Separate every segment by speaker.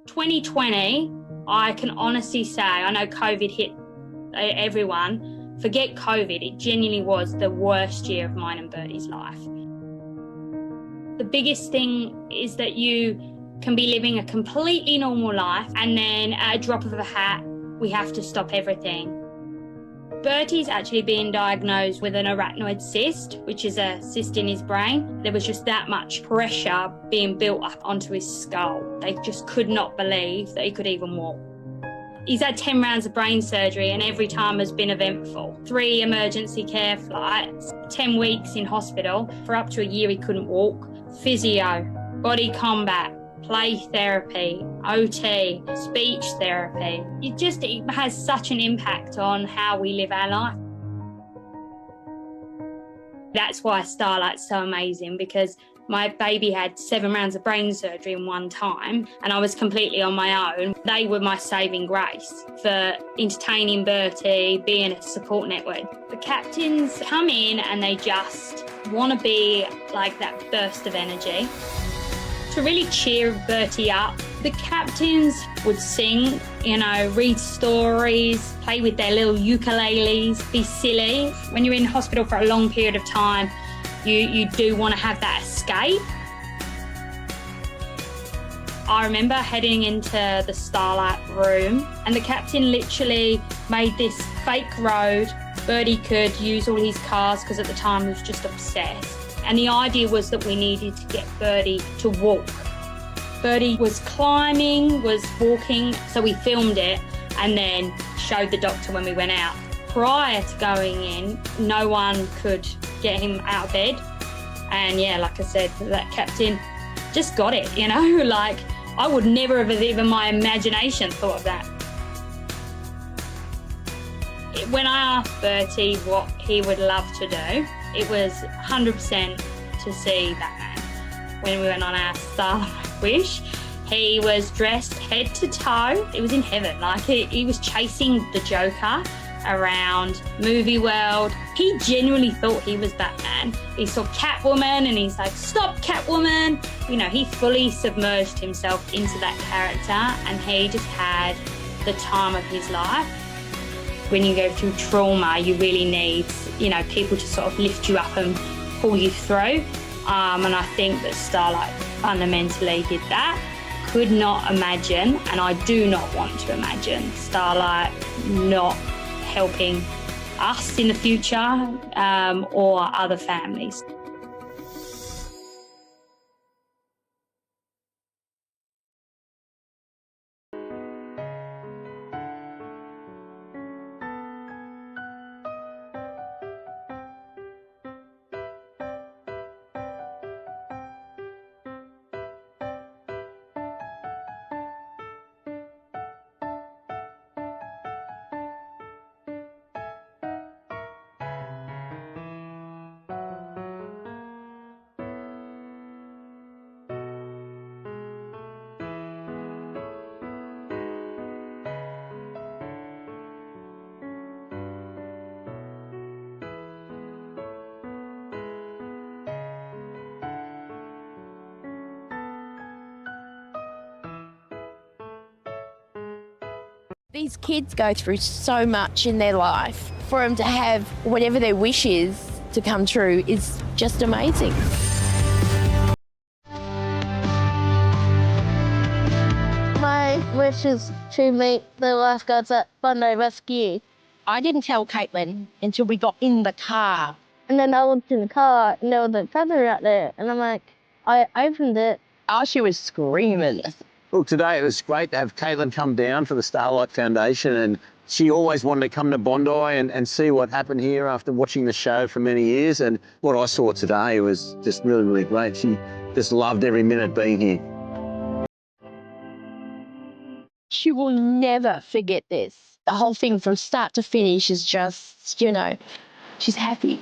Speaker 1: ...2020, I can honestly say, I know COVID hit everyone. Forget COVID, it genuinely was the worst year of mine and Bertie's life. The biggest thing is that you can be living a completely normal life and then at a drop of a hat, we have to stop everything. Bertie's actually been diagnosed with an arachnoid cyst, which is a cyst in his brain. There was just that much pressure being built up onto his skull. They just could not believe that he could even walk. He's had 10 rounds of brain surgery and every time has been eventful. 3 emergency care flights, 10 weeks in hospital. For up to a year he couldn't walk. Physio, body combat, play therapy, OT, speech therapy. It has such an impact on how we live our life. That's why Starlight's so amazing, because my baby had 7 rounds of brain surgery in one time and I was completely on my own. They were my saving grace for entertaining Bertie, being a support network. The captains come in and they just want to be like that burst of energy to really cheer Bertie up. The captains would sing, read stories, play with their little ukuleles, be silly. When you're in hospital for a long period of time, you do want to have that escape. I remember heading into the Starlight room and the captain literally made this fake road. Bertie could use all his cars because at the time he was just obsessed. And the idea was that we needed to get Bertie to walk. Bertie was climbing, was walking, so we filmed it and then showed the doctor when we went out. Prior to going in, no one could get him out of bed. And yeah, like I said, that captain just got it, like I would never have even my imagination thought of that. When I asked Bertie what he would love to do, it was 100% to see Batman. When we went on our Starlight wish, he was dressed head to toe. It was in heaven. Like he was chasing the Joker around movie world. He genuinely thought he was Batman. He saw Catwoman and he's like, "Stop, Catwoman!" He fully submerged himself into that character and he just had the time of his life. When you go through trauma, you really need, people to sort of lift you up and pull you through. And I think that Starlight fundamentally did that. Could not imagine, and I do not want to imagine, Starlight not helping us in the future or other families.
Speaker 2: These kids go through so much in their life. For them to have whatever their wish is to come true is just amazing.
Speaker 3: My wish is to meet the lifeguards at Bondi Rescue.
Speaker 2: I didn't tell Caitlin until we got in the car.
Speaker 3: And then I looked in the car and there was a present out there and I'm like, I opened it.
Speaker 2: Oh, she was screaming.
Speaker 4: Look, today it was great to have Caitlin come down for the Starlight Foundation, and she always wanted to come to Bondi and see what happened here after watching the show for many years, and what I saw today was just really, really great. She just loved every minute being here.
Speaker 2: She will never forget this. The whole thing from start to finish is just, she's happy.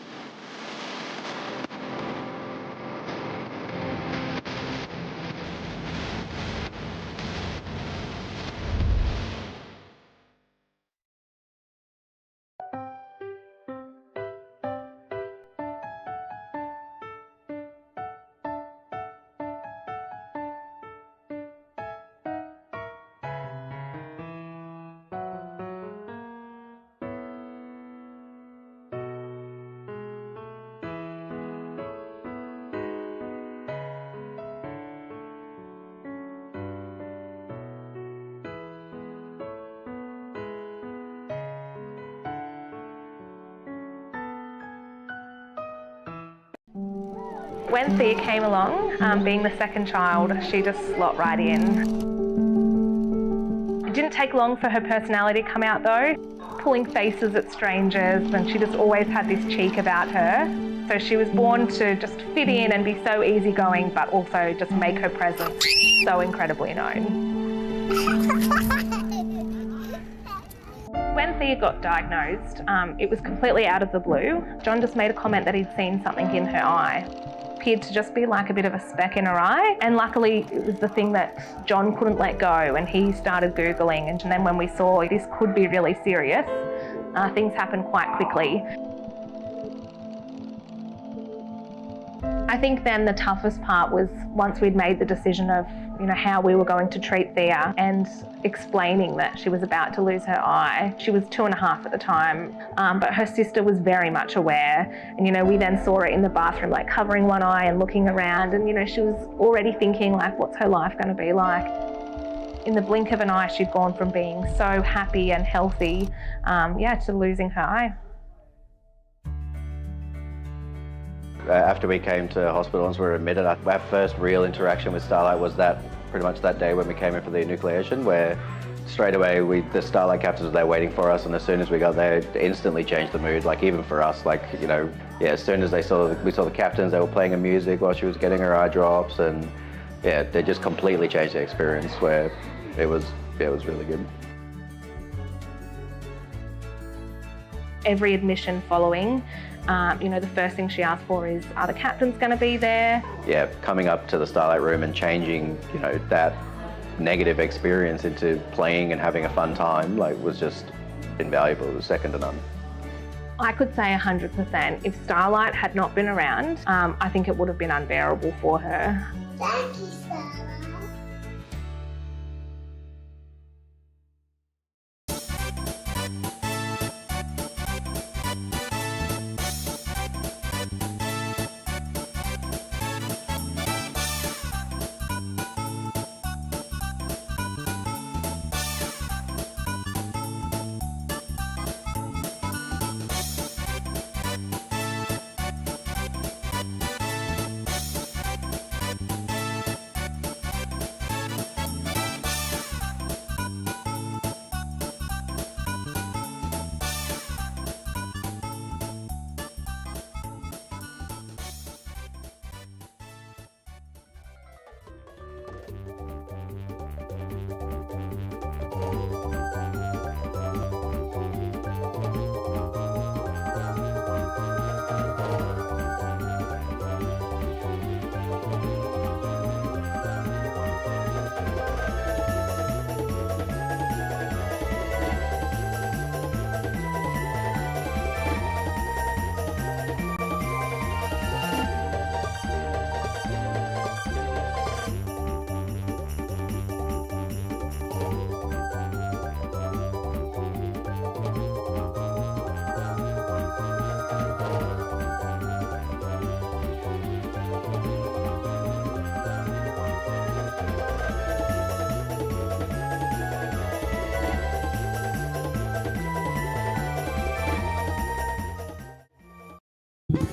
Speaker 5: When Thea came along, being the second child, she just slot right in. It didn't take long for her personality to come out though, pulling faces at strangers, and she just always had this cheek about her. So she was born to just fit in and be so easygoing, but also just make her presence so incredibly known. When Thea got diagnosed, it was completely out of the blue. John just made a comment that he'd seen something in her eye. Appeared to just be like a bit of a speck in her eye, and luckily it was the thing that John couldn't let go, and he started Googling, and then when we saw this could be really serious, things happened quite quickly. I think then the toughest part was once we'd made the decision of how we were going to treat Thea and explaining that she was about to lose her eye. She was 2.5 at the time, but her sister was very much aware. And we then saw her in the bathroom, like covering one eye and looking around, and she was already thinking like, what's her life going to be like? In the blink of an eye, she'd gone from being so happy and healthy, to losing her eye.
Speaker 6: After we came to hospital, once we were admitted, our first real interaction with Starlight was pretty much that day when we came in for the enucleation, where straight away the Starlight captains were there waiting for us, and as soon as we got there, it instantly changed the mood. Like even for us, as soon as we saw the captains, they were playing a music while she was getting her eye drops, and they just completely changed the experience. Where it was really good.
Speaker 5: Every admission following, the first thing she asked for is, are the captains going to be there?
Speaker 6: Yeah, coming up to the Starlight room and changing, that negative experience into playing and having a fun time, was just invaluable. It was second to none.
Speaker 5: I could say 100%. If Starlight had not been around, I think it would have been unbearable for her.
Speaker 3: Thank you, Starlight.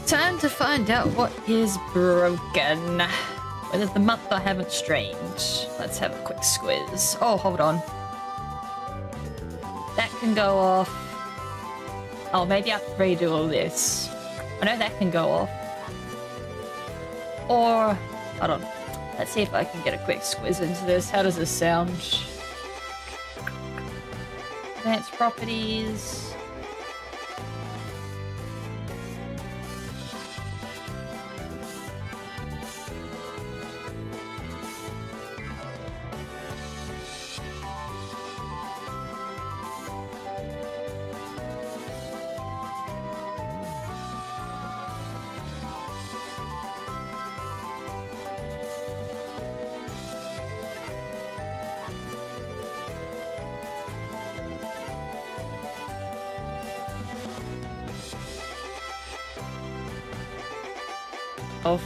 Speaker 7: Time to find out what is broken. Whether the month I haven't streamed. Let's have a quick squiz. Oh, hold on. That can go off. Oh, maybe I have to redo all this. I know that can go off. Or, hold on. Let's see if I can get a quick squiz into this. How does this sound? Advanced properties. Off.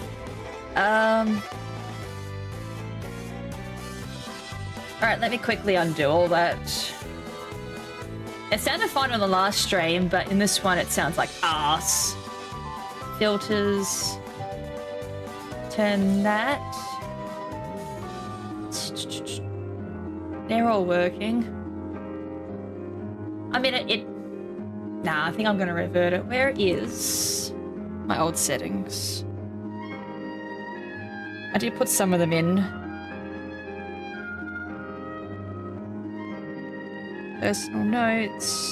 Speaker 7: Alright, let me quickly undo all that. It sounded fine on the last stream, but in this one it sounds like arse. Filters. Turn that. They're all working. I mean, Nah, I think I'm gonna revert it. Where is my old settings? I did put some of them in. Personal notes.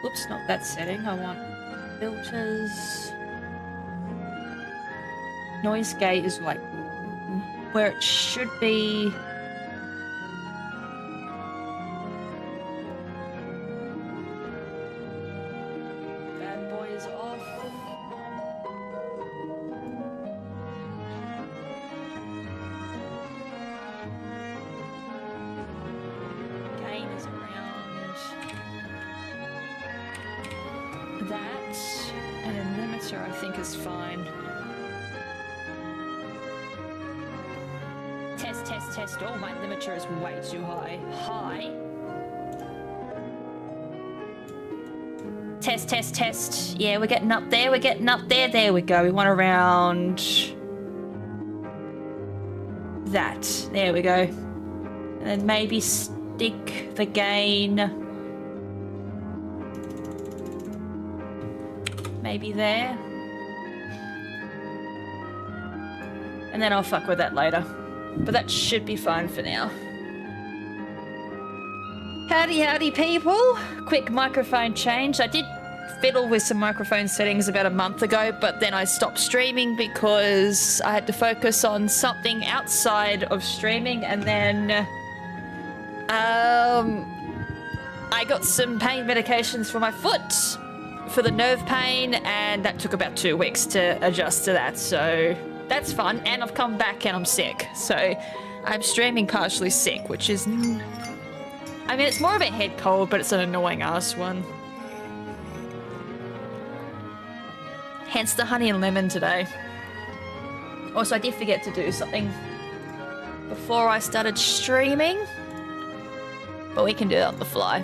Speaker 7: Oops, not that setting. I want filters. Noise gate is like where it should be. Bad boy is off. Gain is around that, and then limiter I think is fine. Test. Oh, my limiter is way too high. Test. Yeah, we're getting up there. There we go. We want around that. There we go. And then maybe stick the gain. Maybe there. And then I'll fuck with that later. But that should be fine for now. Howdy people! Quick microphone change. I did fiddle with some microphone settings about a month ago, but then I stopped streaming because I had to focus on something outside of streaming, and then I got some pain medications for my foot for the nerve pain, and that took about 2 weeks to adjust to that, so that's fun. And I've come back and I'm sick, so I'm streaming partially sick, which is, I mean, it's more of a head cold, but it's an annoying ass one. Hence the honey and lemon today. Also, I did forget to do something before I started streaming, but we can do that on the fly.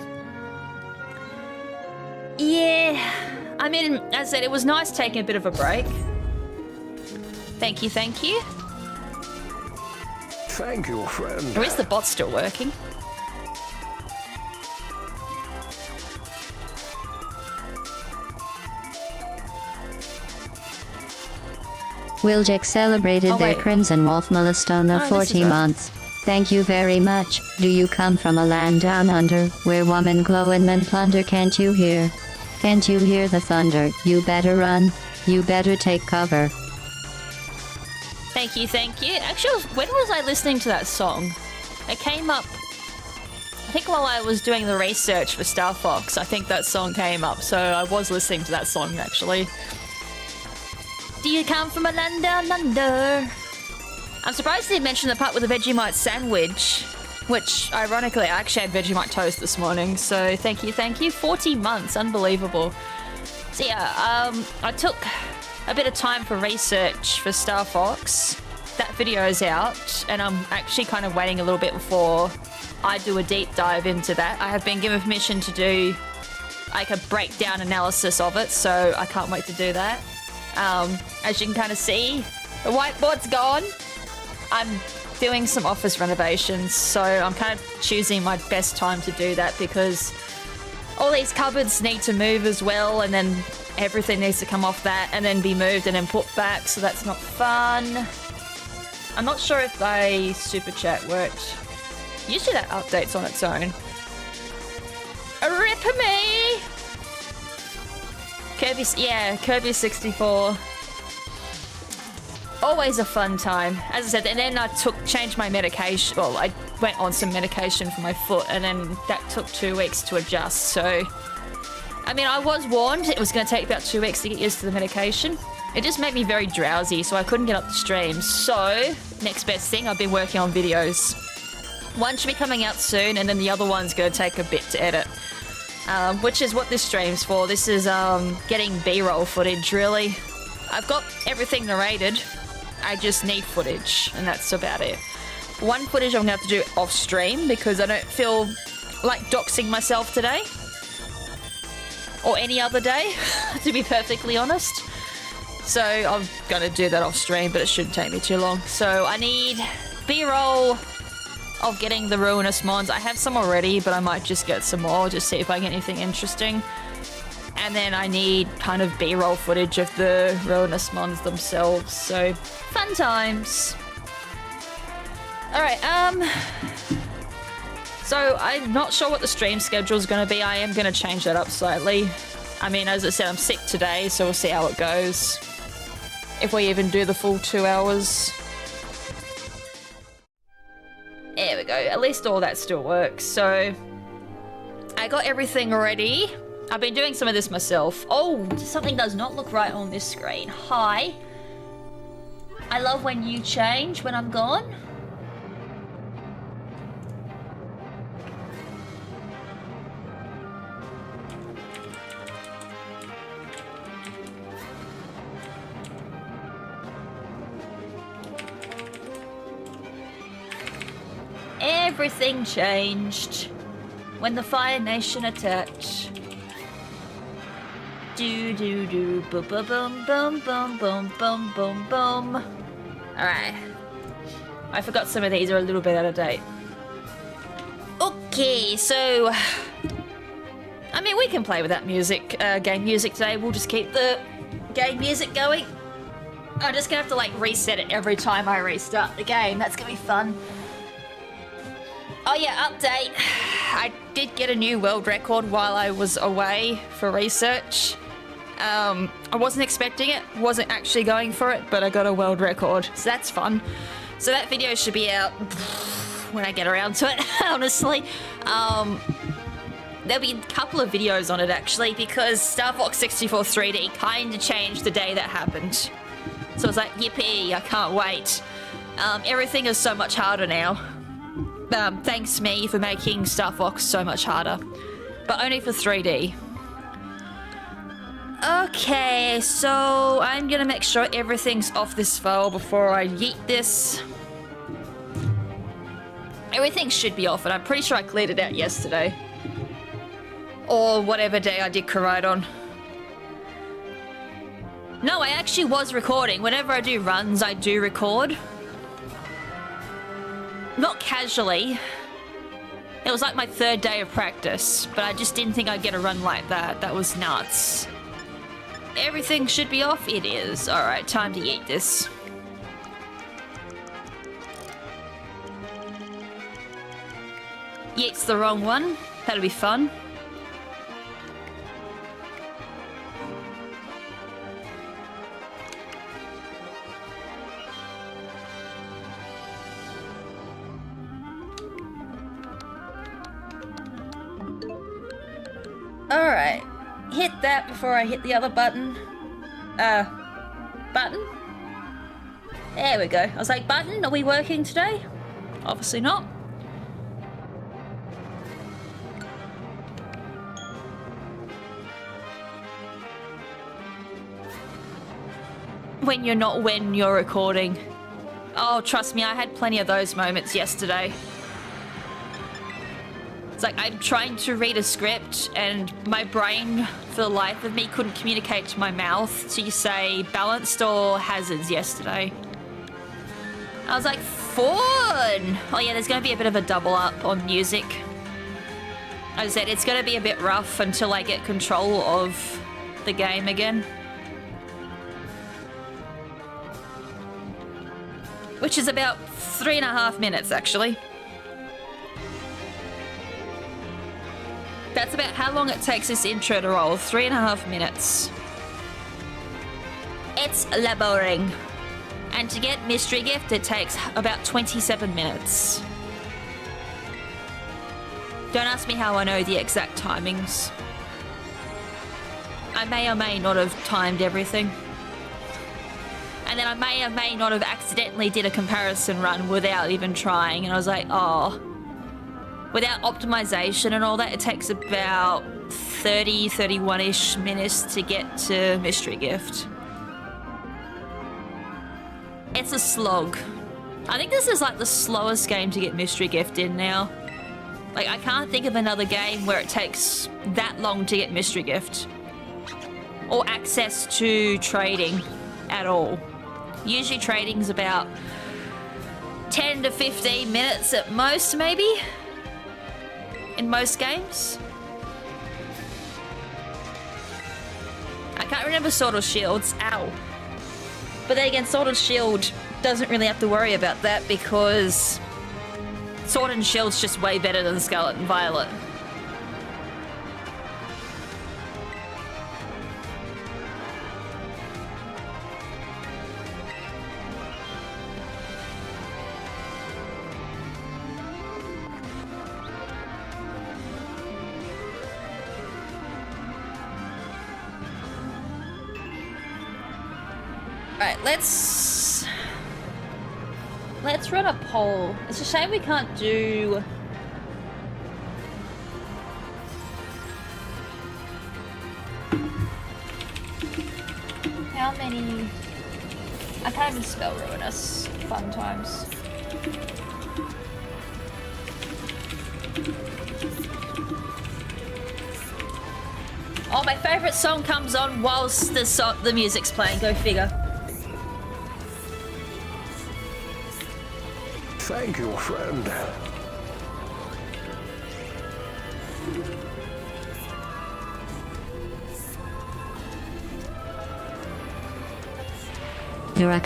Speaker 7: Yeah, I mean, as I said, it was nice taking a bit of a break. Thank you.
Speaker 8: Thank you, friend.
Speaker 7: Or is the bot still working?
Speaker 9: Wilczek celebrated their KrimZen Wolf Milestone 40 months. Thank you very much. Do you come from a land down under, where women glow and men plunder? Can't you hear? Can't you hear the thunder? You better run. You better take cover.
Speaker 7: Thank you. Actually, when was I listening to that song? It came up, I think while I was doing the research for Star Fox, I think that song came up, so I was listening to that song, actually. Do you come from a land down under? I'm surprised they mentioned the part with the Vegemite sandwich, which, ironically, I actually had Vegemite toast this morning, so thank you. 40 months, unbelievable. So yeah, I took a bit of time for research for Star Fox. That video is out, and I'm actually kind of waiting a little bit before I do a deep dive into that. I have been given permission to do like a breakdown analysis of it, so I can't wait to do that. As you can kind of see, the whiteboard's gone. I'm doing some office renovations, so I'm kind of choosing my best time to do that because all these cupboards need to move as well, and then everything needs to come off that and then be moved and then put back, so that's not fun. I'm not sure if my super chat worked. Usually that updates on its own. Rip me! Kirby 64. Always a fun time. As I said, and then I changed my medication. Well, I went on some medication for my foot, and then that took 2 weeks to adjust. So, I mean, I was warned it was going to take about 2 weeks to get used to the medication. It just made me very drowsy, so I couldn't get up the streams. So, next best thing, I've been working on videos. One should be coming out soon, and then the other one's going to take a bit to edit. Which is what this stream's for. This is getting B-roll footage, really. I've got everything narrated. I just need footage, and that's about it. One footage I'm going to have to do off stream because I don't feel like doxing myself today. Or any other day, to be perfectly honest. So I'm going to do that off stream, but it shouldn't take me too long. So I need B-roll of getting the Ruinous mons. I have some already, but I might just get some more, just see if I get anything interesting. And then I need kind of B-roll footage of the Ruinous mons themselves. So, fun times. Alright, so I'm not sure what the stream schedule is going to be. I am going to change that up slightly. I mean, as I said, I'm sick today, so we'll see how it goes. If we even do the full 2 hours. There we go. At least all that still works. So, I got everything ready. I've been doing some of this myself. Oh, something does not look right on this screen. Hi. I love when you change when I'm gone. Everything changed when the Fire Nation attacked. Do do do boom boom boom boom boom boom boom boom. Alright. I forgot some of these are a little bit out of date. Okay, so I mean we can play with that music, game music today. We'll just keep the game music going. I'm just gonna have to like reset it every time I restart the game. That's gonna be fun. Oh yeah, update. I did get a new world record while I was away for research. I wasn't expecting it, wasn't actually going for it, but I got a world record, so that's fun. So that video should be out when I get around to it, honestly. There'll be a couple of videos on it actually, because Star Fox 64 3D kinda changed the day that happened. So I was like, yippee, I can't wait. Everything is so much harder now. Thanks me for making Star Fox so much harder. But only for 3D. Okay, so I'm gonna make sure everything's off this file before I yeet this. Everything should be off, and I'm pretty sure I cleared it out yesterday. Or whatever day I did correct on. No, I actually was recording. Whenever I do runs, I do record. Not casually. It was like my 3rd day of practice, but I just didn't think I'd get a run like that. That was nuts. Everything should be off. It is. Alright, time to eat this. Yeet's the wrong one. That'll be fun. Alright. Hit that before I hit the other button. Button? There we go. I was like, button, are we working today? Obviously not. When you're recording. Oh, trust me, I had plenty of those moments yesterday. It's like I'm trying to read a script and my brain, for the life of me, couldn't communicate to my mouth to say balanced or hazards yesterday. I was like, fun! Oh yeah, there's going to be a bit of a double up on music. As I said, it's going to be a bit rough until I get control of the game again. Which is about 3.5 minutes, actually. That's about how long it takes this intro to roll. 3.5 minutes. It's laboring. And to get Mystery Gift, it takes about 27 minutes. Don't ask me how I know the exact timings. I may or may not have timed everything. And then I may or may not have accidentally did a comparison run without even trying. And I was like, oh. Without optimization and all that, it takes about 30, 31-ish minutes to get to Mystery Gift. It's a slog. I think this is like the slowest game to get Mystery Gift in now. Like, I can't think of another game where it takes that long to get Mystery Gift. Or access to trading at all. Usually trading's about 10 to 15 minutes at most, maybe? In most games? I can't remember Sword or Shield's. Ow. But then again, Sword and Shield doesn't really have to worry about that because Sword and Shield's just way better than Scarlet and Violet. Alright, let's run a poll. It's a shame we can't do... How many... I can't even spell Ruinous. Fun times. Oh, my favourite song comes on whilst the music's playing. Go figure.
Speaker 8: Thank you, friend.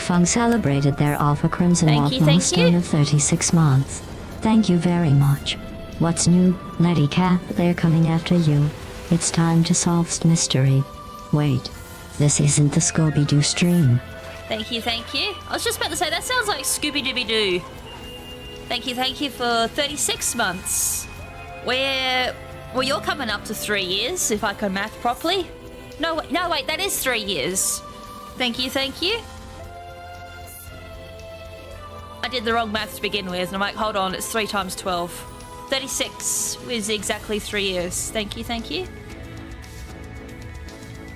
Speaker 9: Fung celebrated their Alpha Crimson Walk milestone of 36 months. Thank you very much. What's new, Letty Cat? They're coming after you. It's time to solve mystery. Wait, this isn't the Scooby-Doo stream.
Speaker 7: Thank you, thank you. I was just about to say, that sounds like Scooby-Dooby-Doo. Thank you for 36 months. Well, you're coming up to 3 years, if I can math properly. No, wait, that is 3 years. Thank you, thank you. I did the wrong math to begin with, and I'm like, hold on, it's 3 times 12. 36 is exactly 3 years. Thank you, thank you.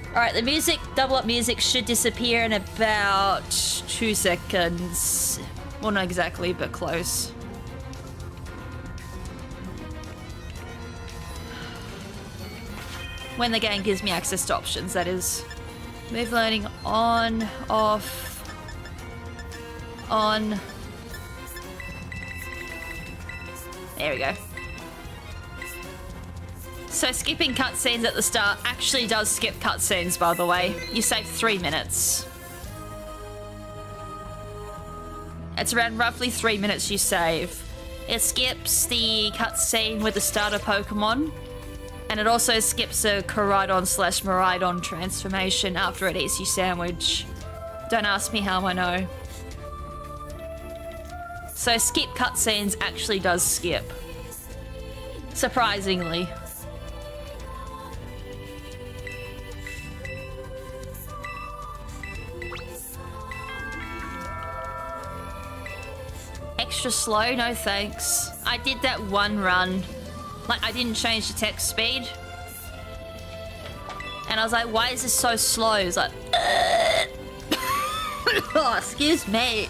Speaker 7: Alright, the music, double up music should disappear in about 2 seconds. Well, not exactly, but close. When the game gives me access to options, that is. Move loading on, off, on. There we go. So skipping cutscenes at the start actually does skip cutscenes, by the way. You save 3 minutes. It's around roughly 3 minutes you save. It skips the cutscene with the starter Pokemon. And it also skips a Koraidon/Miraidon transformation after it eats your sandwich. Don't ask me how I know. So skip cutscenes actually does skip. Surprisingly. Extra slow? No thanks. I did that one run. Like, I didn't change the text speed. And I was like, why is this so slow? It's like... oh, excuse me.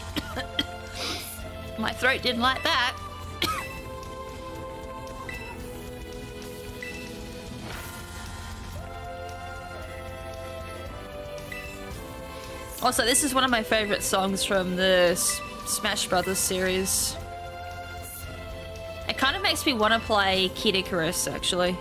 Speaker 7: My throat didn't like that. Also, this is one of my favorite songs from the Smash Brothers series. It kind of makes me want to play Kid Icarus, actually.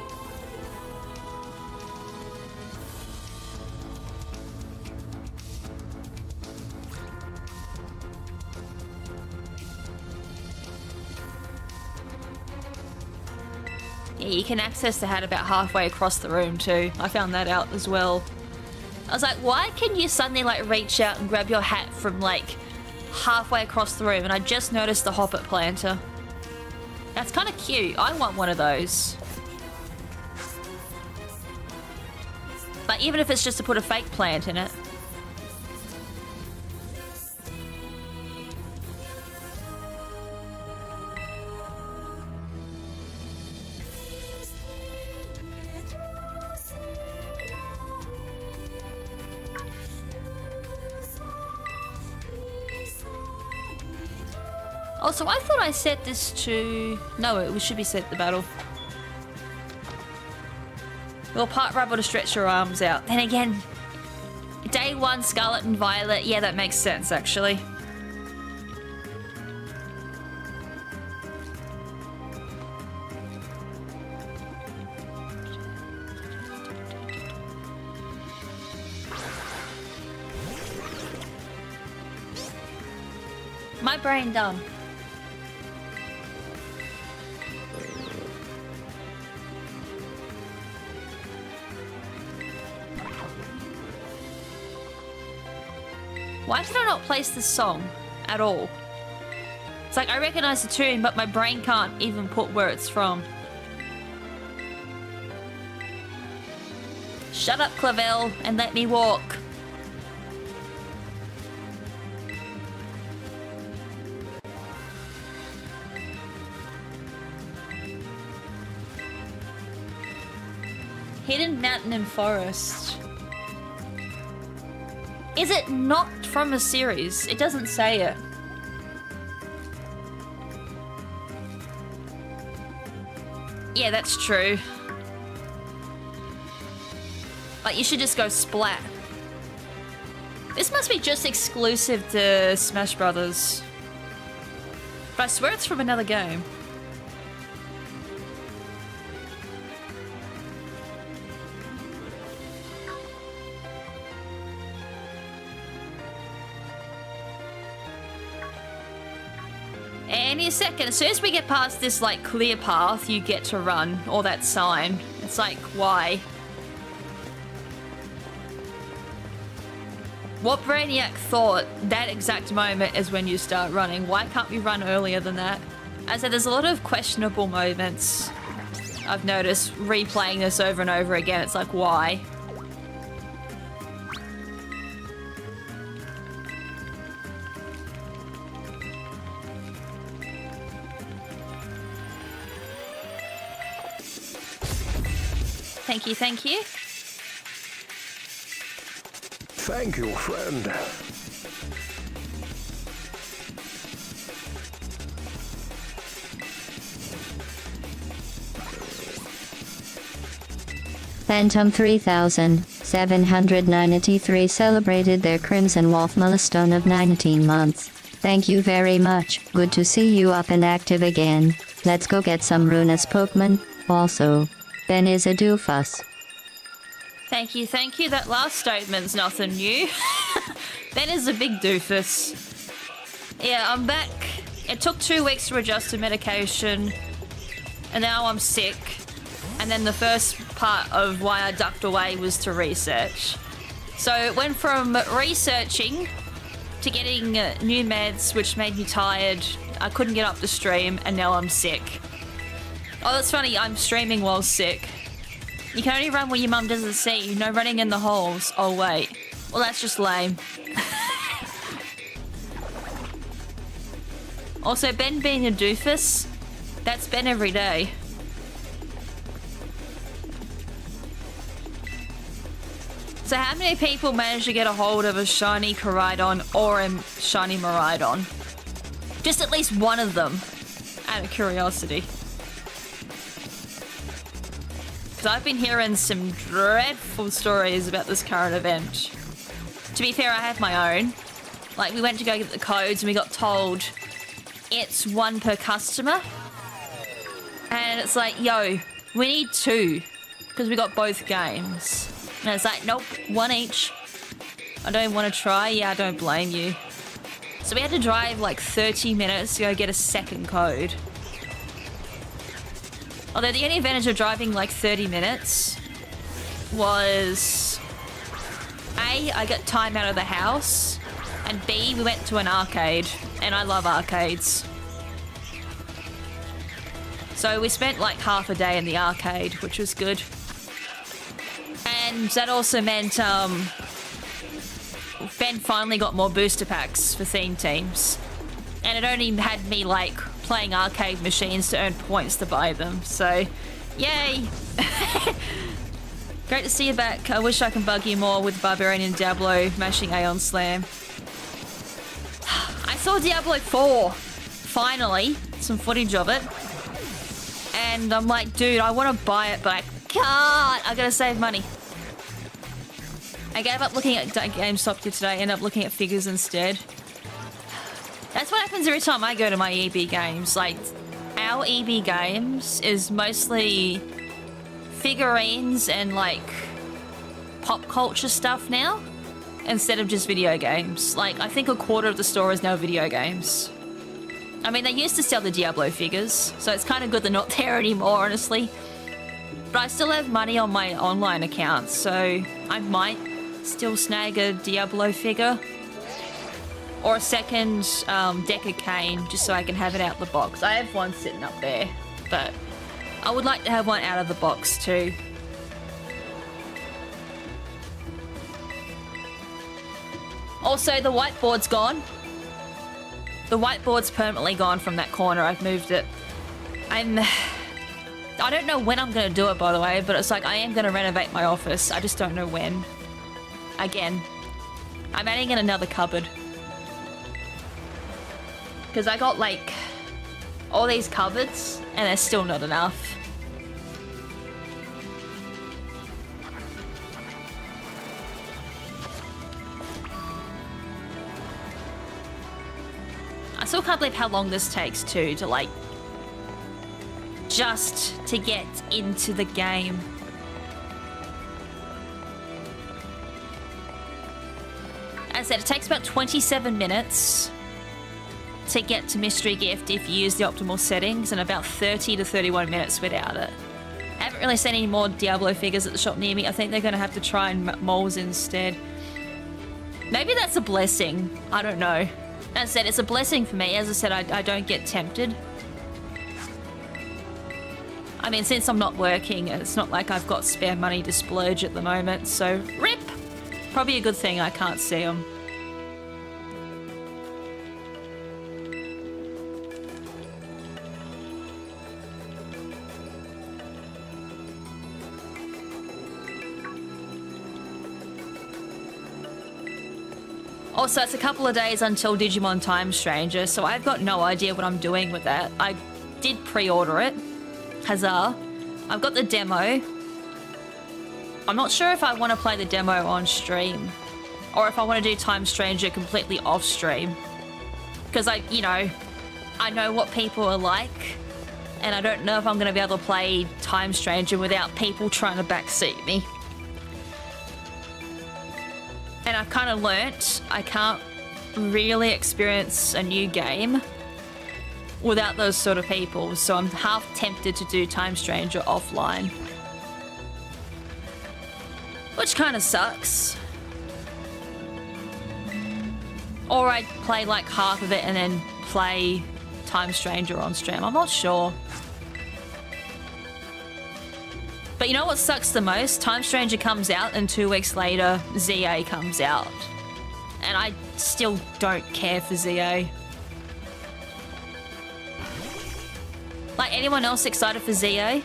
Speaker 7: you can access the hat about halfway across the room too. I found that out as well. I was like, why can you suddenly like reach out and grab your hat from like halfway across the room? And I just noticed the hobbit planter. That's kind of cute. I want one of those. But even if it's just to put a fake plant in it. Also, I thought I set this to... No, it should be set to battle. Well, part rubber to stretch your arms out. Then again, day one, Scarlet and Violet. Yeah, that makes sense, actually. My brain dumb. Why did I not place this song at all? It's like I recognize the tune, but my brain can't even put where it's from. Shut up, Clavel, and let me walk. Hidden Mountain and Forest. Is it not from a series? It doesn't say it. Yeah, that's true. Like, you should just go splat. This must be just exclusive to Smash Brothers. But I swear it's from another game. Any second, as soon as we get past this like clear path, you get to run, or that sign. It's like, why? What Brainiac thought that exact moment is when you start running? Why can't we run earlier than that? As I said, there's a lot of questionable moments I've noticed replaying this over and over again. It's like, why? Thank you, thank you.
Speaker 8: Thank you, friend.
Speaker 9: Phantom 3793 celebrated their KrimZen Wolf milestone of 19 months. Thank you very much. Good to see you up and active again. Let's go get some Ruinous Pokemon. Also, Ben is a doofus.
Speaker 7: Thank you, thank you. That last statement's nothing new. Ben is a big doofus. Yeah, I'm back. It took 2 weeks to adjust to medication, and now I'm sick. And then the first part of why I ducked away was to research. So it went from researching to getting new meds, which made me tired. I couldn't get up the stream, and now I'm sick. Oh, that's funny. I'm streaming while sick. You can only run where your mum doesn't see. No running in the holes. Oh, wait. Well, that's just lame. Also, Ben being a doofus, that's Ben every day. So how many people manage to get a hold of a shiny Koraidon or a shiny Miraidon? Just at least one of them, out of curiosity. Because I've been hearing some dreadful stories about this current event. To be fair, I have my own. Like, we went to go get the codes and we got told it's 1 per customer. And it's like, yo, we need 2. Because we got both games. And it's like, nope, 1 each. I don't want to try. Yeah, I don't blame you. So we had to drive like 30 minutes to go get a second code. Although the only advantage of driving like 30 minutes was A, I got time out of the house, and B, we went to an arcade, and I love arcades. So we spent like half a day in the arcade, which was good. And that also meant Ben finally got more booster packs for theme teams. And it only had me like playing arcade machines to earn points to buy them. So, yay! Great to see you back. I wish I can bug you more with Barbarian and Diablo mashing A on Slam. I saw Diablo 4, finally, some footage of it. And I'm like, dude, I want to buy it, but I can't. I gotta save money. I gave up looking at GameStop today, ended up looking at figures instead. That's what happens every time I go to my EB Games. Like, our EB Games is mostly figurines and, like, pop culture stuff now, instead of just video games. Like, I think a quarter of the store is now video games. I mean, they used to sell the Diablo figures, so it's kind of good they're not there anymore, honestly. But I still have money on my online account, so I might still snag a Diablo figure. Or a second deck of Kane, just so I can have it out the box. I have one sitting up there, but I would like to have one out of the box too. Also, the whiteboard's gone. The whiteboard's permanently gone from that corner. I've moved it. I don't know when I'm going to do it, by the way, but it's like I am going to renovate my office. I just don't know when. Again, I'm adding in another cupboard. Because I got, like, all these cupboards, and they're still not enough. I still can't believe how long this takes, too, to, like, just to get into the game. As I said, it takes about 27 minutes to get to Mystery Gift if you use the optimal settings, and about 30 to 31 minutes without it. I haven't really seen any more Diablo figures at the shop near me. I think they're going to have to try and moles instead. Maybe that's a blessing. I don't know. As I said, it's a blessing for me. As I said, I don't get tempted. I mean, since I'm not working, it's not like I've got spare money to splurge at the moment, so RIP! Probably a good thing I can't see them. Also, it's a couple of days until Digimon Time Stranger, so I've got no idea what I'm doing with that. I did pre-order it. Huzzah. I've got the demo. I'm not sure if I want to play the demo on stream, or if I want to do Time Stranger completely off stream. Because I know what people are like, and I don't know if I'm going to be able to play Time Stranger without people trying to backseat me. And I've kind of learnt I can't really experience a new game without those sort of people, so I'm half tempted to do Time Stranger offline. Which kind of sucks. Or I'd play like half of it and then play Time Stranger on stream. I'm not sure. But you know what sucks the most? Time Stranger comes out and 2 weeks later, ZA comes out. And I still don't care for ZA. Like, anyone else excited for ZA?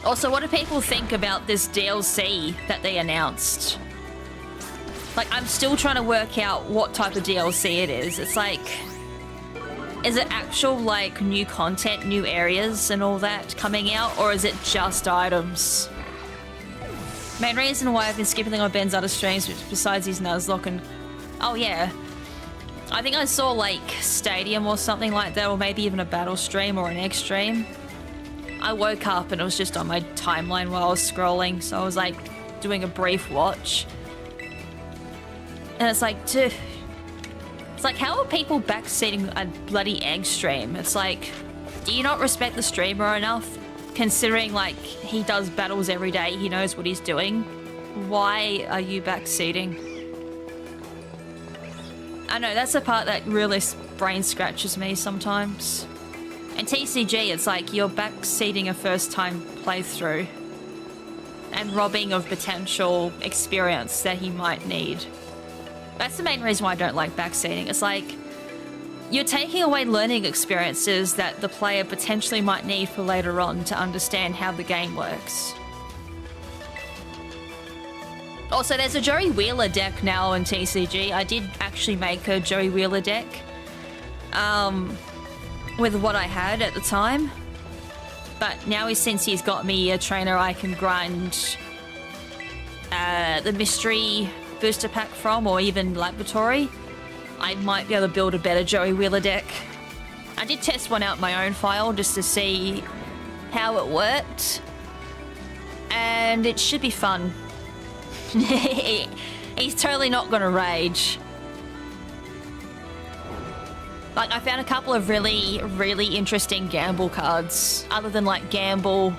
Speaker 7: Also, what do people think about this DLC that they announced? Like, I'm still trying to work out what type of DLC it is. It's like, is it actual, like, new content, new areas and all that coming out? Or is it just items? Main reason why I've been skipping on Ben's other streams, besides his Nuzlocke and... Oh, yeah. I think I saw, like, Stadium or something like that, or maybe even a battle stream or an egg stream. I woke up and it was just on my timeline while I was scrolling, so I was, like, doing a brief watch. And it's like, dude, It's like, how are people backseating a bloody egg stream? It's like, do you not respect the streamer enough? Considering, like, he does battles every day, he knows what he's doing. Why are you backseating? I know, that's the part that really brain scratches me sometimes. And TCG, it's like you're backseating a first-time playthrough and robbing of potential experience that he might need. That's the main reason why I don't like backseating. It's like you're taking away learning experiences that the player potentially might need for later on to understand how the game works. Also, there's a Joey Wheeler deck now in TCG. I did actually make a Joey Wheeler deck with what I had at the time. But now since he's got me a trainer I can grind the mystery booster pack from, or even laboratory, I might be able to build a better Joey Wheeler deck. I did test one out in my own file just to see how it worked, and it should be fun. He's totally not gonna rage. Like, I found a couple of really, really interesting gamble cards. Other than, like, gamble,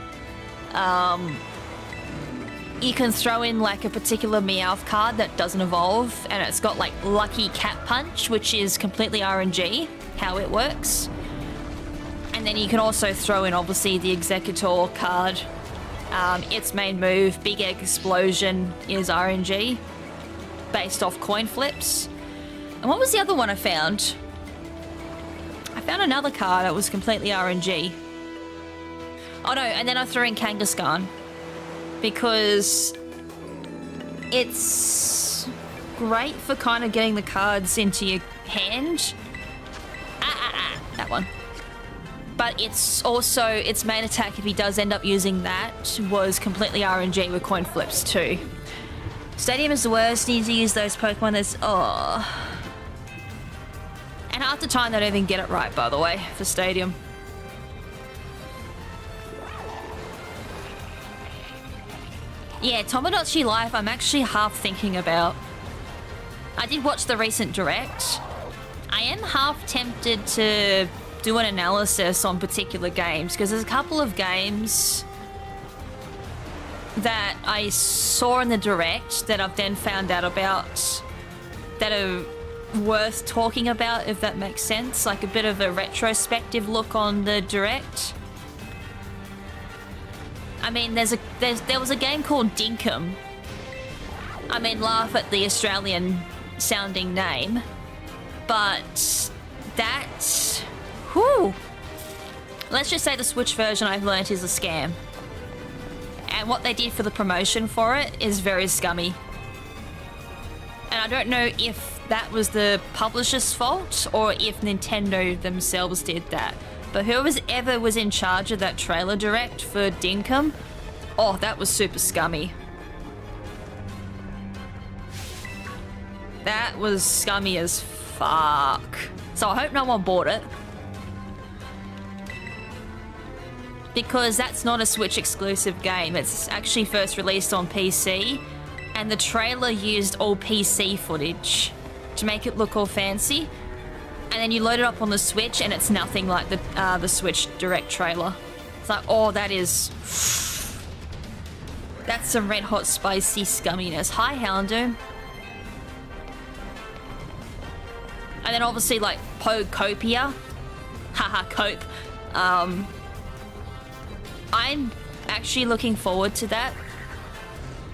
Speaker 7: you can throw in, like, a particular Meowth card that doesn't evolve, and it's got, like, Lucky Cat Punch, which is completely RNG, how it works. And then you can also throw in, obviously, the Executor card. Its main move, Big Egg Explosion, is RNG, based off coin flips. And what was the other one I found? I found another card that was completely RNG. Oh no, and then I threw in Kangaskhan, because it's great for kind of getting the cards into your hand. That one. But it's also, its main attack, if he does end up using that, was completely RNG with coin flips too. Stadium is the worst. Need to use those Pokemon that's... oh. And half the time they don't even get it right, by the way, for Stadium. Yeah, Tomodachi Life I'm actually half thinking about. I did watch the recent Direct. I am half tempted to do an analysis on particular games, because there's a couple of games that I saw in the Direct that I've then found out about that are worth talking about, if that makes sense. Like a bit of a retrospective look on the Direct. I mean, there was a game called Dinkum. I mean, laugh at the Australian sounding name, but that... whew. Let's just say the Switch version I've learnt is a scam. And what they did for the promotion for it is very scummy. And I don't know if that was the publisher's fault or if Nintendo themselves did that. But whoever was in charge of that trailer direct for Dinkum, oh, that was super scummy. That was scummy as fuck. So I hope no one bought it. Because that's not a Switch exclusive game. It's actually first released on PC, and the trailer used all PC footage to make it look all fancy. And then you load it up on the Switch and it's nothing like the Switch Direct trailer. It's like, oh, that is... that's some red hot spicy scumminess. Hi, Houndoom. And then obviously like Pokopia. Haha, Cope. I'm actually looking forward to that,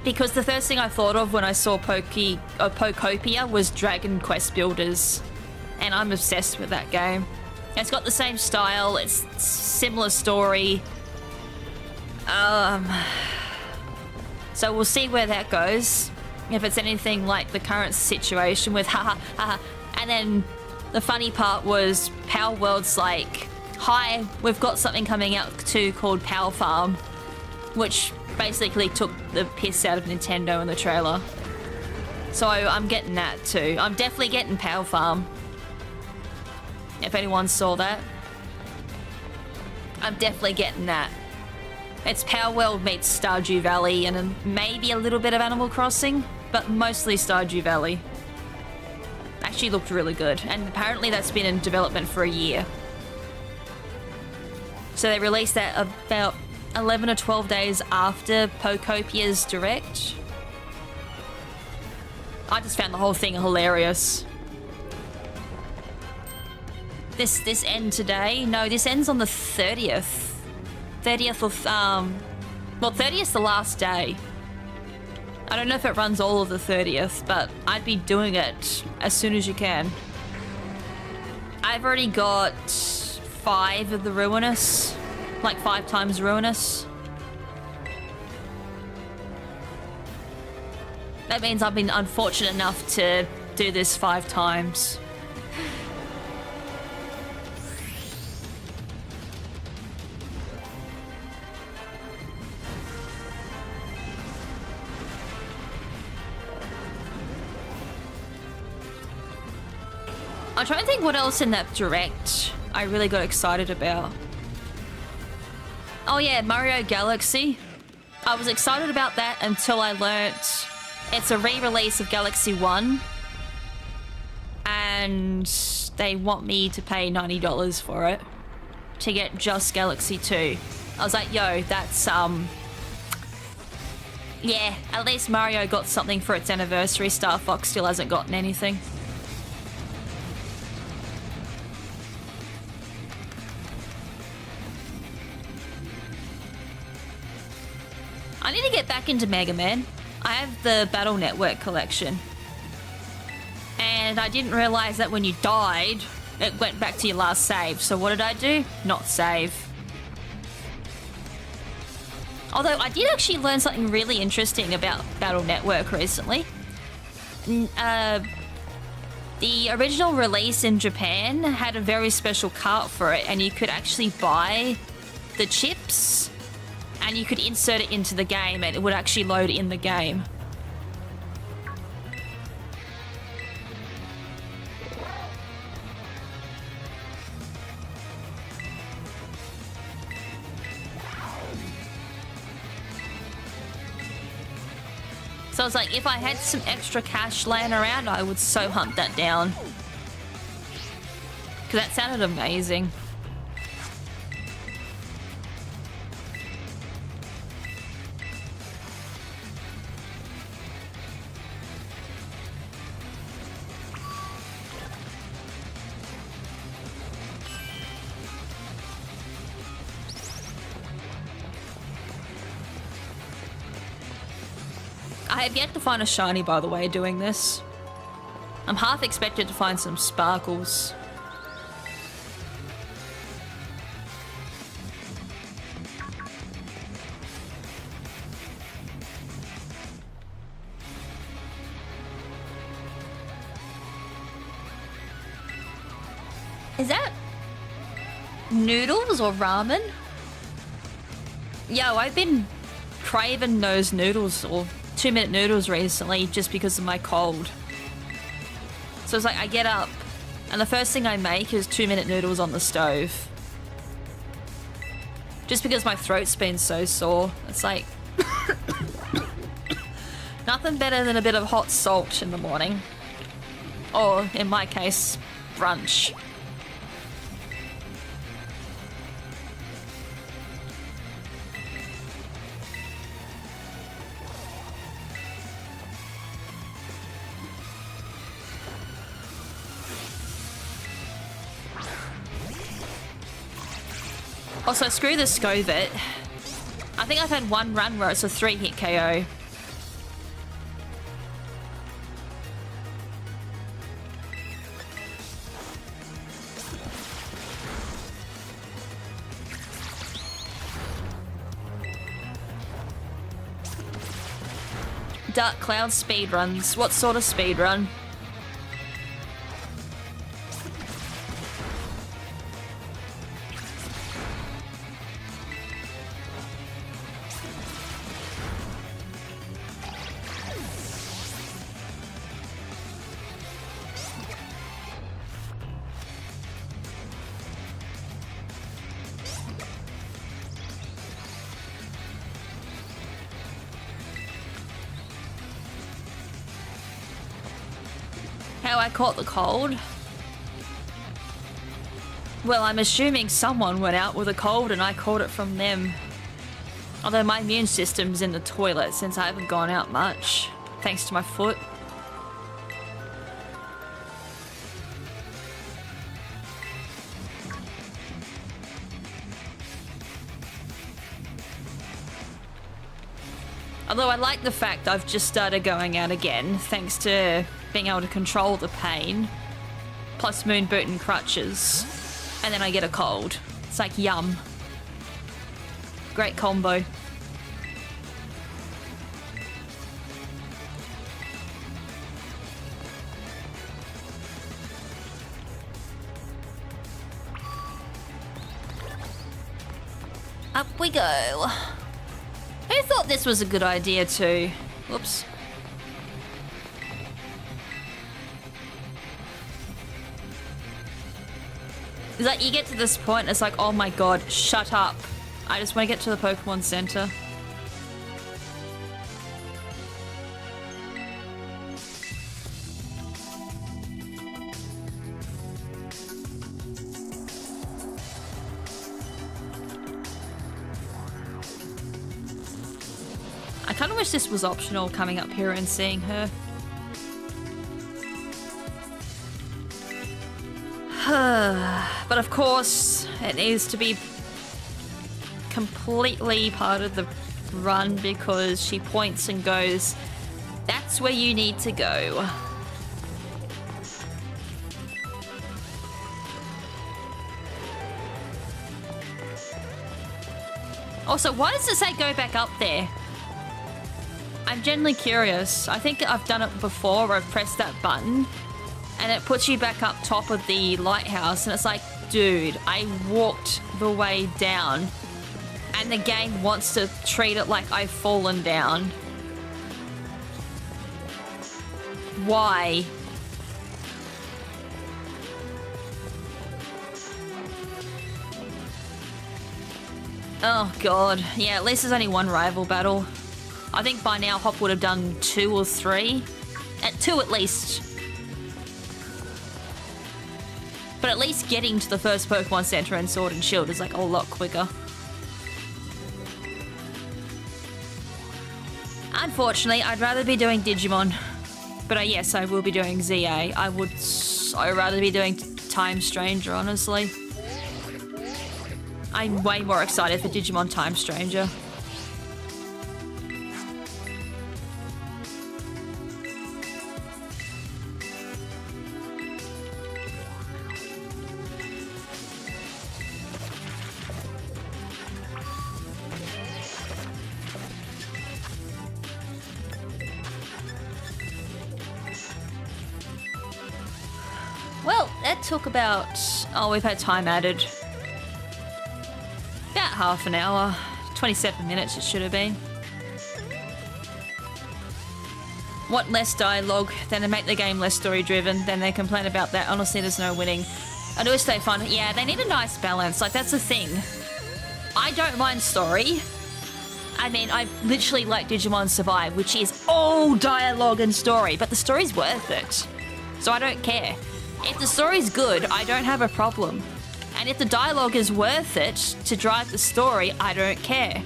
Speaker 7: because the first thing I thought of when I saw Pokopia was Dragon Quest Builders, and I'm obsessed with that game. It's got the same style, it's similar story. So we'll see where that goes, if it's anything like the current situation with haha. And then the funny part was Power World's like, hi, we've got something coming out too called Power Farm, which basically took the piss out of Nintendo in the trailer. So I'm getting that too. I'm definitely getting Power Farm. If anyone saw that. I'm definitely getting that. It's Power World meets Stardew Valley and maybe a little bit of Animal Crossing, but mostly Stardew Valley. Actually, actually looked really good, and apparently that's been in development for a year. So they released that about 11 or 12 days after Pocopia's Direct. I just found the whole thing hilarious. This end today? No, this ends on the 30th. 30th of, well, 30th's the last day. I don't know if it runs all of the 30th, but I'd be doing it as soon as you can. I've already got 5 of the Ruinous. Like 5 times Ruinous. That means I've been unfortunate enough to do this 5 times. I'm trying to think what else in that Direct I really got excited about. Oh yeah, Mario Galaxy. I was excited about that until I learnt it's a re-release of Galaxy 1. And they want me to pay $90 for it to get just Galaxy 2. I was like, yo, that's, yeah, at least Mario got something for its anniversary. Star Fox still hasn't gotten anything. I need to get back into Mega Man. I have the Battle Network collection. And I didn't realize that when you died, it went back to your last save. So what did I do? Not save. Although I did actually learn something really interesting about Battle Network recently. The original release in Japan had a very special cart for it, and you could actually buy the chips and you could insert it into the game and it would actually load in the game. So I was like, if I had some extra cash laying around, I would so hunt that down. Because that sounded amazing. I have yet to find a shiny, by the way, doing this. I'm half expected to find some sparkles. Is that noodles or ramen? Yo, I've been craving those noodles or 2-minute noodles recently just because of my cold. So it's like I get up and the first thing I make is 2-minute noodles on the stove. Just because my throat's been so sore. It's like nothing better than a bit of hot salt in the morning. Or in my case, brunch. Also, screw the Scovit. I think I've had one run where it's a 3-hit KO. Dark Cloud speedruns. What sort of speedrun? How I caught the cold? Well, I'm assuming someone went out with a cold and I caught it from them. Although my immune system's in the toilet since I haven't gone out much, thanks to my foot. Although I like the fact I've just started going out again, thanks to being able to control the pain, plus moon boot and crutches, and then I get a cold. It's like yum. Great combo. Up we go. Who thought this was a good idea too? Whoops. It's like you get to this point and it's like, oh my god, shut up. I just want to get to the Pokemon Center. I kind of wish this was optional, coming up here and seeing her. But of course, it needs to be completely part of the run because she points and goes, that's where you need to go. Also, why does it say go back up there? I'm genuinely curious. I think I've done it before where I've pressed that button and it puts you back up top of the lighthouse and it's like, dude, I walked the way down and the game wants to treat it like I've fallen down. Why? Oh god. Yeah, at least there's only one rival battle. I think by now Hop would have done 2 or 3. At 2 at least. But at least getting to the first Pokemon Center and Sword and Shield is like a lot quicker. Unfortunately, I'd rather be doing Digimon. But yes, I will be doing ZA. I'd rather be doing Time Stranger, honestly. I'm way more excited for Digimon Time Stranger. Well, that took about... Oh, we've had time added. About half an hour. 27 minutes it should have been. Want less dialogue, then they make the game less story-driven, then they complain about that. Honestly, there's no winning. I do stay fun. Yeah, they need a nice balance. Like, that's the thing. I don't mind story. I mean, I literally like Digimon Survive, which is all dialogue and story, but the story's worth it. So I don't care. If the story's good, I don't have a problem. And if the dialogue is worth it to drive the story, I don't care.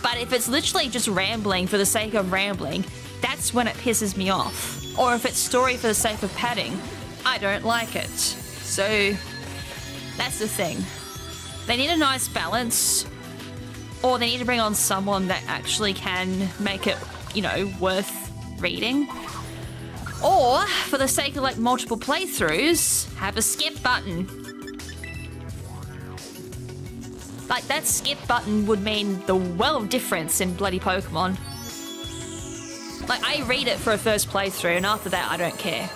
Speaker 7: But if it's literally just rambling for the sake of rambling, that's when it pisses me off. Or if it's story for the sake of padding, I don't like it. So, that's the thing. They need a nice balance, or they need to bring on someone that actually can make it, you know, worth reading. Or, for the sake of like multiple playthroughs, have a skip button. Like, that skip button would mean the world of difference in bloody Pokemon. Like, I read it for a first playthrough, and after that, I don't care.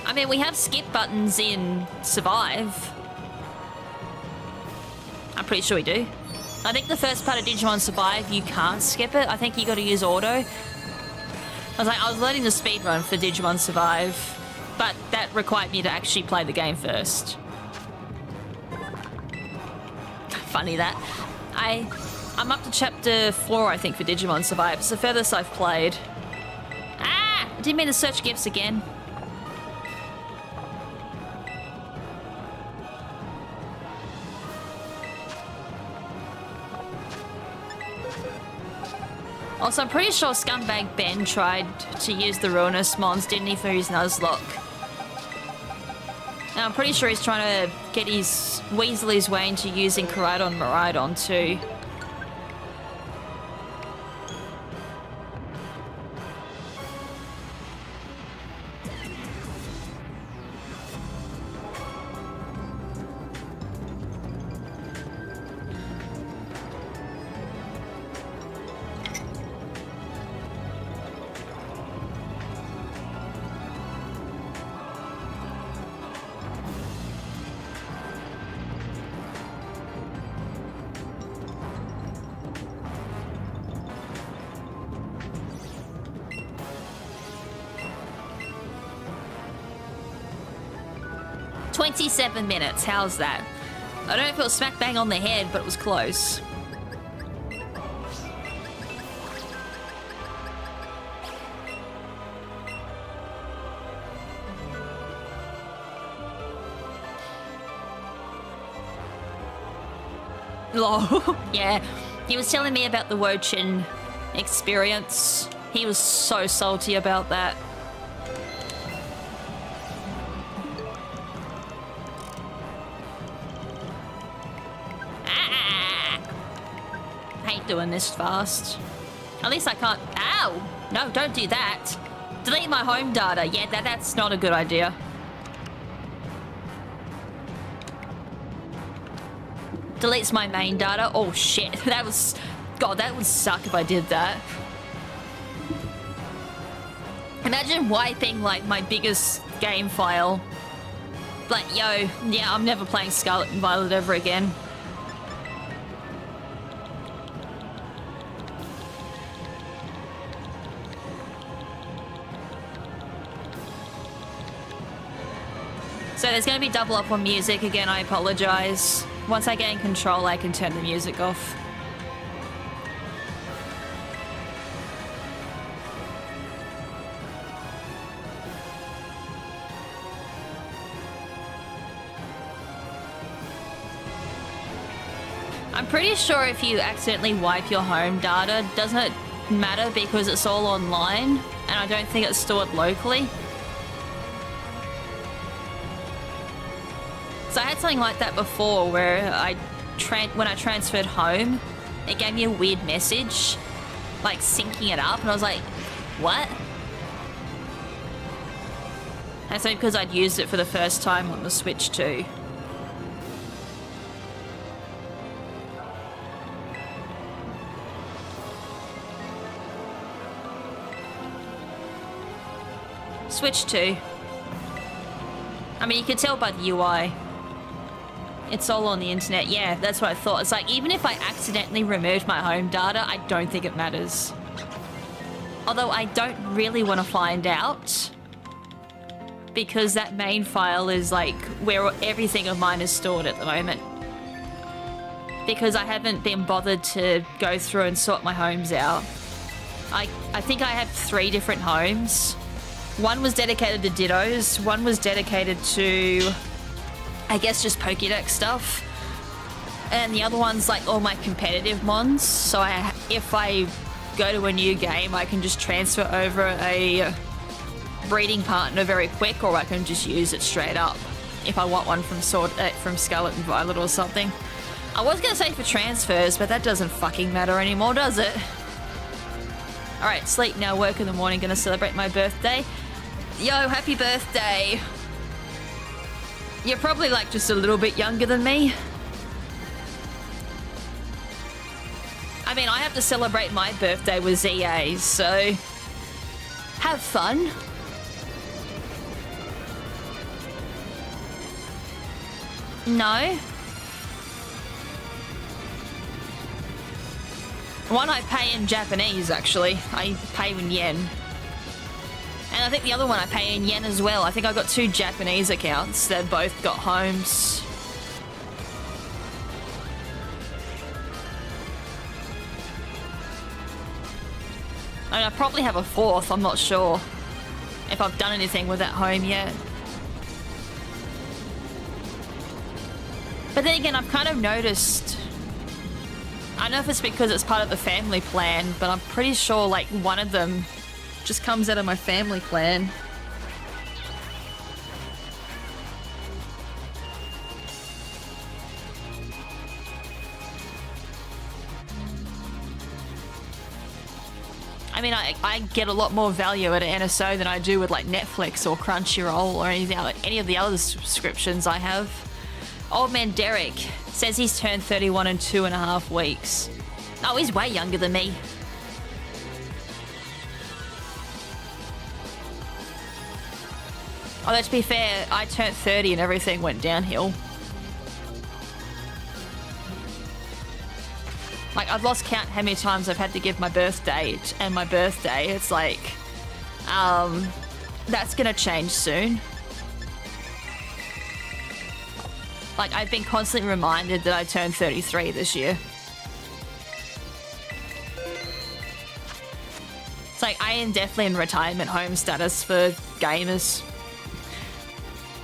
Speaker 7: I mean, we have skip buttons in Survive. I'm pretty sure we do. I think the first part of Digimon Survive, you can't skip it. I think you got to use auto. I was learning the speedrun for Digimon Survive, but that required me to actually play the game first. Funny that. I'm up to chapter 4, I think, for Digimon Survive. It's the furthest I've played. Ah! I didn't mean to search gifts again. Also, I'm pretty sure Scumbag Ben tried to use the Ruinous mons, didn't he, for his Nuzlocke? And I'm pretty sure he's trying to get his weasel his way into using Koraidon Miraidon too. .7 minutes, how's that? I don't know if it was smack bang on the head, but it was close. Lol. Yeah, he was telling me about the Wochin experience. He was so salty about that. Doing this fast. At least I can't. Ow! No, don't do that. Delete my home data. Yeah, that's not a good idea. Deletes my main data. Oh shit. That was. God, that would suck if I did that. Imagine wiping like my biggest game file. Like, yo, yeah, I'm never playing Scarlet and Violet ever again. So there's going to be double up on music again, I apologise. Once I get in control, I can turn the music off. I'm pretty sure if you accidentally wipe your home data, doesn't matter because it's all online, and I don't think it's stored locally. So I had something like that before where when I transferred home, it gave me a weird message, like syncing it up, and I was like, what? And so because I'd used it for the first time on the Switch too. Switch 2. I mean, you can tell by the UI. It's all on the internet. Yeah, that's what I thought. It's like, even if I accidentally removed my home data, I don't think it matters. Although I don't really want to find out. Because that main file is like where everything of mine is stored at the moment. Because I haven't been bothered to go through and sort my homes out. I think I have 3 different homes. One was dedicated to Dittos, one was dedicated to, I guess, just Pokédex stuff. And the other one's like all my competitive mons. So if I go to a new game, I can just transfer over a breeding partner very quick, or I can just use it straight up if I want one from Scarlet and Violet or something. I was going to say for transfers, but that doesn't fucking matter anymore, does it? Alright, sleep now, work in the morning, gonna celebrate my birthday. Yo, happy birthday! You're probably like just a little bit younger than me. I mean, I have to celebrate my birthday with ZA, so have fun. No? One I pay in Japanese, actually. I pay in yen. And I think the other one I pay in yen as well. I think I got 2 Japanese accounts that both got homes. I mean, I probably have a 4th, I'm not sure if I've done anything with that home yet. But then again, I've kind of noticed, I don't know if it's because it's part of the family plan, but I'm pretty sure like one of them just comes out of my family plan. I mean, I get a lot more value at an NSO than I do with like Netflix or Crunchyroll or any of the other subscriptions I have. Old man Derek says he's turned 31 in 2.5 weeks. Oh, he's way younger than me. Although to be fair, I turned 30 and everything went downhill. Like, I've lost count how many times I've had to give my birth date and my birthday. It's like, that's gonna change soon. Like, I've been constantly reminded that I turned 33 this year. It's like, I am definitely in retirement home status for gamers.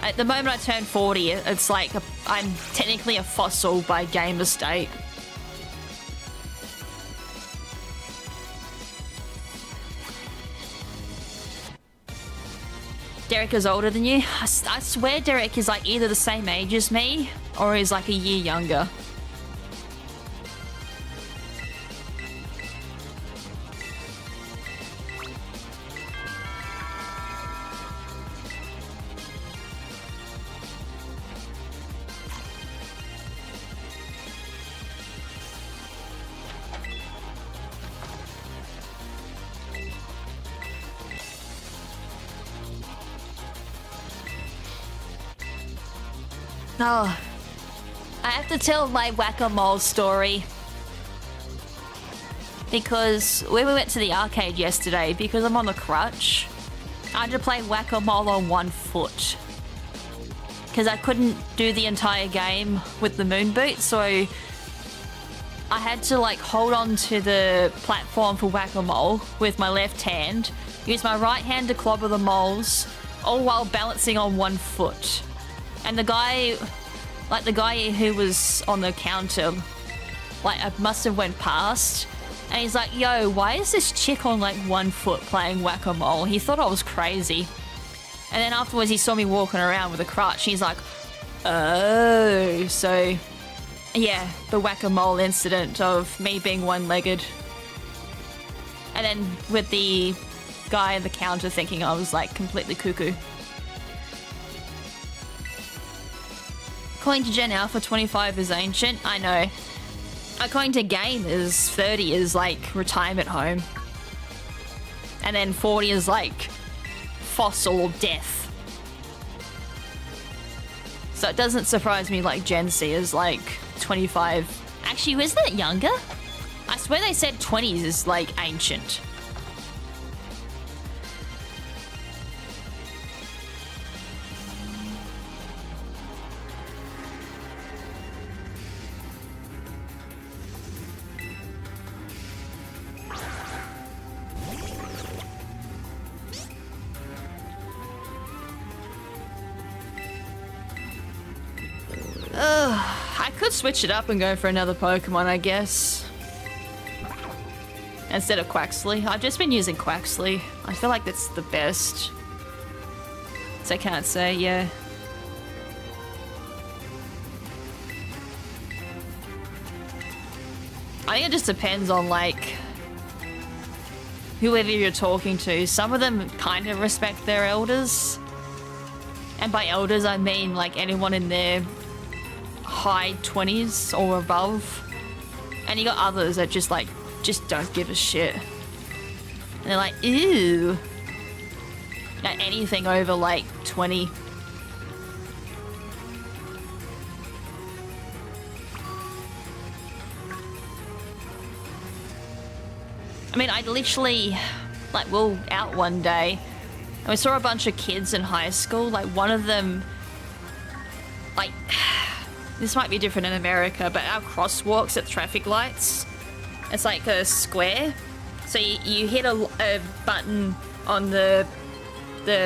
Speaker 7: At the moment I turn 40, it's like I'm technically a fossil by gamer state. Derek is older than you. I swear Derek is like either the same age as me or he's like a year younger. Oh, I have to tell my whack-a-mole story. Because when we went to the arcade yesterday, because I'm on the crutch, I had to play whack-a-mole on 1 foot. Because I couldn't do the entire game with the moon boot, so I had to like hold on to the platform for whack-a-mole with my left hand, use my right hand to clobber the moles, all while balancing on 1 foot. And the guy who was on the counter, like, I must have went past, and he's like, yo, why is this chick on like 1 foot playing whack-a-mole? He thought I was crazy. And then afterwards he saw me walking around with a crutch. He's like, oh, so yeah, the whack-a-mole incident of me being one-legged. And then with the guy at the counter thinking I was like completely cuckoo. According to Gen Alpha, 25 is ancient. I know. According to gamers, 30 is like retirement home. And then 40 is like fossil or death. So it doesn't surprise me like Gen Z is like 25. Actually, isn't it younger? I swear they said 20s is like ancient. I could switch it up and go for another Pokemon, I guess. Instead of Quaxley. I've just been using Quaxley. I feel like that's the best. So I can't say, yeah. I think it just depends on, like, whoever you're talking to. Some of them kind of respect their elders. And by elders, I mean, like, anyone in their high 20s or above. And you got others that just like just don't give a shit. And they're like, ew. Now, anything over like 20. I mean, I literally, like, we'll out one day And we saw a bunch of kids in high school. Like, one of them, like, this might be different in America, but our crosswalks at traffic lights, it's like a square. So you hit a button on the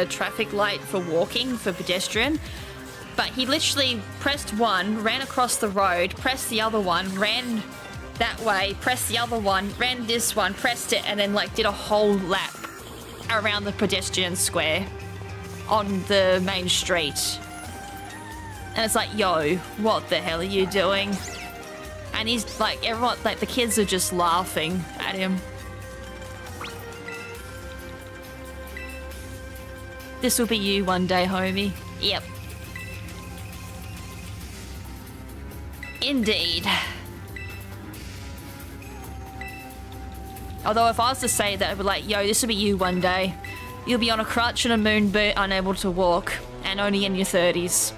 Speaker 7: traffic light for walking, for pedestrian. But he literally pressed one, ran across the road, pressed the other one, ran that way, pressed the other one, ran this one, pressed it, and then like did a whole lap around the pedestrian square on the main street. And it's like, yo, what the hell are you doing? And he's like, everyone, like the kids are just laughing at him. This will be you one day, homie. Yep. Indeed. Although if I was to say that, I'd be like, yo, this will be you one day. You'll be on a crutch and a moon boot, unable to walk, and only in your 30s.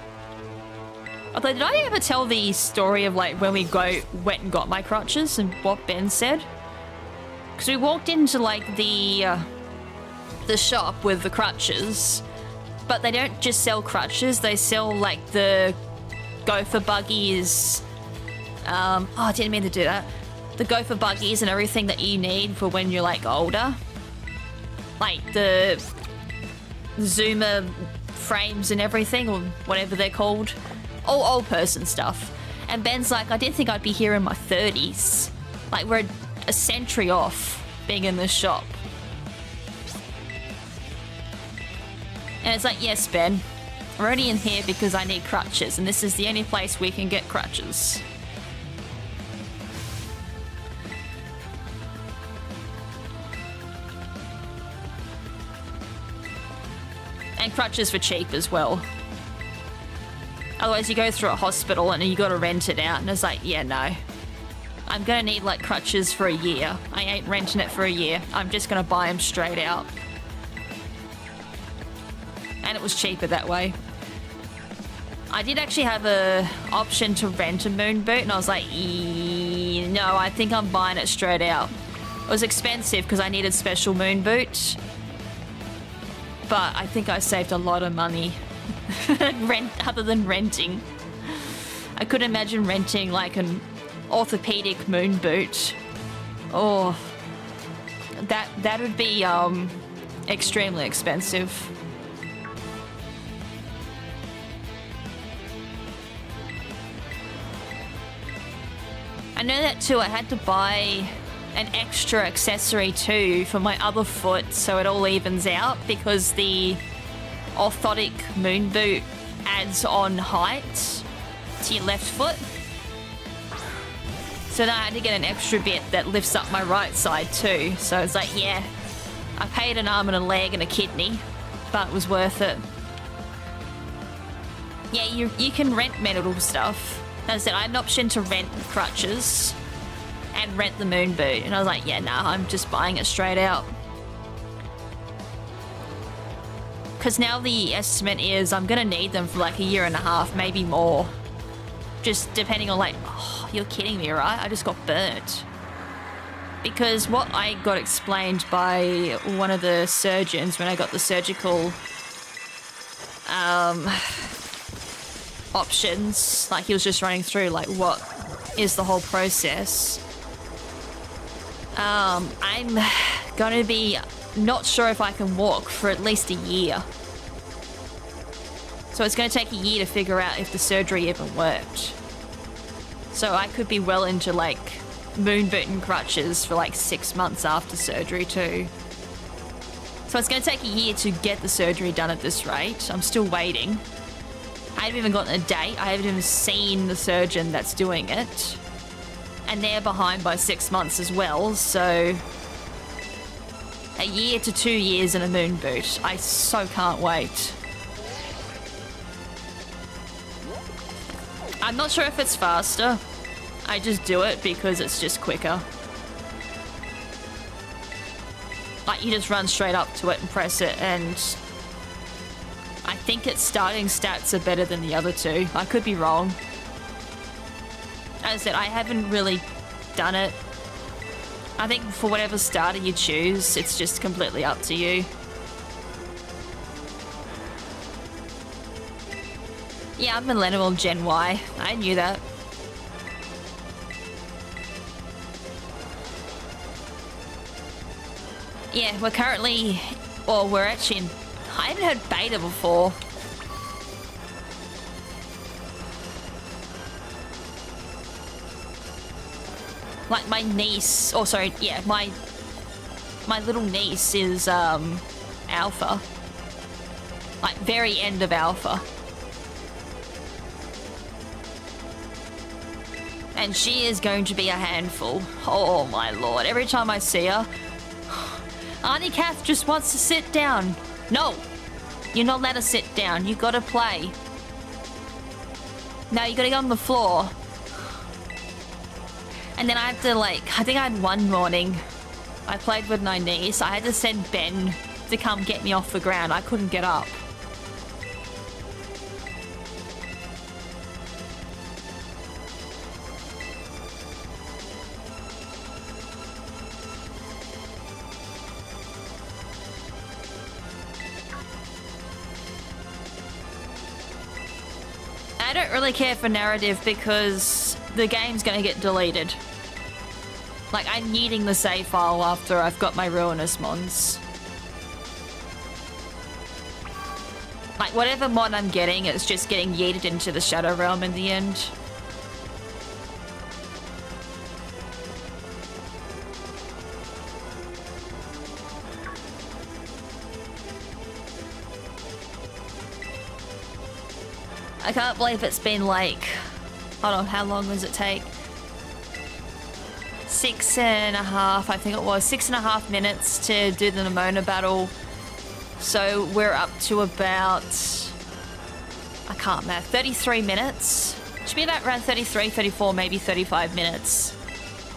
Speaker 7: Although, did I ever tell the story of like when we went and got my crutches and what Ben said? Because we walked into like the shop with the crutches, but they don't just sell crutches, they sell like the gopher buggies. Oh, I didn't mean to do that. The gopher buggies and everything that you need for when you're like older. Like the Zoomer frames and everything, or whatever they're called. All old person stuff. And Ben's like, I didn't think I'd be here in my 30s. Like, we're a century off being in this shop. And it's like, yes, Ben, we're only in here because I need crutches, and this is the only place we can get crutches. And crutches for cheap as well. Otherwise you go through a hospital and you gotta rent it out, and it's like, yeah, no. I'm gonna need like crutches for a year. I ain't renting it for a year. I'm just gonna buy them straight out. And it was cheaper that way. I did actually have a option to rent a moon boot, and I was like, no, I think I'm buying it straight out. It was expensive because I needed special moon boots. But I think I saved a lot of money other than renting. I could imagine renting like an orthopedic moon boot. Oh, that would be extremely expensive. I know that too. I had to buy an extra accessory too for my other foot so it all evens out, because the orthotic moon boot adds on height to your left foot. So then I had to get an extra bit that lifts up my right side too. So it's like, yeah, I paid an arm and a leg and a kidney, but it was worth it. Yeah, you can rent medical stuff. As I said, I had an option to rent crutches and rent the moon boot, and I was like, yeah, nah, I'm just buying it straight out. Because now the estimate is I'm gonna need them for like a year and a half, maybe more. Just depending on like, oh, you're kidding me, right? I just got burnt. Because what I got explained by one of the surgeons when I got the surgical options, like he was just running through like what is the whole process. I'm gonna be not sure if I can walk for at least a year. So it's gonna take a year to figure out if the surgery even worked. So I could be well into like moon boot and crutches for like 6 months after surgery too. So it's gonna take a year to get the surgery done at this rate. I'm still waiting. I haven't even gotten a date. I haven't even seen the surgeon that's doing it. And they're behind by 6 months as well, so a year to 2 years in a moon boot. I so can't wait. I'm not sure if it's faster. I just do it because it's just quicker. Like, you just run straight up to it and press it, and I think its starting stats are better than the other two. I could be wrong. As I said, I haven't really done it. I think for whatever starter you choose, it's just completely up to you. Yeah, I'm Millennial Gen Y. I knew that. Yeah, we're currently... Well, we're actually in... I hadn't heard beta before. Like, my niece... Oh, sorry, yeah, my little niece is, alpha. Like, very end of alpha. And she is going to be a handful. Oh my lord. Every time I see her, Auntie Kath just wants to sit down. No, you're not allowed to sit down. You gotta play. No, you gotta get on the floor. And then I had to, like, I think I had one morning, I played with my niece. I had to send Ben to come get me off the ground. I couldn't get up. I don't really care for narrative because the game's gonna get deleted. Like, I'm needing the save file after I've got my Ruinous mods. Like, whatever mod I'm getting, it's just getting yeeted into the Shadow Realm in the end. I can't believe it's been like... Hold on, how long does it take? 6.5, I think it was. 6.5 minutes to do the Nimona battle. So we're up to about... I can't math. 33 minutes? Should be about around 33, 34, maybe 35 minutes.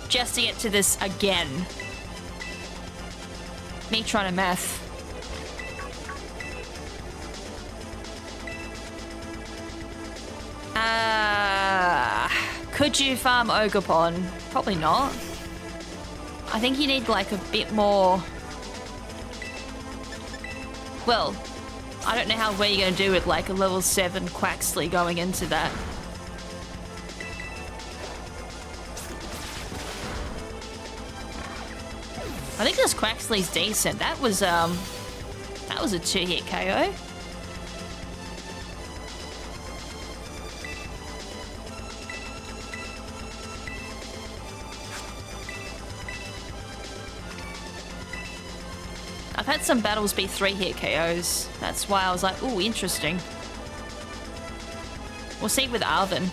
Speaker 7: Just to get to this again. Me trying to math. Could you farm Ogerpon? Probably not. I think you need like a bit more... Well, I don't know how well you're going to do with like a level 7 Quaxley going into that. I think this Quaxley's decent. That was a 2-hit KO. I've had some battles be 3-hit KOs. That's why I was like, ooh, interesting. We'll see with Arvin.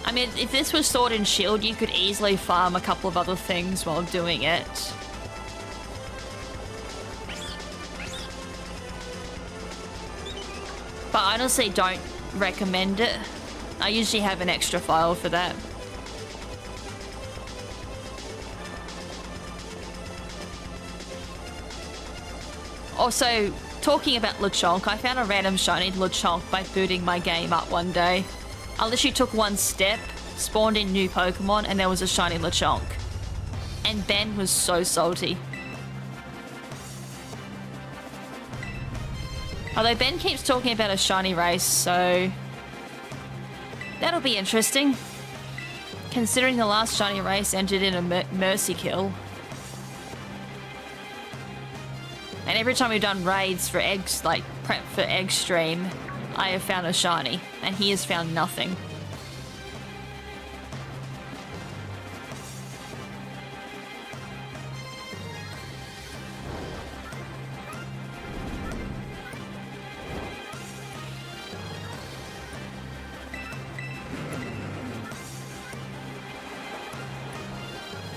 Speaker 7: I mean, if this was Sword and Shield, you could easily farm a couple of other things while doing it. But I honestly don't recommend it. I usually have an extra file for that. Also, talking about Lechonk, I found a random shiny Lechonk by booting my game up one day. I literally took one step, spawned in new Pokemon, and there was a shiny Lechonk. And Ben was so salty. Although Ben keeps talking about a shiny race, so... that'll be interesting. Considering the last shiny race ended in a mercy kill. And every time we've done raids for eggs, like prep for egg stream, I have found a shiny, and he has found nothing.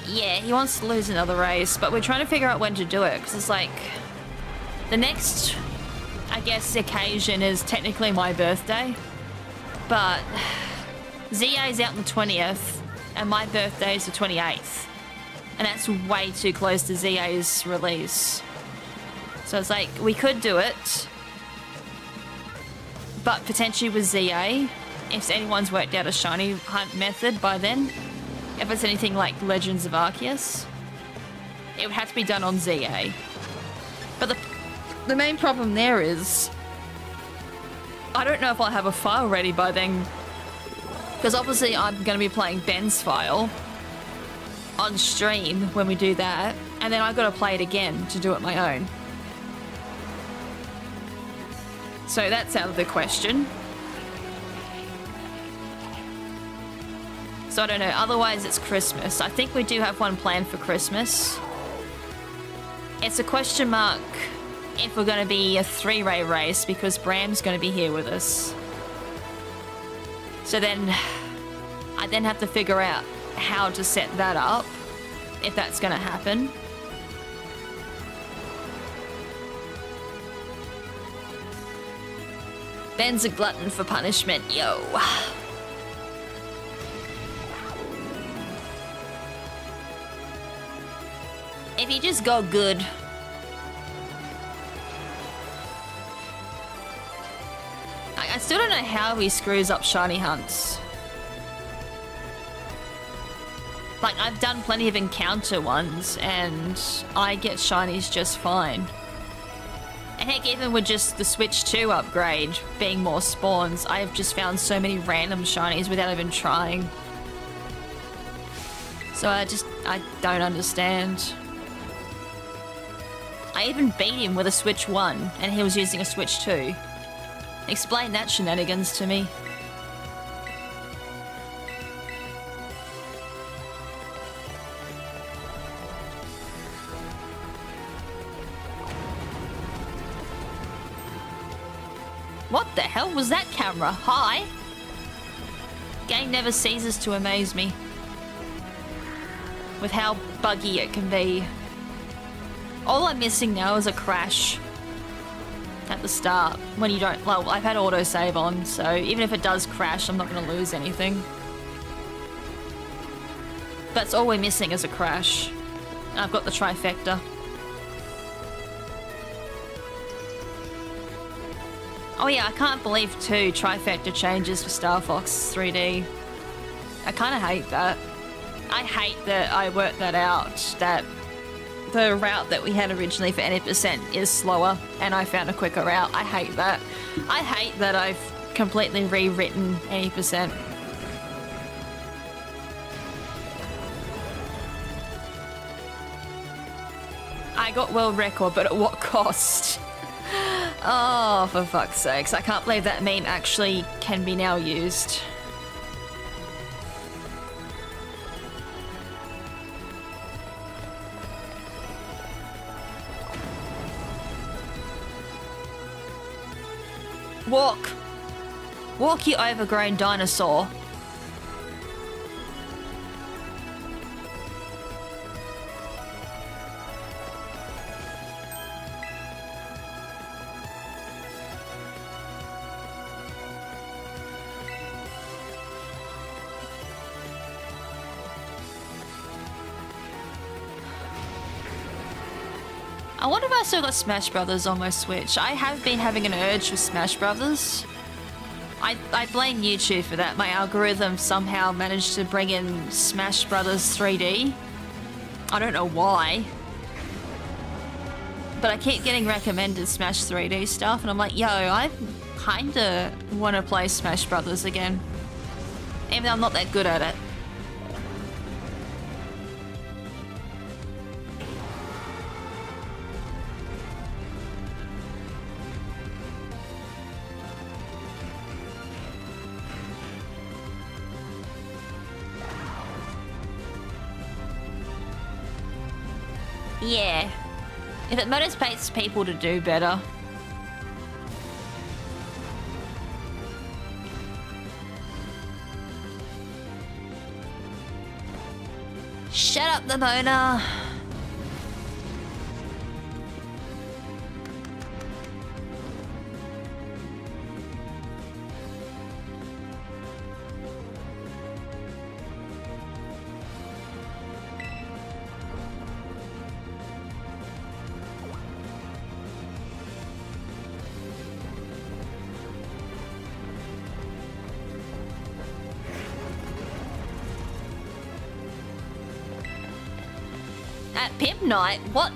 Speaker 7: Yeah, he wants to lose another race, but we're trying to figure out when to do it, because it's like... The next, I guess, occasion is technically my birthday, but ZA's out on the 20th, and my birthday is the 28th, and that's way too close to ZA's release. So it's like, we could do it, but potentially with ZA, if anyone's worked out a shiny hunt method by then, if it's anything like Legends of Arceus, it would have to be done on ZA. But the main problem there is I don't know if I'll have a file ready by then, because obviously I'm going to be playing Ben's file on stream when we do that, and then I've got to play it again to do it my own. So that's out of the question. So I don't know, otherwise it's Christmas. I think we do have one planned for Christmas. It's a question mark if we're going to be a 3-ray race, because Bram's going to be here with us. So then I then have to figure out how to set that up, if that's going to happen. Ben's a glutton for punishment, yo. If you just go good. I still don't know how he screws up shiny hunts. Like, I've done plenty of encounter ones, and I get shinies just fine. And heck, even with just the Switch 2 upgrade, being more spawns, I've just found so many random shinies without even trying. So I don't understand. I even beat him with a Switch 1, and he was using a Switch 2. Explain that shenanigans to me. What the hell was that camera? Hi? Game never ceases to amaze me with how buggy it can be. All I'm missing now is a crash at the start when you don't. Well, I've had autosave on, so even if it does crash, I'm not going to lose anything. That's all we're missing is a crash. And I've got the trifecta. Oh yeah, I can't believe too trifecta changes for Star Fox 3D. I kind of hate that. I hate that I worked that out, that the route that we had originally for 80% is slower, and I found a quicker route. I hate that. I hate that I've completely rewritten 80%. I got world record, but at what cost? Oh, for fuck's sakes. I can't believe that meme actually can be now used. Walk! Walk, you overgrown dinosaur. I wonder if I still got Smash Brothers on my Switch. I have been having an urge for Smash Brothers. I blame YouTube for that. My algorithm somehow managed to bring in Smash Brothers 3D. I don't know why. But I keep getting recommended Smash 3D stuff, and I'm like, yo, I kinda want to play Smash Brothers again. Even though I'm not that good at it. Yeah. If it motivates people to do better. Shut up, the Mona. At Pimp Night? What?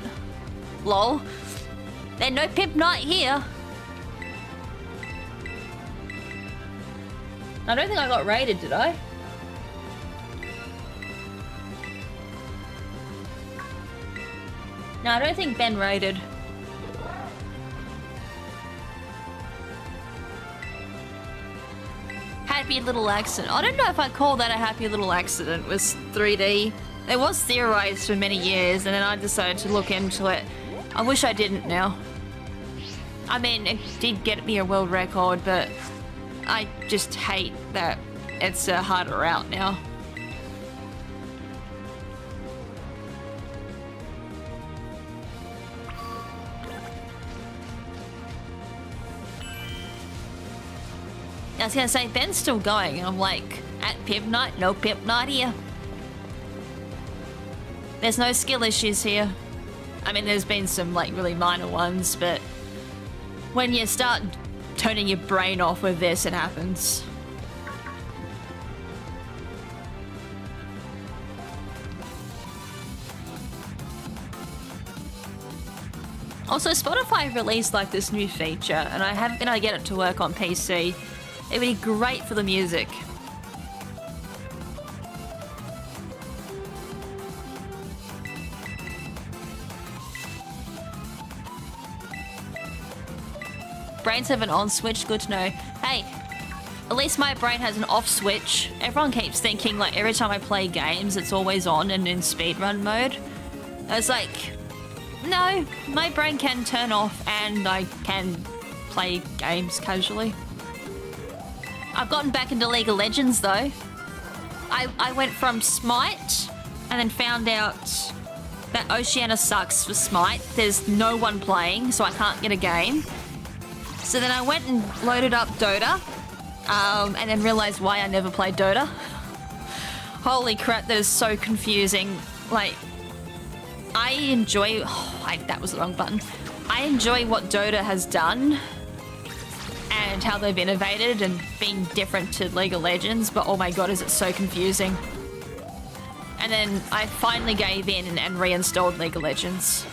Speaker 7: Lol. There's no pimp night here. I don't think I got raided, did I? No, I don't think Ben raided. Happy little accident. I don't know if I call that a happy little accident. It was 3D. It was theorized for many years, and then I decided to look into it. I wish I didn't now. I mean, it did get me a world record, but I just hate that it's a harder route now. I was gonna say, Ben's still going, and I'm like, at pimp night? No pimp night here. There's no skill issues here. I mean, there's been some, like, really minor ones, but when you start turning your brain off with this, it happens. Also, Spotify released, like, this new feature, and I haven't been able to get it to work on PC. It would be great for the music. Brains have an on switch, good to know. Hey, at least my brain has an off switch. Everyone keeps thinking, like, every time I play games, it's always on and in speedrun mode. I was like, no, my brain can turn off and I can play games casually. I've gotten back into League of Legends though. I went from Smite and then found out that Oceania sucks for Smite. There's no one playing, so I can't get a game. So then I went and loaded up Dota, and then realized why I never played Dota. Holy crap, that is so confusing. Like, I enjoy... that was the wrong button. I enjoy what Dota has done and how they've innovated and been different to League of Legends, but oh my god, is it so confusing. And then I finally gave in and reinstalled League of Legends.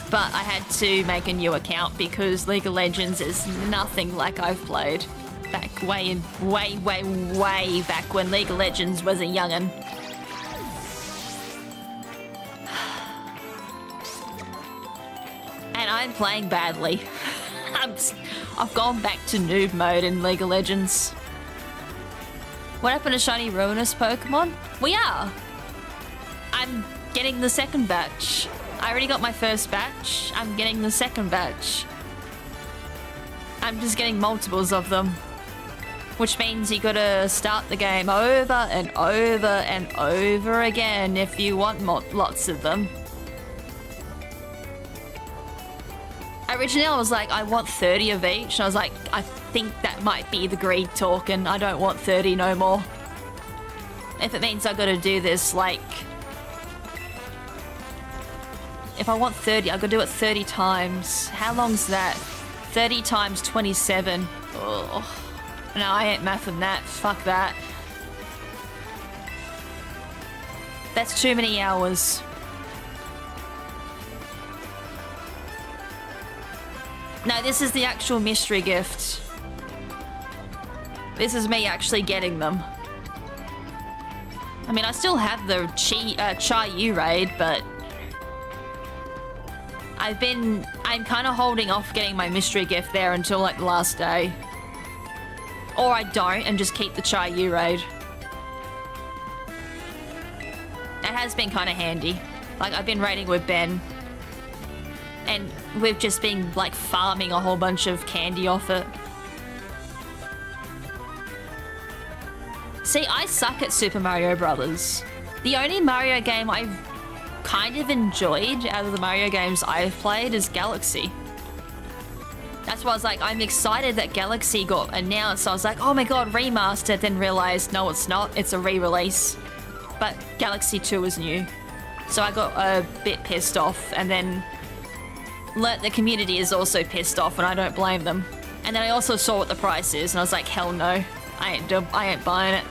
Speaker 7: But I had to make a new account because League of Legends is nothing like I've played back way back when League of Legends was a young'un. And I'm playing badly. I've gone back to noob mode in League of Legends. What happened to shiny Ruinous Pokemon? We are. I'm getting the second batch. I already got my first batch. I'm getting the second batch. I'm just getting multiples of them. Which means you gotta start the game over and over and over again if you want lots of them. Originally I was like, I want 30 of each, and I was like, I think that might be the greed talking. I don't want 30 no more. If it means I gotta do this, like... If I want 30, I gotta do it 30 times. How long's that? 30 times 27. Ugh. No, I ain't mathing that. Fuck that. That's too many hours. No, this is the actual mystery gift. This is me actually getting them. I mean, I still have the Chi-Yu raid, but... I'm kind of holding off getting my mystery gift there until, like, the last day. Or I don't, and just keep the Chi-Yu raid. It has been kind of handy. Like, I've been raiding with Ben. And we've just been, like, farming a whole bunch of candy off it. See, I suck at Super Mario Brothers. The only Mario game I've kind of enjoyed out of the Mario games I've played is Galaxy. That's why I was like, I'm excited that Galaxy got announced. I was like, oh my god, remastered, then realized, no it's not, it's a re-release. But Galaxy 2 is new. So I got a bit pissed off, and then the community is also pissed off, and I don't blame them. And then I also saw what the price is, and I was like, hell no, I ain't buying it.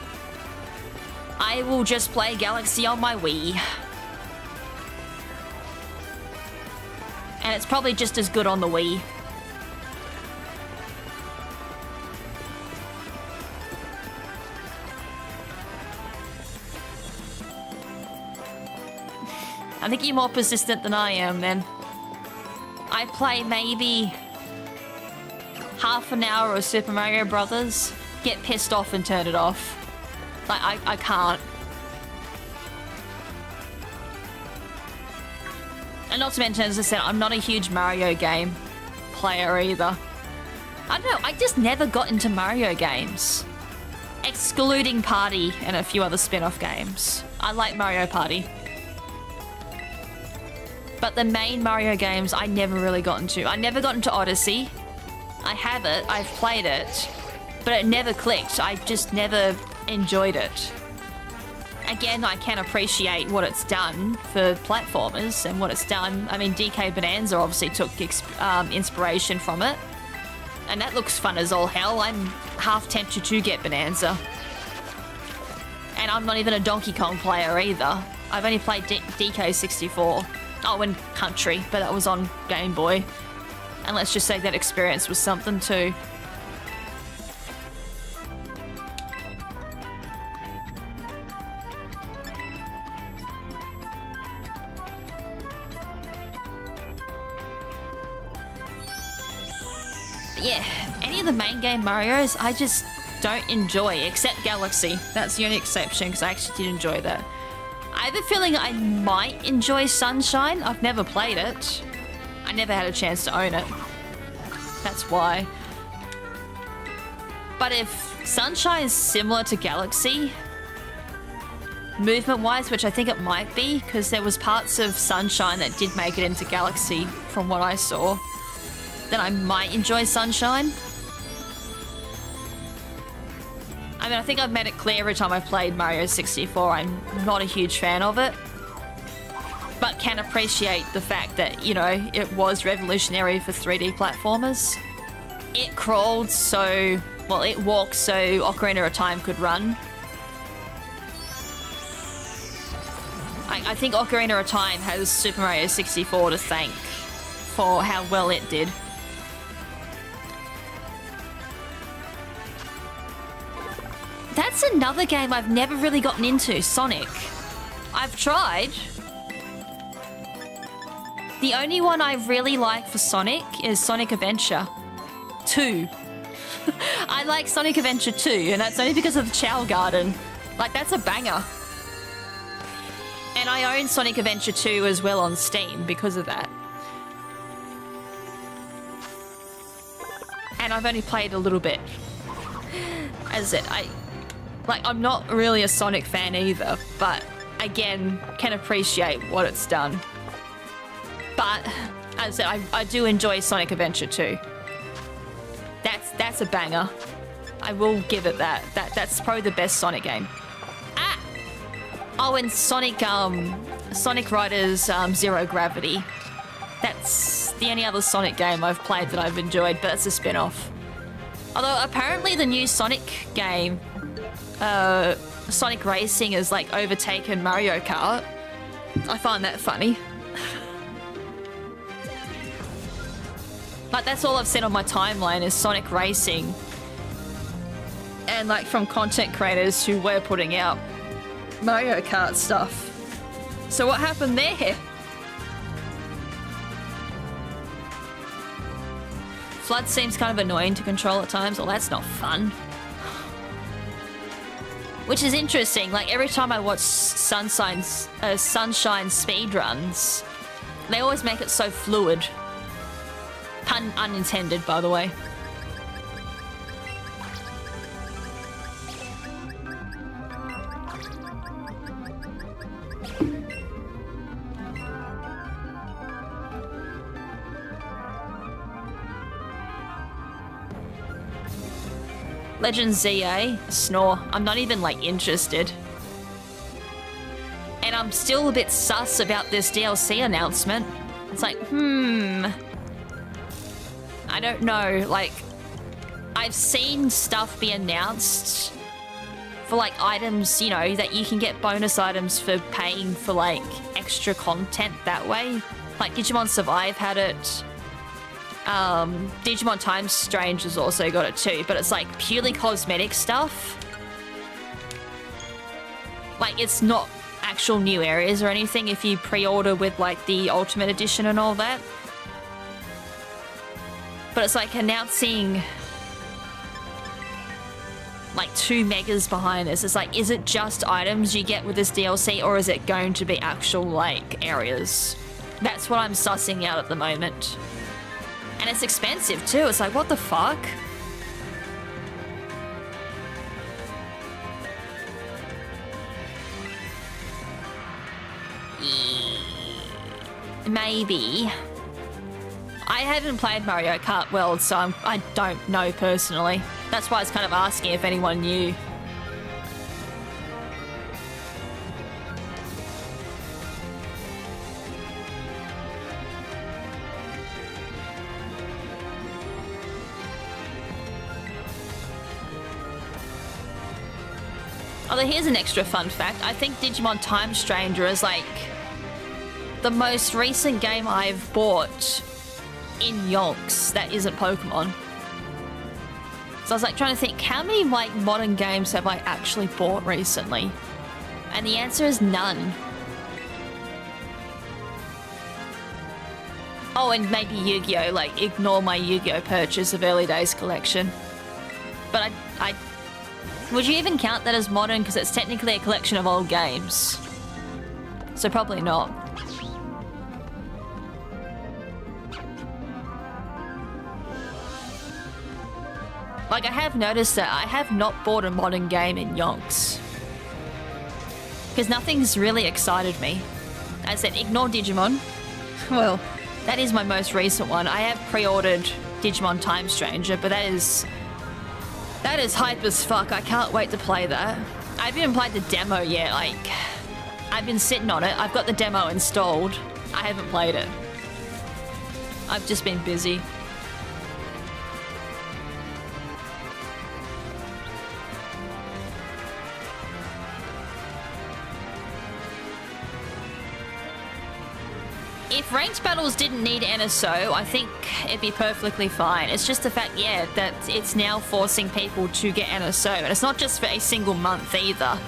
Speaker 7: I will just play Galaxy on my Wii. And it's probably just as good on the Wii. I think you're more persistent than I am, then. I play maybe half an hour of Super Mario Brothers, get pissed off and turn it off. Like, I can't. And not to mention, as I said, I'm not a huge Mario game player either. I don't know, I just never got into Mario games. Excluding Party and a few other spin-off games. I like Mario Party. But the main Mario games I never really got into. I never got into Odyssey. I have it, I've played it, but it never clicked. I just never enjoyed it. Again, I can appreciate what it's done for platformers and what it's done. I mean, DK Bonanza obviously took inspiration from it. And that looks fun as all hell. I'm half tempted to get Bonanza. And I'm not even a Donkey Kong player either. I've only played DK64. Oh, and Country, but that was on Game Boy. And let's just say that experience was something too. But yeah, any of the main game Marios, I just don't enjoy, except Galaxy. That's the only exception, because I actually did enjoy that. I have a feeling I might enjoy Sunshine. I've never played it. I never had a chance to own it. That's why. But if Sunshine is similar to Galaxy, movement-wise, which I think it might be, because there was parts of Sunshine that did make it into Galaxy from what I saw, then I might enjoy Sunshine. I mean, I think I've made it clear every time I've played Mario 64, I'm not a huge fan of it. But can appreciate the fact that, you know, it was revolutionary for 3D platformers. It crawled so... well, it walked so Ocarina of Time could run. I think Ocarina of Time has Super Mario 64 to thank for how well it did. That's another game I've never really gotten into, Sonic. I've tried. The only one I really like for Sonic is Sonic Adventure 2. I like Sonic Adventure 2, and that's only because of the Chow Garden. Like, that's a banger. And I own Sonic Adventure 2 as well on Steam because of that. And I've only played a little bit. As I said, I'm not really a Sonic fan either, but again, can appreciate what it's done. But, as I said, I do enjoy Sonic Adventure 2. That's a banger. I will give it that. That's probably the best Sonic game. Ah! Oh, and Sonic Riders Zero Gravity. That's the only other Sonic game I've played that I've enjoyed, but that's a spin-off. Although, apparently the new Sonic game, Sonic Racing, has, like, overtaken Mario Kart. I find that funny. Like, that's all I've seen on my timeline is Sonic Racing. And, like, from content creators who were putting out Mario Kart stuff. So what happened there? Flood seems kind of annoying to control at times. Well, that's not fun. Which is interesting. Like, every time I watch Sunshine speedruns, they always make it so fluid. Pun unintended, by the way. Legend ZA, snore. I'm not even, like, interested. And I'm still a bit sus about this DLC announcement. It's like, I don't know, like, I've seen stuff be announced for, like, items, you know, that you can get bonus items for paying for, like, extra content that way. Like Digimon Survive had it. Digimon Time Strange has also got it too, but it's like purely cosmetic stuff. Like it's not actual new areas or anything if you pre-order with like the Ultimate Edition and all that. But it's like announcing like 2 megas behind this. It's like, is it just items you get with this DLC or is it going to be actual like areas? That's what I'm sussing out at the moment. And it's expensive too. It's like, what the fuck? Maybe. I haven't played Mario Kart World, so I don't know personally. That's why I was kind of asking if anyone knew. Although here's an extra fun fact. I think Digimon Time Stranger is like the most recent game I've bought in yonks that isn't Pokemon. So I was like trying to think, how many like modern games have I actually bought recently? And the answer is none. Oh, and maybe Yu-Gi-Oh! Like, ignore my Yu-Gi-Oh! Purchase of Early Days collection. But I would you even count that as modern? Because it's technically a collection of old games. So probably not. Like, I have noticed that I have not bought a modern game in yonks. Because nothing's really excited me. As I said, ignore Digimon. Well, that is my most recent one. I have pre-ordered Digimon Time Stranger, but that is hype as fuck. I can't wait to play that. I haven't even played the demo yet. Like, I've been sitting on it. I've got the demo installed. I haven't played it. I've just been busy. If ranked battles didn't need NSO, I think it'd be perfectly fine. It's just the fact, yeah, that it's now forcing people to get NSO. And it's not just for a single month either.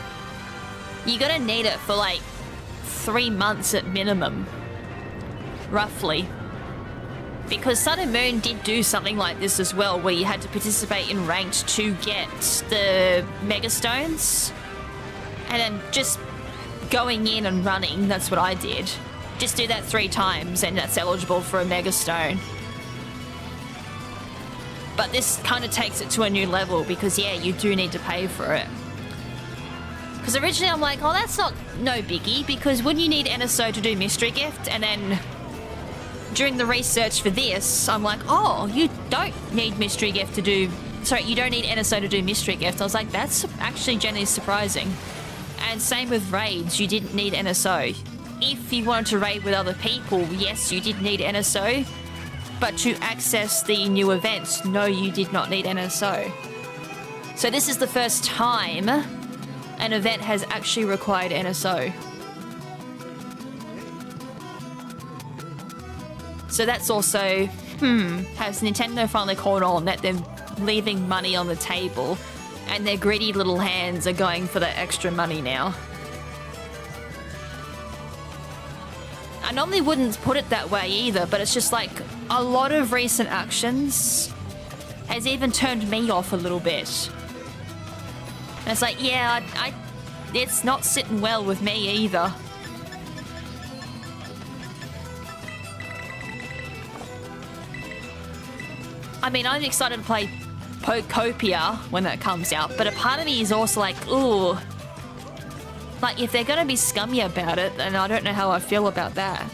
Speaker 7: You're gonna need it for like 3 months at minimum. Roughly. Because Sun and Moon did do something like this as well, where you had to participate in ranked to get the Mega Stones. And then just going in and running, that's what I did. Just do that 3 times and that's eligible for a Mega Stone. But this kind of takes it to a new level because, yeah, you do need to pay for it. Because originally I'm like, oh, that's no biggie, because wouldn't you need NSO to do Mystery Gift? And then during the research for this, I'm like, oh, you don't need Mystery Gift to do... Sorry, you don't need NSO to do Mystery Gift. I was like, that's actually genuinely surprising. And same with raids, you didn't need NSO. If you wanted to raid with other people, yes, you did need NSO. But to access the new events, no, you did not need NSO. So this is the first time an event has actually required NSO. So that's also, has Nintendo finally caught on that they're leaving money on the table and their greedy little hands are going for that extra money now? I normally wouldn't put it that way either, but it's just like a lot of recent actions has even turned me off a little bit. And it's like, yeah, it's not sitting well with me either. I mean, I'm excited to play Pokopia when that comes out, but a part of me is also like, ooh. Like, if they're gonna be scummy about it, then I don't know how I feel about that.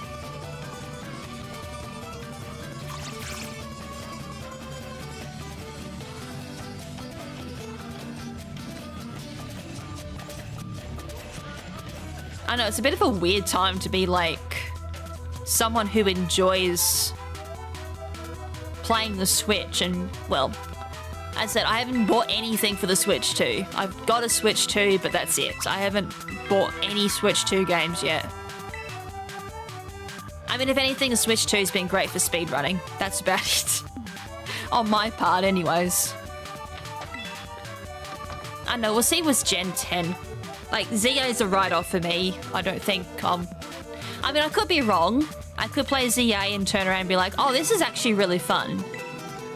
Speaker 7: I know, it's a bit of a weird time to be, like, someone who enjoys playing the Switch and, well, as I said, I haven't bought anything for the Switch 2. I've got a Switch 2, but that's it. I haven't bought any Switch 2 games yet. I mean, if anything, the Switch 2's been great for speedrunning. That's about it. On my part, anyways. I know, we'll see with Gen 10. Like, ZA is a write-off for me. I don't think, I mean, I could be wrong. I could play ZA and turn around and be like, oh, this is actually really fun.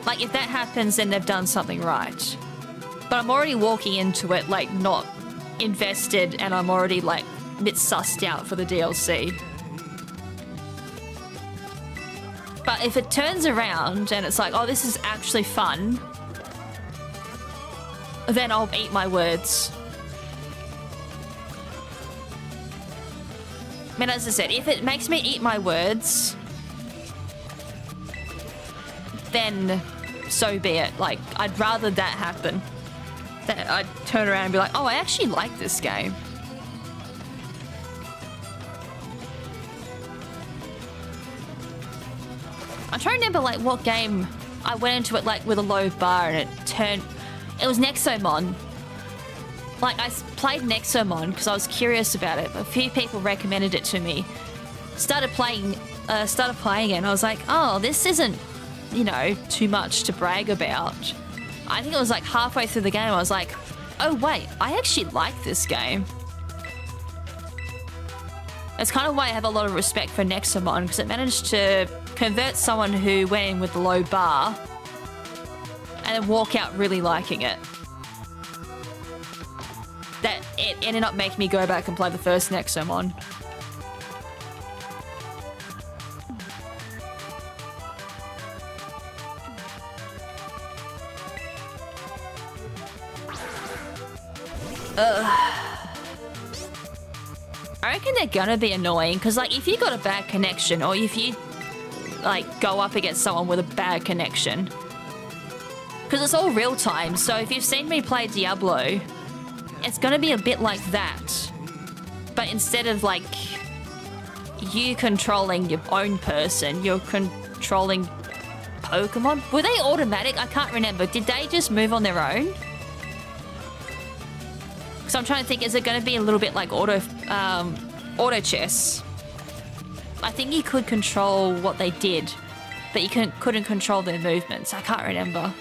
Speaker 7: Like, if that happens, then they've done something right. But I'm already walking into it, like, not invested, and I'm already, like, a bit sussed out for the DLC. But if it turns around and it's like, oh, this is actually fun, then I'll eat my words. I mean, as I said, if it makes me eat my words, then so be it. Like, I'd rather that happen than I'd turn around and be like, oh, I actually like this game. I'm trying to remember, like, what game I went into it, like, with a low bar and it was Nexomon. Like, I played Nexomon because I was curious about it. A few people recommended it to me. Started playing it, and I was like, oh, this isn't, you know, too much to brag about. I think it was like halfway through the game, I was like, oh wait, I actually like this game. That's kind of why I have a lot of respect for Nexomon, because it managed to convert someone who went in with the low bar and then walk out really liking it. That it ended up making me go back and play the first Nexomon. I reckon they're gonna be annoying, because, like, if you got a bad connection, or if you, like, go up against someone with a bad connection, because it's all real time, so if you've seen me play Diablo, it's gonna be a bit like that. But instead of, like, you controlling your own person, you're controlling Pokemon? Were they automatic? I can't remember. Did they just move on their own? So I'm trying to think, is it going to be a little bit like auto chess? I think you could control what they did, but you couldn't control their movements. I can't remember.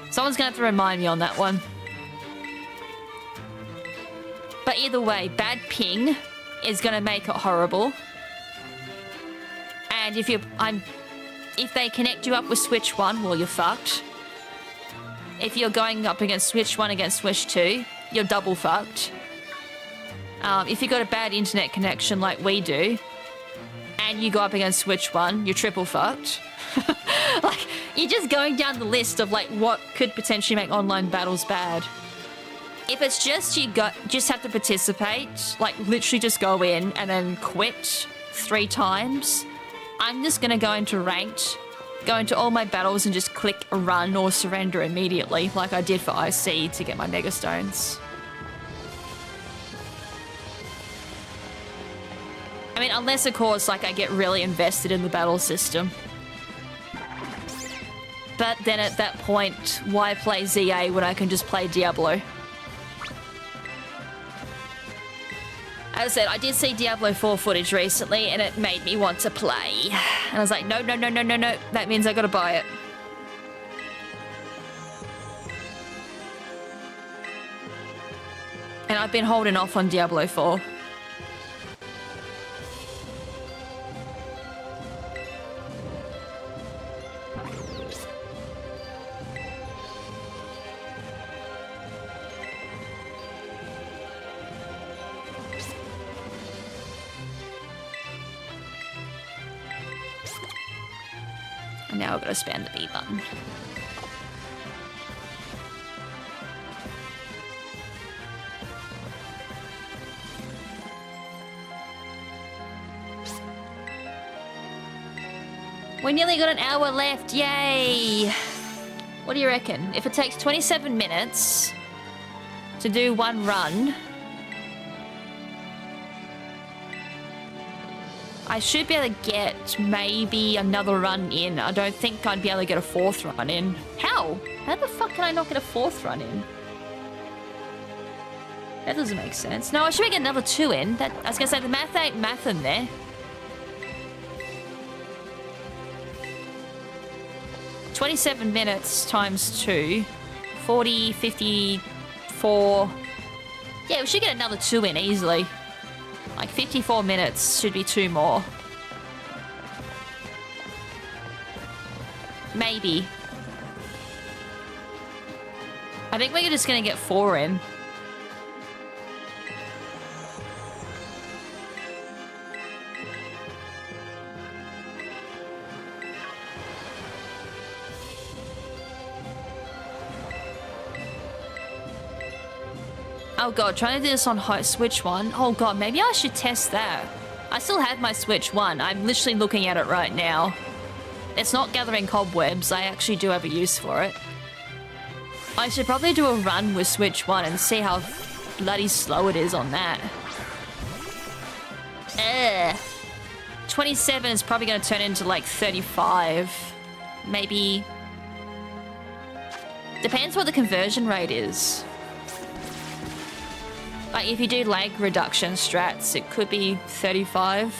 Speaker 7: Someone's going to have to remind me on that one. But either way, bad ping is going to make it horrible. And if they connect you up with Switch 1, well, you're fucked. If you're going up against Switch 1 against Switch 2, you're double fucked. If you got a bad internet connection like we do, and you go up against Switch 1, you're triple fucked. Like, you're just going down the list of, like, what could potentially make online battles bad. If it's just just have to participate, like, literally just go in and then quit 3 times, I'm just gonna go into ranked, go into all my battles and just click run or surrender immediately, like I did for IC to get my Mega Stones. I mean, unless, of course, like, I get really invested in the battle system. But then at that point, why play ZA when I can just play Diablo? As I said, I did see Diablo 4 footage recently, and it made me want to play. And I was like, no, no, no, no, no, no. That means I gotta buy it. And I've been holding off on Diablo 4. Now I've got to spam the B button. We nearly got an hour left, yay! What do you reckon? If it takes 27 minutes to do one run, I should be able to get maybe another run in. I don't think I'd be able to get a 4th run in. How? How the fuck can I not get a 4th run in? That doesn't make sense. No, I should get another 2 in. I was gonna say, the math ain't mathin' there. 27 minutes times 2. 40, 54. Yeah, we should get another 2 in easily. Like 54 minutes should be 2 more. Maybe. I think we're just gonna get 4 in. Oh god, trying to do this on Switch 1. Oh god, maybe I should test that. I still have my Switch 1. I'm literally looking at it right now. It's not gathering cobwebs. I actually do have a use for it. I should probably do a run with Switch 1 and see how bloody slow it is on that. 27 is probably going to turn into like 35. Maybe. Depends what the conversion rate is. Like if you do lag reduction strats, it could be 35.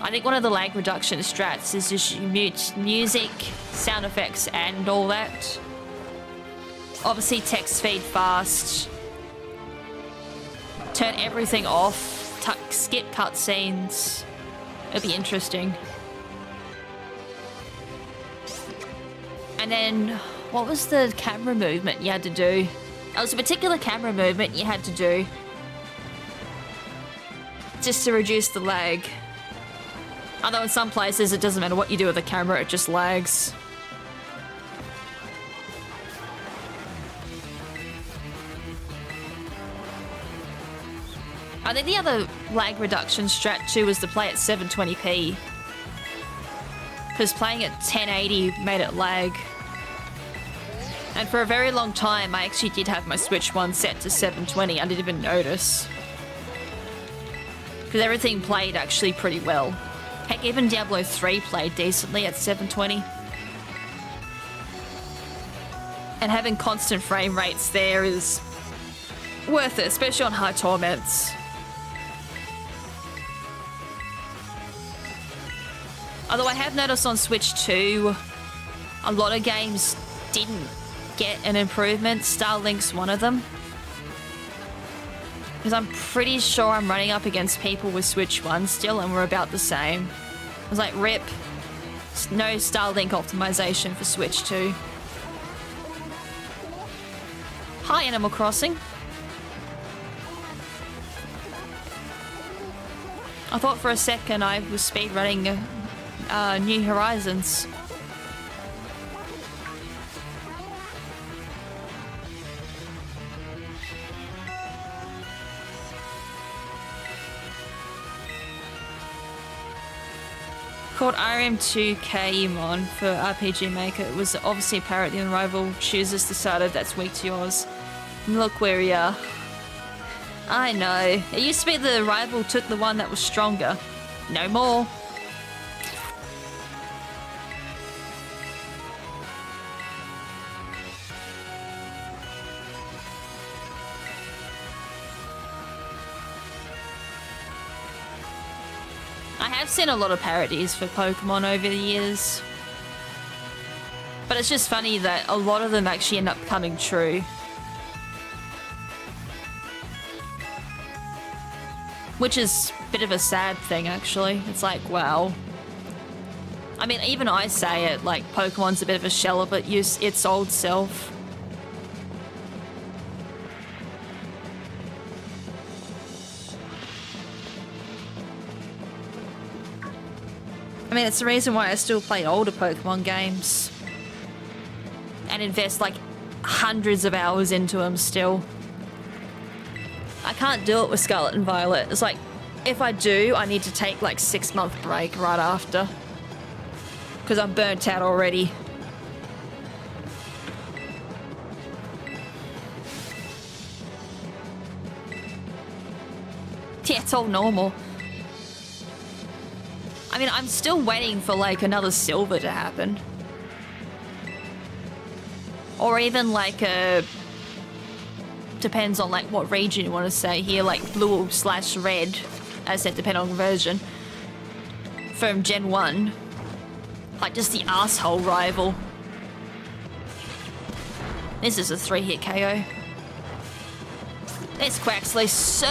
Speaker 7: I think one of the lag reduction strats is just you mute music, sound effects, and all that. Obviously text feed fast. Turn everything off. Skip cutscenes. It'll be interesting. And then, what was the camera movement you had to do? There was a particular camera movement you had to do. Just to reduce the lag. Although in some places it doesn't matter what you do with the camera, it just lags. I think the other lag reduction strat too was to play at 720p. Because playing at 1080 made it lag. And for a very long time, I actually did have my Switch 1 set to 720. I didn't even notice. Because everything played actually pretty well. Heck, even Diablo 3 played decently at 720. And having constant frame rates there is worth it, especially on high torments. Although I have noticed on Switch 2, a lot of games didn't get an improvement. Starlink's one of them. Because I'm pretty sure I'm running up against people with Switch 1 still, and we're about the same. I was like, rip. No Starlink optimization for Switch 2. Hi, Animal Crossing. I thought for a second I was speedrunning New Horizons. Called RM2K for RPG Maker. It was obviously a parody and rival choosers decided that's weak to yours. And look where we are. I know. It used to be the rival took the one that was stronger. No more. I've seen a lot of parodies for Pokemon over the years. But it's just funny that a lot of them actually end up coming true. Which is a bit of a sad thing, actually. It's like, wow. I mean, even I say it, like, Pokemon's a bit of a shell of its old self. I mean, it's the reason why I still play older Pokemon games. And invest, like, hundreds of hours into them still. I can't do it with Scarlet and Violet. It's like, if I do, I need to take, like, 6-month break right after. Because I'm burnt out already. Yeah, it's all normal. I mean, I'm still waiting for, like, another silver to happen. Or even, like, a... Depends on, like, what region you want to say here. Like, blue/red. As I said, depending on version. From Gen 1. Like, just the asshole rival. This is a 3-hit KO. This Quaxley sucks!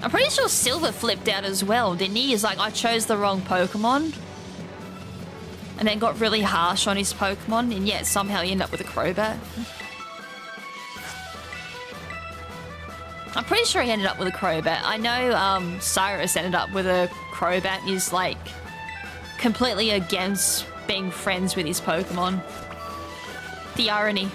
Speaker 7: I'm pretty sure Silver flipped out as well, didn't he? He's like, I chose the wrong Pokemon. And then got really harsh on his Pokemon, and yet somehow he ended up with a Crobat. I'm pretty sure he ended up with a Crobat. I know Cyrus ended up with a Crobat and he's like completely against being friends with his Pokemon. The irony.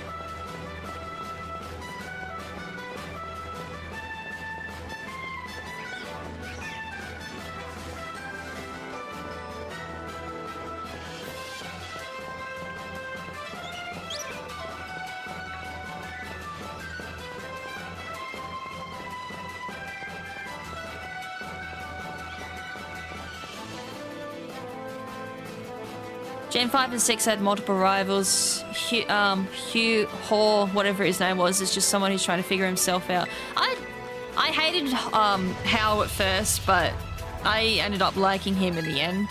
Speaker 7: Gen 5 and 6 had multiple rivals. Hugh Haw, whatever his name was, is just someone who's trying to figure himself out. I hated How at first, but I ended up liking him in the end.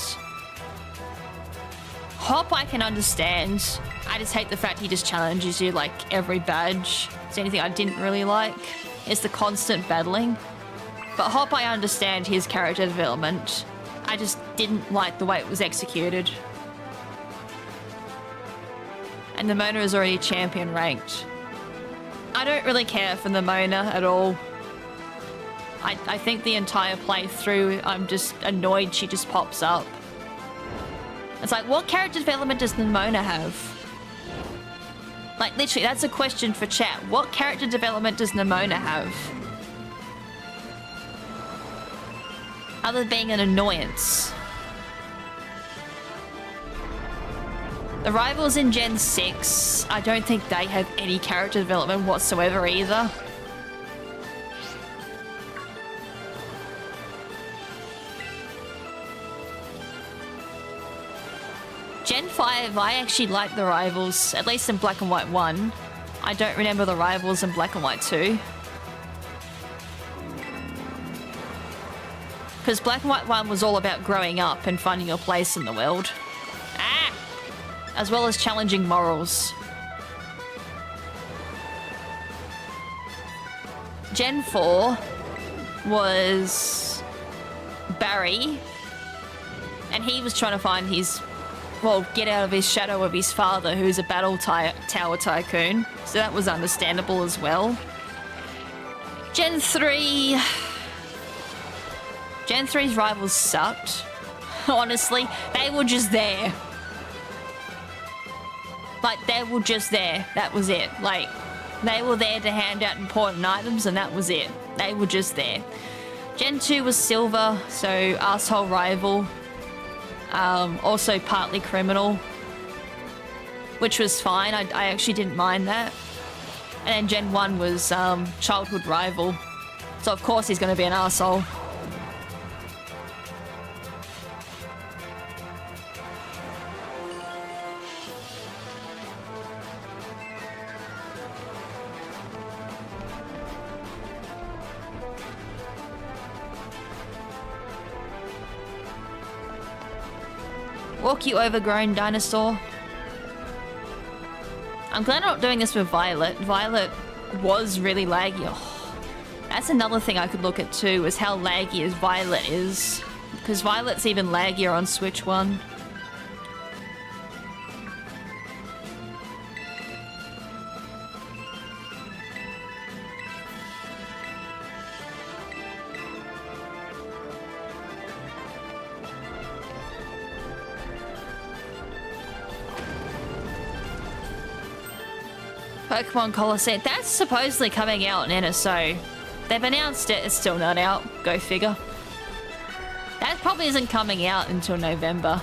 Speaker 7: Hop I can understand. I just hate the fact he just challenges you like every badge. It's anything I didn't really like. It's the constant battling. But Hop I understand his character development. I just didn't like the way it was executed. And the Mona is already champion ranked. I don't really care for the Mona at all. I think the entire playthrough, I'm just annoyed she just pops up. It's like, what character development does the Mona have? Like, literally, that's a question for chat. What character development does Nimona have? Other than being an annoyance. The rivals in Gen 6, I don't think they have any character development whatsoever either. Gen 5, I actually like the rivals, at least in Black and White 1. I don't remember the rivals in Black and White 2. Because Black and White 1 was all about growing up and finding your place in the world. As well as challenging morals. Gen 4 was Barry, and he was trying to find his, well, get out of his shadow of his father, who's a battle tower tycoon, so that was understandable as well. Gen 3... Gen 3's rivals sucked. Honestly, they were just there. Like, they were just there. That was it. Like, they were there to hand out important items, and that was it. They were just there. Gen 2 was Silver, so asshole rival. Also partly criminal, which was fine. I actually didn't mind that. And then Gen 1 was childhood rival. So, of course, he's going to be an asshole. Walk, you overgrown dinosaur. I'm glad I'm not doing this with Violet. Violet was really laggy. Oh, that's another thing I could look at too, is how laggy as Violet is. Because Violet's even laggier on Switch 1. Pokemon Colosseum. That's supposedly coming out in NSO. They've announced it, it's still not out. Go figure. That probably isn't coming out until November.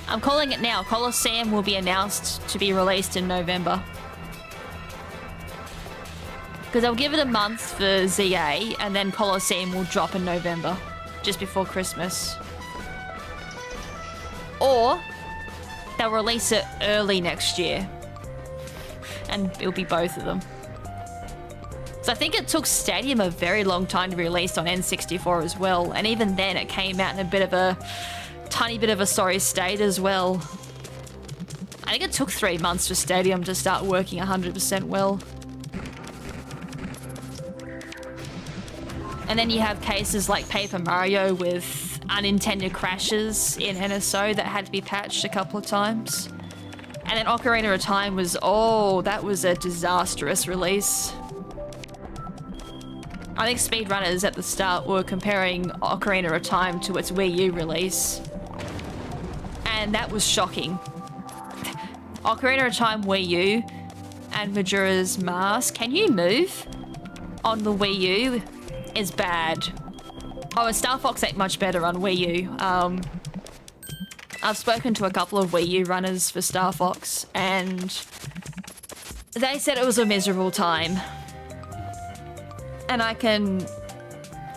Speaker 7: I'm calling it now. Colosseum will be announced to be released in November. Because they'll give it a month for ZA, and then Colosseum will drop in November. Just before Christmas. Or they'll release it early next year. And it'll be both of them. So I think it took Stadium a very long time to be released on N64 as well. And even then it came out in a bit of a tiny bit of a sorry state as well. I think it took 3 months for Stadium to start working 100% well. And then you have cases like Paper Mario with unintended crashes in NSO that had to be patched a couple of times. And then Ocarina of Time was, oh, that was a disastrous release. I think speedrunners at the start were comparing Ocarina of Time to its Wii U release. And that was shocking. Ocarina of Time Wii U and Majora's Mask, can you move on the Wii U? Is bad. Oh, and Star Fox ain't much better on Wii U. I've spoken to a couple of Wii U runners for Star Fox, and they said it was a miserable time. And I can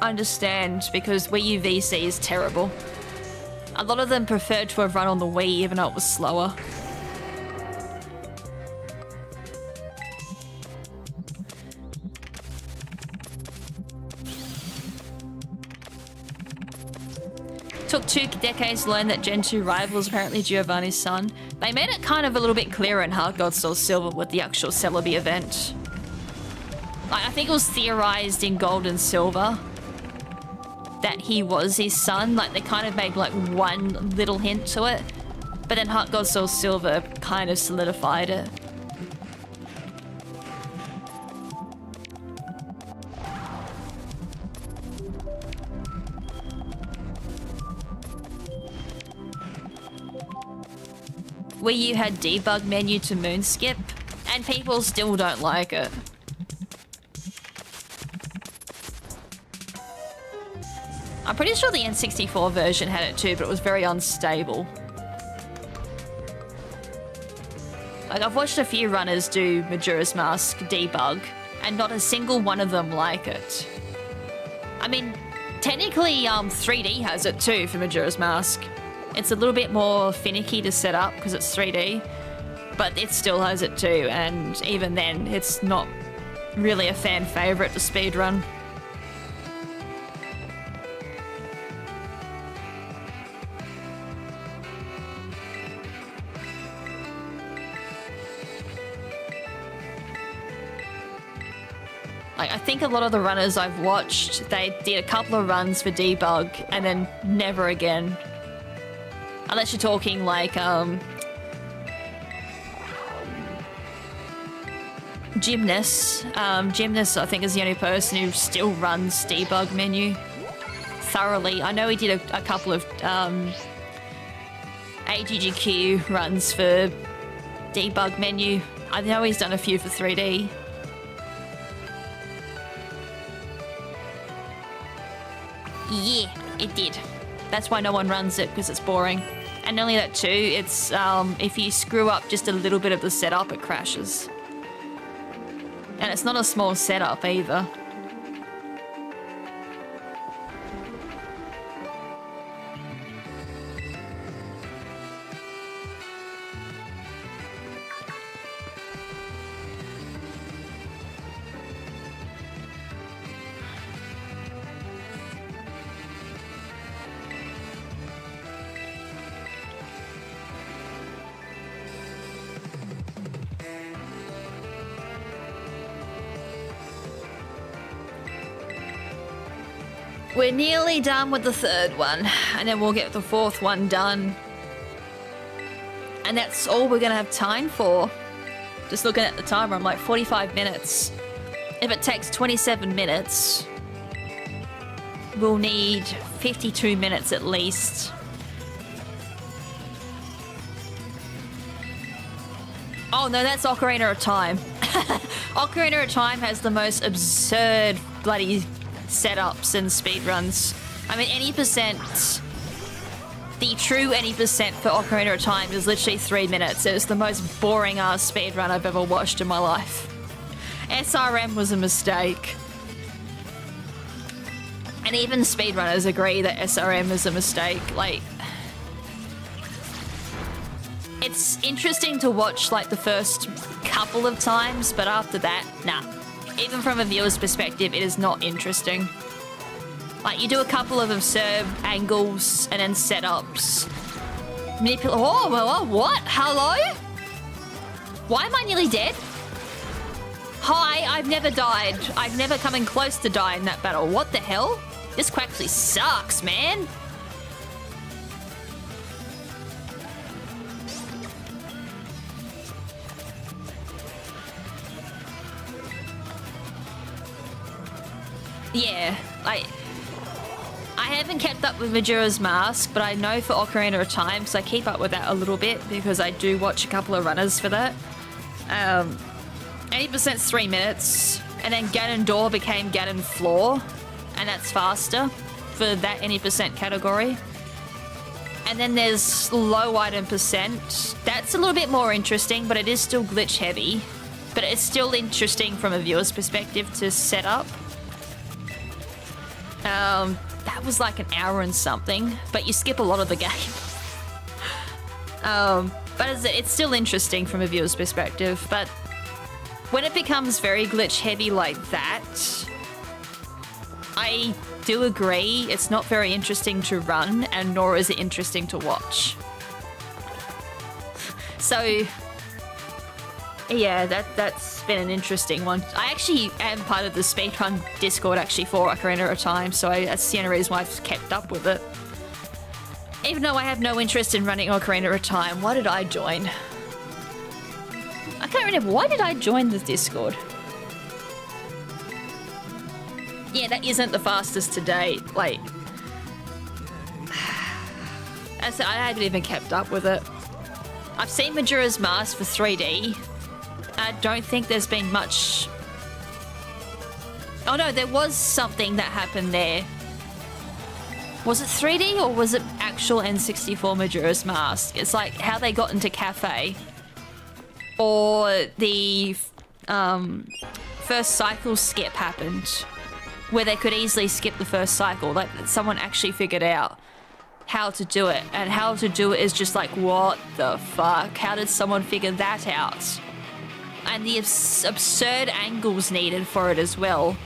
Speaker 7: understand, because Wii U VC is terrible. A lot of them preferred to have run on the Wii, even though it was slower. Took 2 decades to learn that Gen 2 rival was apparently Giovanni's son. They made it kind of a little bit clearer in Heart Gold Soul Silver with the actual Celebi event. Like, I think it was theorized in Gold and Silver that he was his son. Like, they kind of made like one little hint to it. But then Heart Gold Soul Silver kind of solidified it. Wii U had debug menu to Moonskip, and people still don't like it. I'm pretty sure the N64 version had it too, but it was very unstable. Like, I've watched a few runners do Majora's Mask debug, and not a single one of them like it. I mean, technically 3D has it too for Majora's Mask. It's a little bit more finicky to set up because it's 3D, but it still has it too, and even then, it's not really a fan favorite to speedrun. Like, I think a lot of the runners I've watched, they did a couple of runs for debug and then never again. Unless you're talking like, Gymnast. Gymnast, I think, is the only person who still runs debug menu thoroughly. I know he did a couple of AGGQ runs for debug menu. I know he's done a few for 3D. Yeah, it did. That's why no one runs it, because it's boring. And not only that too, it's if you screw up just a little bit of the setup, it crashes. And it's not a small setup either. We're nearly done with the 3rd one, and then we'll get the 4th one done. And that's all we're gonna have time for. Just looking at the timer, I'm like 45 minutes. If it takes 27 minutes, we'll need 52 minutes at least. Oh no, that's Ocarina of Time. Ocarina of Time has the most absurd bloody setups and speedruns. I mean, any percent, the true any percent for Ocarina of Time is literally 3 minutes. It was the most boring ass speedrun I've ever watched in my life. SRM was a mistake. And even speedrunners agree that SRM is a mistake. Like, it's interesting to watch like the first couple of times, but after that, nah. even from a viewer's perspective, it is not interesting. Like, you do a couple of absurd angles and then setups. Oh, what? Hello? Why am I nearly dead? Hi, I've never died. I've never come in close to dying in that battle. What the hell? This actually sucks, man. Yeah, I haven't kept up with Majora's Mask, but I know for Ocarina of Time, so I keep up with that a little bit because I do watch a couple of runners for that. 80%'s 3 minutes, and then Ganondorf became Ganonflor, and that's faster for that any percent category. And then there's low item percent. That's a little bit more interesting, but it is still glitch heavy. But it's still interesting from a viewer's perspective to set up. That was like an hour and something, but you skip a lot of the game. But it's still interesting from a viewer's perspective, but when it becomes very glitch heavy like that, I do agree it's not very interesting to run, and nor is it interesting to watch. So yeah, that's been an interesting one. I actually am part of the Speedrun Discord actually for Ocarina of Time, so that's the only reason why I've kept up with it. Even though I have no interest in running Ocarina of Time, why did I join? I can't remember, why did I join the Discord? Yeah, that isn't the fastest to date, like... I haven't even kept up with it. I've seen Majora's Mask for 3D. I don't think there's been much... Oh no, there was something that happened there. Was it 3D or was it actual N64 Majora's Mask? It's like how they got into Cafe. Or the first cycle skip happened. Where they could easily skip the first cycle. Like someone actually figured out how to do it. And how to do it is just like, what the fuck? How did someone figure that out? And the absurd angles needed for it as well.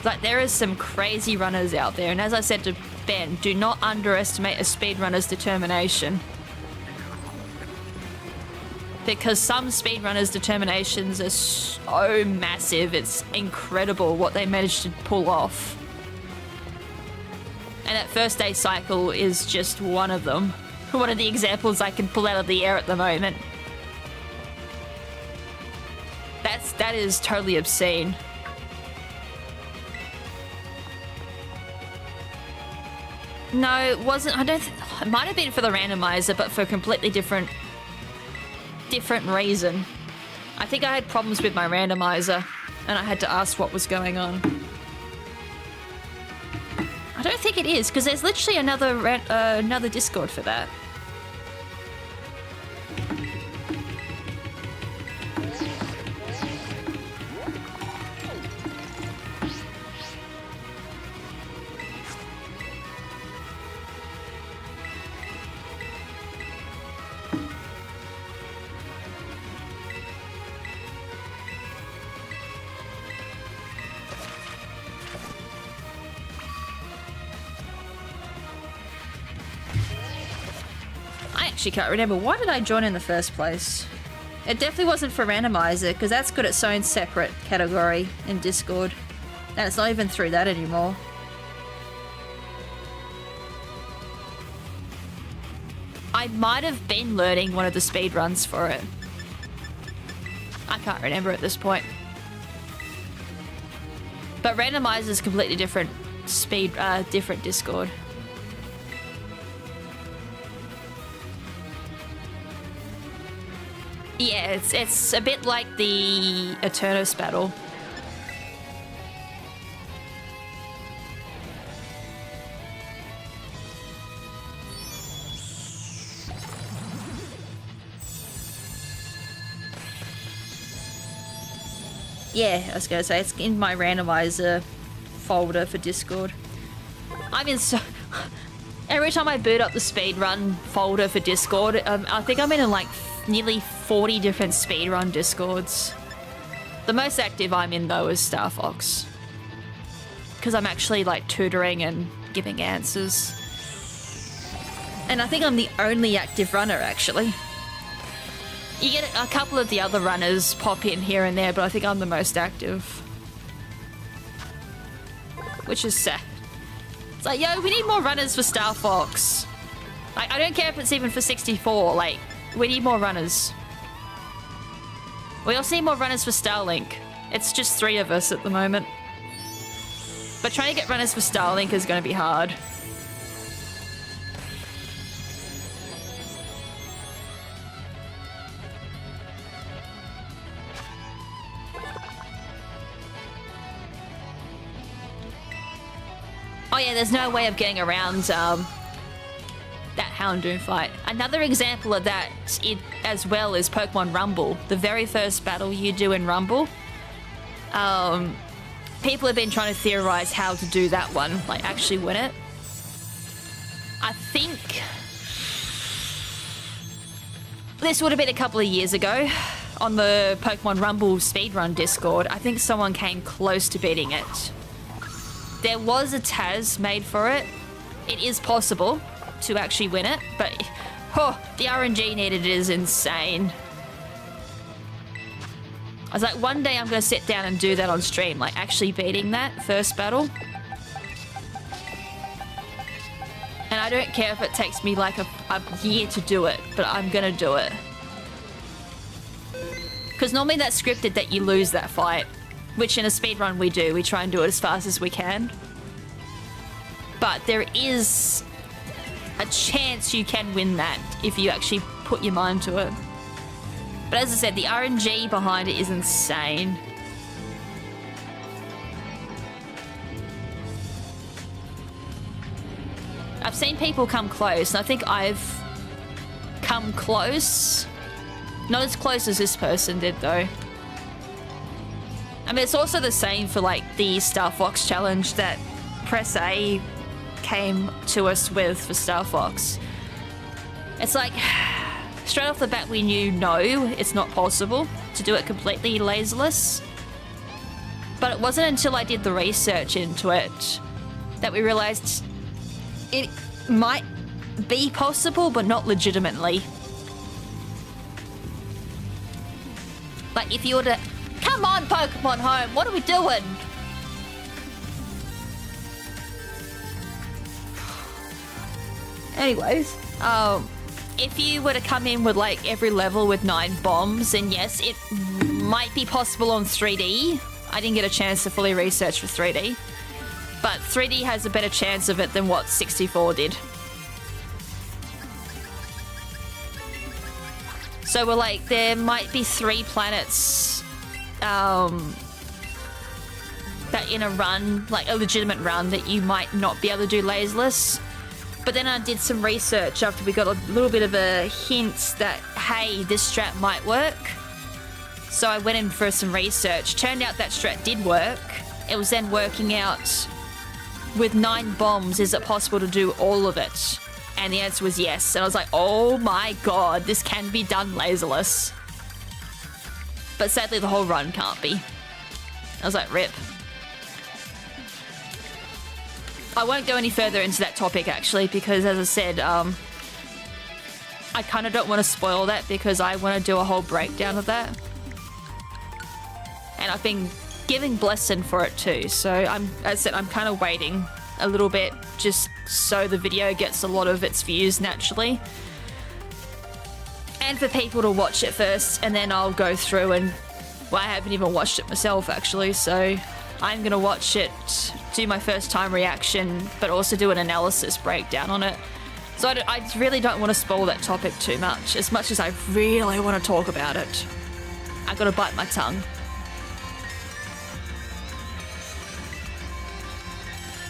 Speaker 7: Like, there is some crazy runners out there. And as I said to Ben, do not underestimate a speedrunner's determination. Because some speedrunners' determinations are so massive, it's incredible what they managed to pull off. And that first day cycle is just one of them. One of the examples I can pull out of the air at the moment. That is totally obscene. No, it wasn't. It might have been for the randomizer, but for a completely different reason. I think I had problems with my randomizer, and I had to ask what was going on. I don't think it is, because there's literally another Discord for that. I can't remember. Why did I join in the first place? It definitely wasn't for randomizer, because that's got its own separate category in Discord. And it's not even through that anymore. I might have been learning one of the speedruns for it. I can't remember at this point. But randomizer is completely different different Discord. Yeah, it's a bit like the Eternus battle. Yeah, I was gonna say, it's in my randomizer folder for Discord. I'm in so... Every time I boot up the speedrun folder for Discord, I think I'm in like nearly 40 different speedrun Discords. The most active I'm in though is Star Fox. Because I'm actually like tutoring and giving answers. And I think I'm the only active runner actually. You get a couple of the other runners pop in here and there, but I think I'm the most active. Which is sad. It's like, yo, we need more runners for Star Fox. Like, I don't care if it's even for 64, like, we need more runners. We also need more runners for Starlink. It's just 3 of us at the moment. But trying to get runners for Starlink is going to be hard. Oh yeah, there's no way of getting around that Houndoom fight. Another example of that as well is Pokemon Rumble. The very first battle you do in Rumble. People have been trying to theorize how to do that one, like actually win it. I think this would have been a couple of years ago on the Pokemon Rumble speedrun Discord. I think someone came close to beating it. There was a TAS made for it. It is possible to actually win it, but the RNG needed is insane. I was like, one day I'm going to sit down and do that on stream, like actually beating that first battle. And I don't care if it takes me like a year to do it, but I'm going to do it. Because normally that's scripted that you lose that fight. Which in a speedrun we do. We try and do it as fast as we can. But there is a chance you can win that if you actually put your mind to it. But as I said, the RNG behind it is insane. I've seen people come close, and I think I've come close. Not as close as this person did, though. I mean, it's also the same for, like, the Star Fox challenge that Press A came to us with for Star Fox. It's like, straight off the bat we knew, no, it's not possible to do it completely laserless. But it wasn't until I did the research into it that we realized it might be possible, but not legitimately. Like, if you were to... Come on, Pokemon Home, what are we doing? Anyways, if you were to come in with like every level with 9 bombs, then yes, it might be possible on 3D. I didn't get a chance to fully research for 3D, but 3D has a better chance of it than what 64 did. So we're like, there might be 3 planets that in a run, like a legitimate run, that you might not be able to do laserless. But then I did some research after we got a little bit of a hint that, hey, this strat might work. So I went in for some research. Turned out that strat did work. It was then working out, with 9 bombs, is it possible to do all of it? And the answer was yes. And I was like, oh my god, this can be done laserless. But sadly, the whole run can't be. I was like, rip. I won't go any further into that topic, actually, because as I said, I kind of don't want to spoil that because I want to do a whole breakdown of that. And I've been giving blessing for it too, so as I said, I'm kind of waiting a little bit just so the video gets a lot of its views naturally. And for people to watch it first, and then I'll go through and... Well, I haven't even watched it myself, actually, so I'm going to watch it, do my first time reaction, but also do an analysis breakdown on it. So I really don't want to spoil that topic too much as I really want to talk about it. I got to bite my tongue.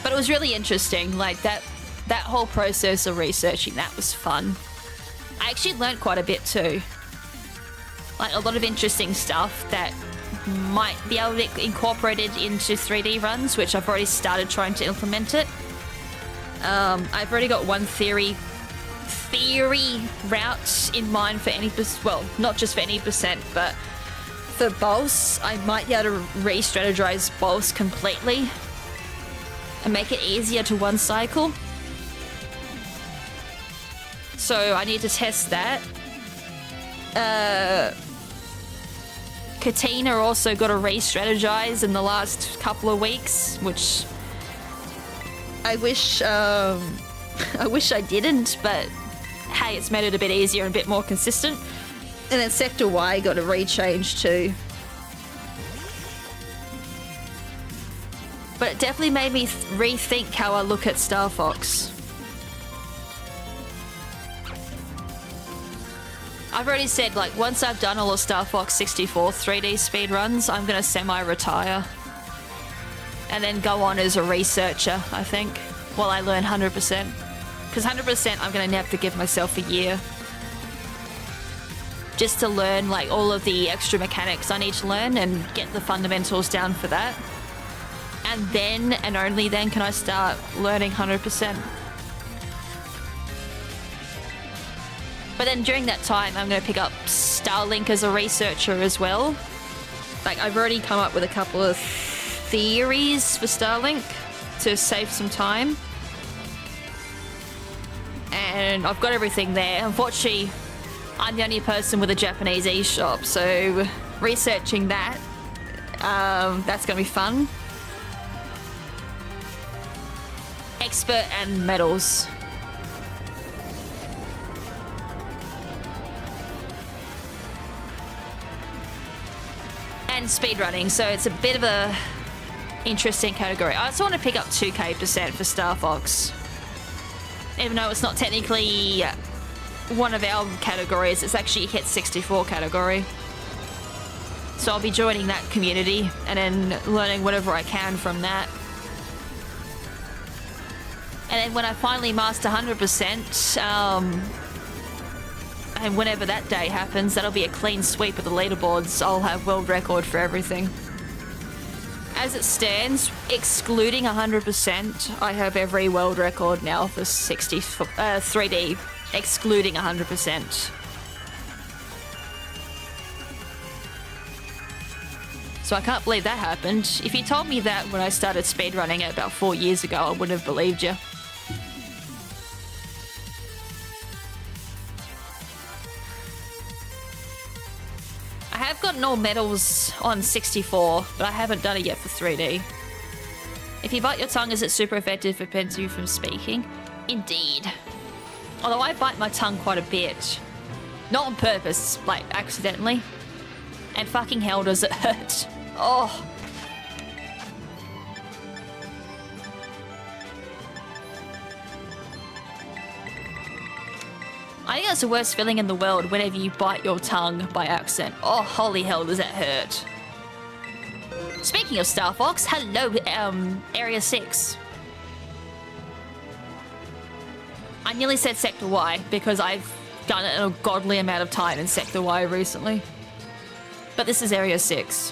Speaker 7: But it was really interesting, like that whole process of researching that was fun. I actually learned quite a bit too. Like a lot of interesting stuff that might be able to be incorporated into 3D runs, which I've already started trying to implement it. I've already got one theory route in mind for any, well, not just for any percent, but for boss, I might be able to re-strategize boss completely and make it easier to one cycle. So I need to test that. Katina also got to re-strategize in the last couple of weeks, which I wish I didn't, but hey, it's made it a bit easier and a bit more consistent. And then Sector Y got a rechange too. But it definitely made me rethink how I look at Star Fox. I've already said, like, once I've done all of Star Fox 64 3D speedruns, I'm going to semi-retire. And then go on as a researcher, I think, while I learn 100%. Because 100% I'm going to have to give myself a year. Just to learn, like, all of the extra mechanics I need to learn and get the fundamentals down for that. And then, and only then, can I start learning 100%. But then during that time, I'm going to pick up Starlink as a researcher as well. Like, I've already come up with a couple of theories for Starlink to save some time. And I've got everything there. Unfortunately, I'm the only person with a Japanese eShop, so researching that, that's going to be fun. Expert and medals. And speedrunning, so it's a bit of a interesting category. I also want to pick up 2K% for Star Fox. Even though it's not technically one of our categories, it's actually a Hit 64 category. So I'll be joining that community and then learning whatever I can from that. And then when I finally master 100%, and whenever that day happens, that'll be a clean sweep of the leaderboards. I'll have world record for everything. As it stands, excluding 100%, I have every world record now for 3D, excluding 100%. So I can't believe that happened. If you told me that when I started speedrunning about 4 years ago, I wouldn't have believed you. I have gotten all medals on 64, but I haven't done it yet for 3D. If you bite your tongue, is it super effective for prevents you from speaking? Indeed. Although I bite my tongue quite a bit. Not on purpose, like accidentally. And fucking hell does it hurt. Oh. I think that's the worst feeling in the world whenever you bite your tongue by accident. Oh, holy hell, does that hurt. Speaking of Star Fox, hello, Area 6. I nearly said Sector Y because I've done it in a godly amount of time in Sector Y recently. But this is Area 6.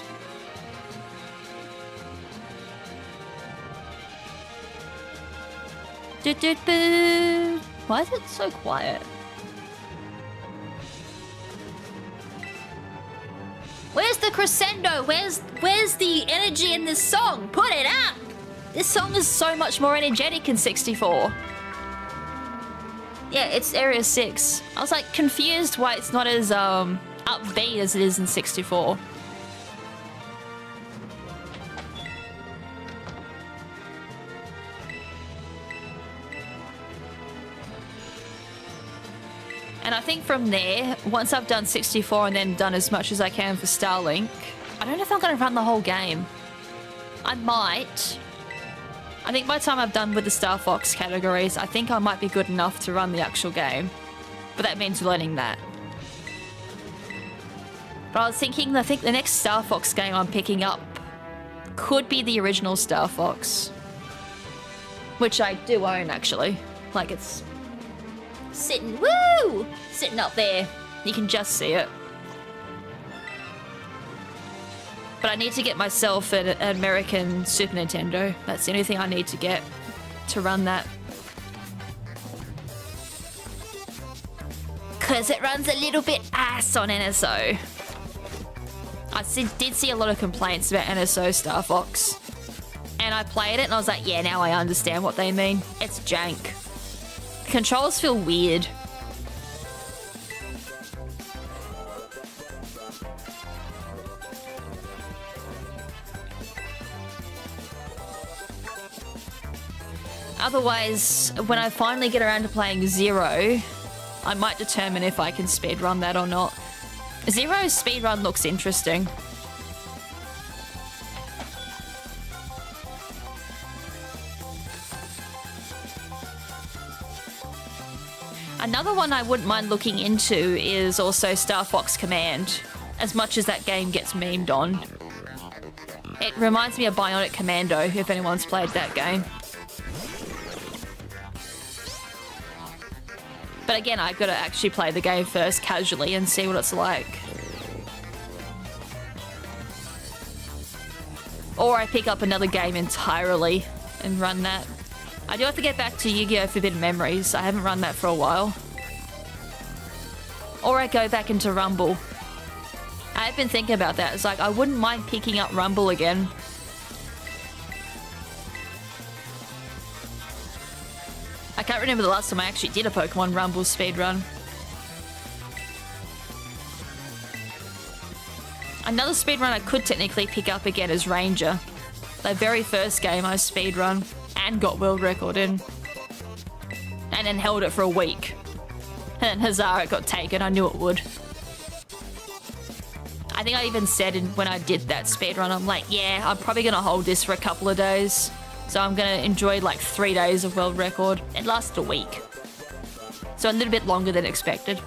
Speaker 7: Why is it so quiet? Where's the crescendo? Where's the energy in this song? Put it up! This song is so much more energetic in 64. Yeah, it's Area 6. I was like confused why it's not as upbeat as it is in 64. And I think from there, once I've done 64 and then done as much as I can for Starlink, I don't know if I'm going to run the whole game. I might. I think by the time I've done with the Star Fox categories, I think I might be good enough to run the actual game. But that means learning that. But I was thinking, I think the next Star Fox game I'm picking up could be the original Star Fox. Which I do own, actually. Like, it's sitting, woo! Sitting up there. You can just see it. But I need to get myself an American Super Nintendo. That's the only thing I need to get to run that. Because it runs a little bit ass on NSO. did see a lot of complaints about NSO Star Fox. And I played it and I was like, yeah, now I understand what they mean. It's jank. Controls feel weird. Otherwise, when I finally get around to playing Zero, I might determine if I can speedrun that or not. Zero's speedrun looks interesting. Another one I wouldn't mind looking into is also Star Fox Command, as much as that game gets memed on. It reminds me of Bionic Commando, if anyone's played that game. But again, I've got to actually play the game first casually and see what it's like. Or I pick up another game entirely and run that. I do have to get back to Yu-Gi-Oh! Forbidden Memories. I haven't run that for a while. Or I go back into Rumble. I've been thinking about that. It's like, I wouldn't mind picking up Rumble again. I can't remember the last time I actually did a Pokemon Rumble speedrun. Another speedrun I could technically pick up again is Ranger. The very first game I speedrun and got world record in. And then held it for a week. And then Hazara got taken, I knew it would. I think I even said when I did that speedrun, I'm like, yeah, I'm probably gonna hold this for a couple of days. So I'm gonna enjoy like 3 days of world record. It lasted a week. So a little bit longer than expected.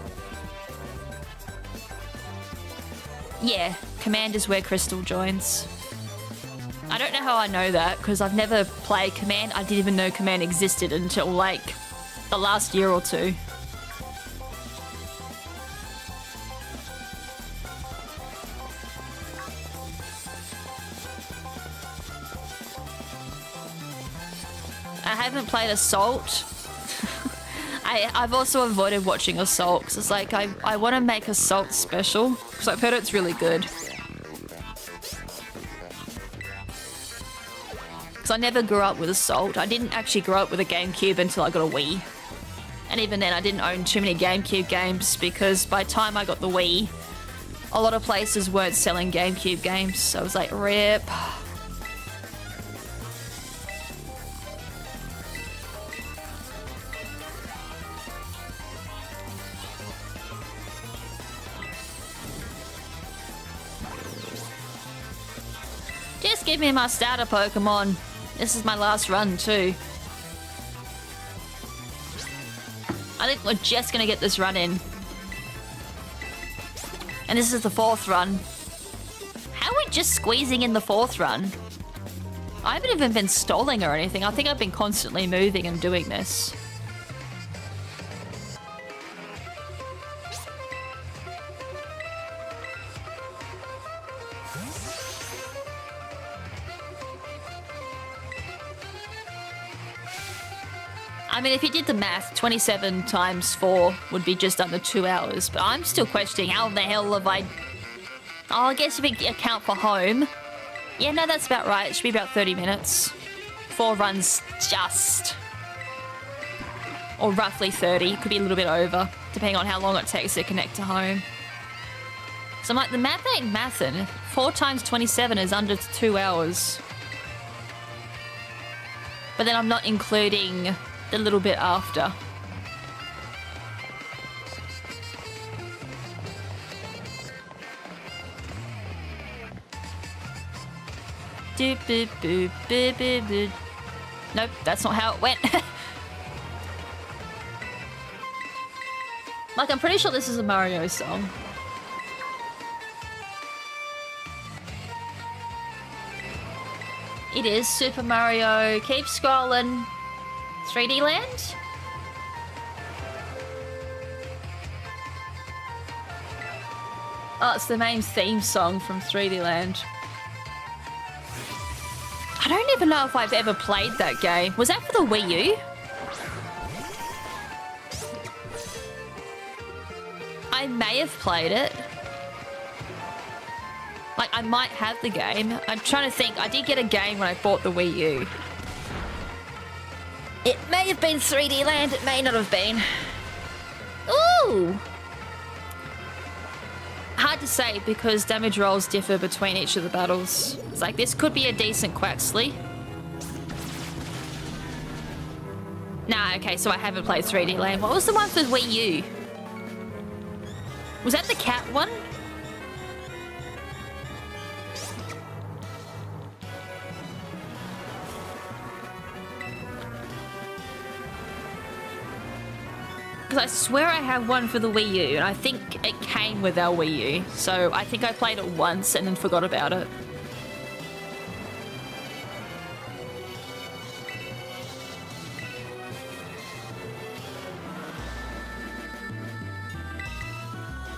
Speaker 7: Yeah, Command is where Crystal joins. I don't know how I know that, because I've never played Command. I didn't even know Command existed until like the last year or two. I haven't played Assault. I've also avoided watching Assault because it's like I want to make Assault special because I've heard it's really good. Because I never grew up with Assault. I didn't actually grow up with a GameCube until I got a Wii. And even then I didn't own too many GameCube games because by the time I got the Wii, a lot of places weren't selling GameCube games. So I was like, rip. Just give me my starter Pokemon. This is my last run too. I think we're just gonna get this run in. And this is the 4th run. How are we just squeezing in the 4th run? I haven't even been stalling or anything. I think I've been constantly moving and doing this. I mean, if you did the math, 27 times 4 would be just under 2 hours. But I'm still questioning how the hell have I... Oh, I guess if you account for home. Yeah, no, that's about right. It should be about 30 minutes. 4 runs just. Or roughly 30. Could be a little bit over, depending on how long it takes to connect to home. So I'm like, the math ain't mathin'. 4 times 27 is under 2 hours. But then I'm not including the little bit after. Doop, boop, boop, boop, boop, boop. Nope, that's not how it went. Like, I'm pretty sure this is a Mario song. It is Super Mario. Keep scrolling. 3D Land? Oh, it's the main theme song from 3D Land. I don't even know if I've ever played that game. Was that for the Wii U? I may have played it. Like, I might have the game. I'm trying to think. I did get a game when I bought the Wii U. It may have been 3D Land. It may not have been. Ooh! Hard to say because damage rolls differ between each of the battles. It's like, this could be a decent Quaxley. Nah, okay, so I haven't played 3D Land. What was the one for Wii U? Was that the cat one? Because I swear I have one for the Wii U, and I think it came with our Wii U. So I think I played it once and then forgot about it.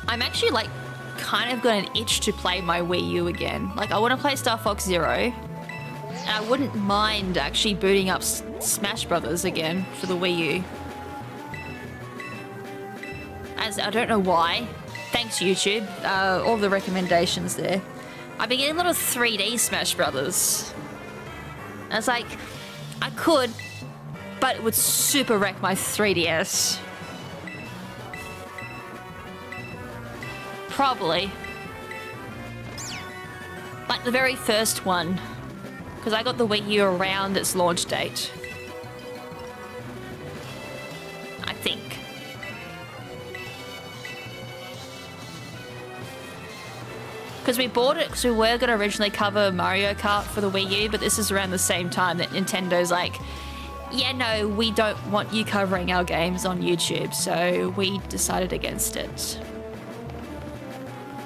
Speaker 7: I'm actually like kind of got an itch to play my Wii U again. Like, I want to play Star Fox Zero, and I wouldn't mind actually booting up Smash Brothers again for the Wii U. As I don't know why. Thanks, YouTube. All the recommendations there. I've been getting a lot of 3D Smash Brothers. And I was like, I could, but it would super wreck my 3DS. Probably. Like the very first one. Because I got the Wii U around its launch date. I think. Because we bought it because we were going to originally cover Mario Kart for the Wii U, but this is around the same time that Nintendo's like, yeah, no, we don't want you covering our games on YouTube, so we decided against it.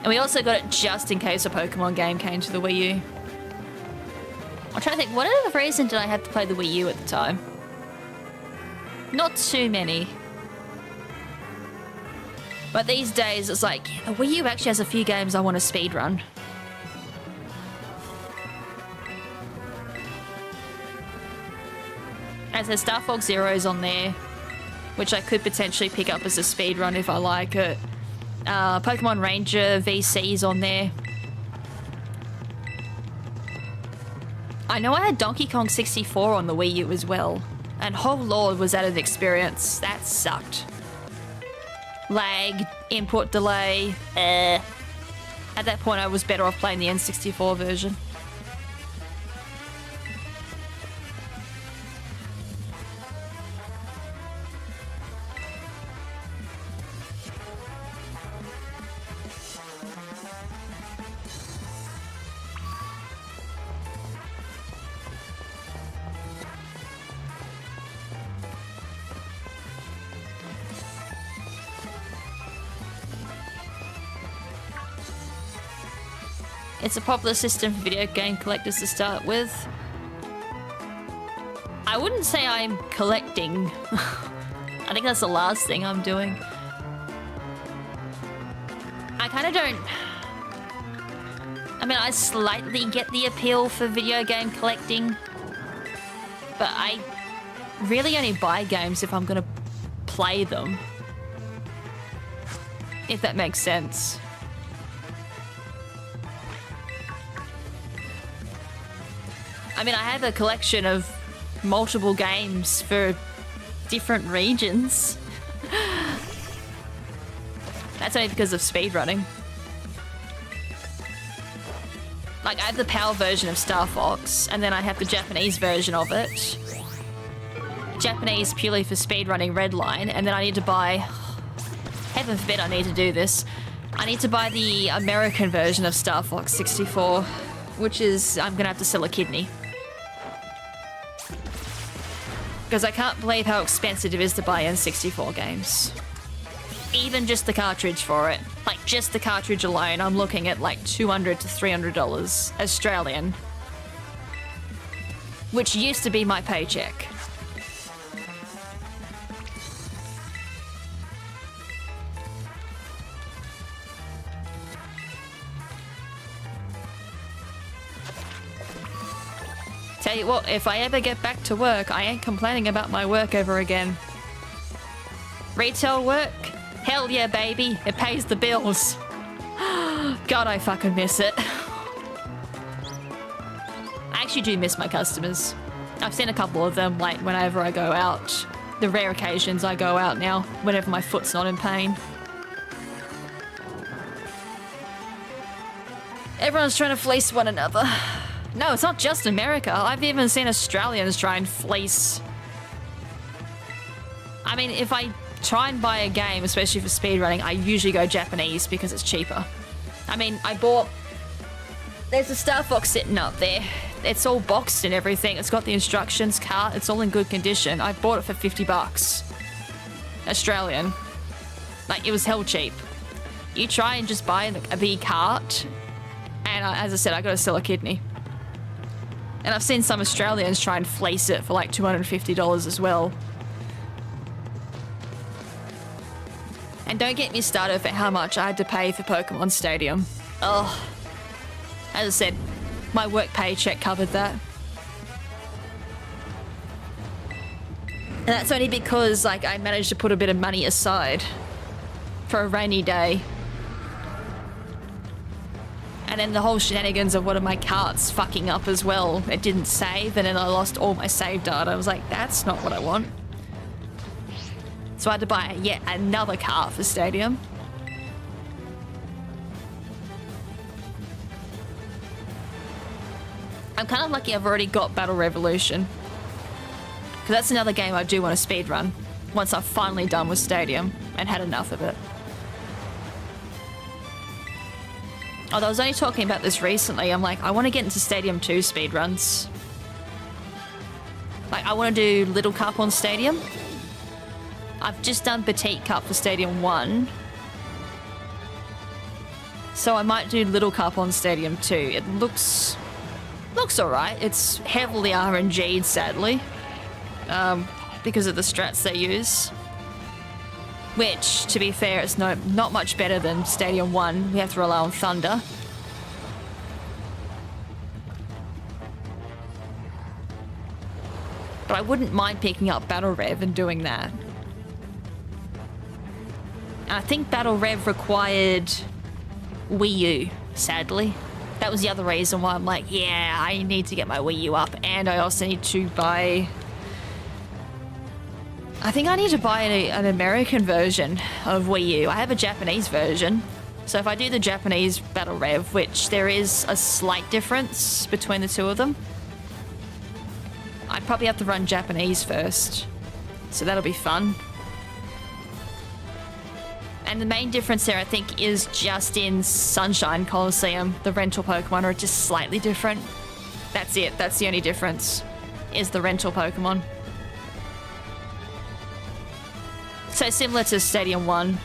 Speaker 7: And we also got it just in case a Pokemon game came to the Wii U. I'm trying to think, what other reason did I have to play the Wii U at the time? Not too many. But these days, it's like, the Wii U actually has a few games I want to speedrun. As there's Star Fox Zero's on there, which I could potentially pick up as a speedrun if I like it. Pokemon Ranger VC's on there. I know I had Donkey Kong 64 on the Wii U as well. And oh lord, was that an experience. That sucked. Lag, input delay, At that point I was better off playing the N64 version. It's a popular system for video game collectors to start with. I wouldn't say I'm collecting. I think that's the last thing I'm doing. I kind of don't... I mean, I slightly get the appeal for video game collecting, but I really only buy games if I'm going to play them. If that makes sense. I mean, I have a collection of multiple games for different regions. That's only because of speedrunning. Like, I have the PAL version of Star Fox, and then I have the Japanese version of it. Japanese purely for speedrunning Redline, and then I need to buy... Heaven forbid I need to do this. I need to buy the American version of Star Fox 64, which is... I'm gonna have to sell a kidney. Because I can't believe how expensive it is to buy N64 games. Even just the cartridge for it. Like, just the cartridge alone, I'm looking at like $200 to $300 Australian. Which used to be my paycheck. Tell you what, if I ever get back to work, I ain't complaining about my work ever again. Retail work? Hell yeah, baby. It pays the bills. God, I fucking miss it. I actually do miss my customers. I've seen a couple of them, like, whenever I go out. The rare occasions I go out now, whenever my foot's not in pain. Everyone's trying to fleece one another. No, it's not just America. I've even seen Australians try and fleece. I mean, if I try and buy a game, especially for speedrunning, I usually go Japanese because it's cheaper. I mean, I bought... There's a Star Fox sitting up there. It's all boxed and everything. It's got the instructions cart. It's all in good condition. I bought it for 50 bucks. Australian. Like, it was hell cheap. You try and just buy the cart, and as I said, I gotta sell a kidney. And I've seen some Australians try and fleece it for like $250 as well. And don't get me started for how much I had to pay for Pokemon Stadium. Oh. As I said, my work paycheck covered that. And that's only because, like, I managed to put a bit of money aside for a rainy day. And then the whole shenanigans of one of my carts fucking up as well. It didn't save, and then I lost all my save data. I was like, that's not what I want. So I had to buy yet another cart for Stadium. I'm kind of lucky I've already got Battle Revolution. Because that's another game I do want to speedrun once I'm finally done with Stadium and had enough of it. Although I was only talking about this recently, I'm like, I want to get into Stadium 2 speedruns. Like, I want to do Little Cup on Stadium. I've just done Petite Cup for Stadium 1. So I might do Little Cup on Stadium 2. It looks alright. It's heavily RNG'd, sadly. Because of the strats they use. Which, to be fair, is not much better than Stadium 1. We have to rely on Thunder. But I wouldn't mind picking up Battle Rev and doing that. And I think Battle Rev required Wii U, sadly. That was the other reason why I'm like, yeah, I need to get my Wii U up. And I also need to buy... I think I need to buy an American version of Wii U. I have a Japanese version. So if I do the Japanese Battle Rev, which there is a slight difference between the two of them, I'd probably have to run Japanese first. So that'll be fun. And the main difference there, I think, is just in Sunshine Coliseum. The rental Pokemon are just slightly different. That's it. That's the only difference, is the rental Pokemon. So similar to Stadium 1.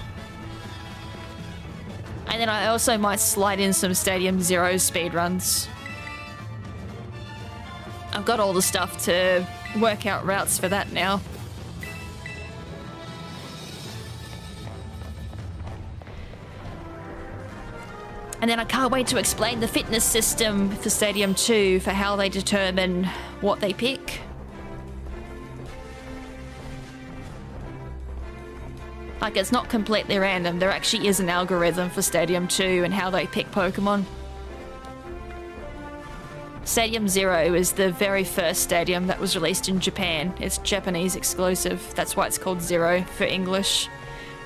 Speaker 7: And then I also might slide in some Stadium 0 speedruns. I've got all the stuff to work out routes for that now. And then I can't wait to explain the fitness system for Stadium 2 for how they determine what they pick. Like, it's not completely random. There actually is an algorithm for Stadium 2 and how they pick Pokemon. Stadium 0 is the very first stadium that was released in Japan. It's Japanese exclusive. That's why it's called 0 for English.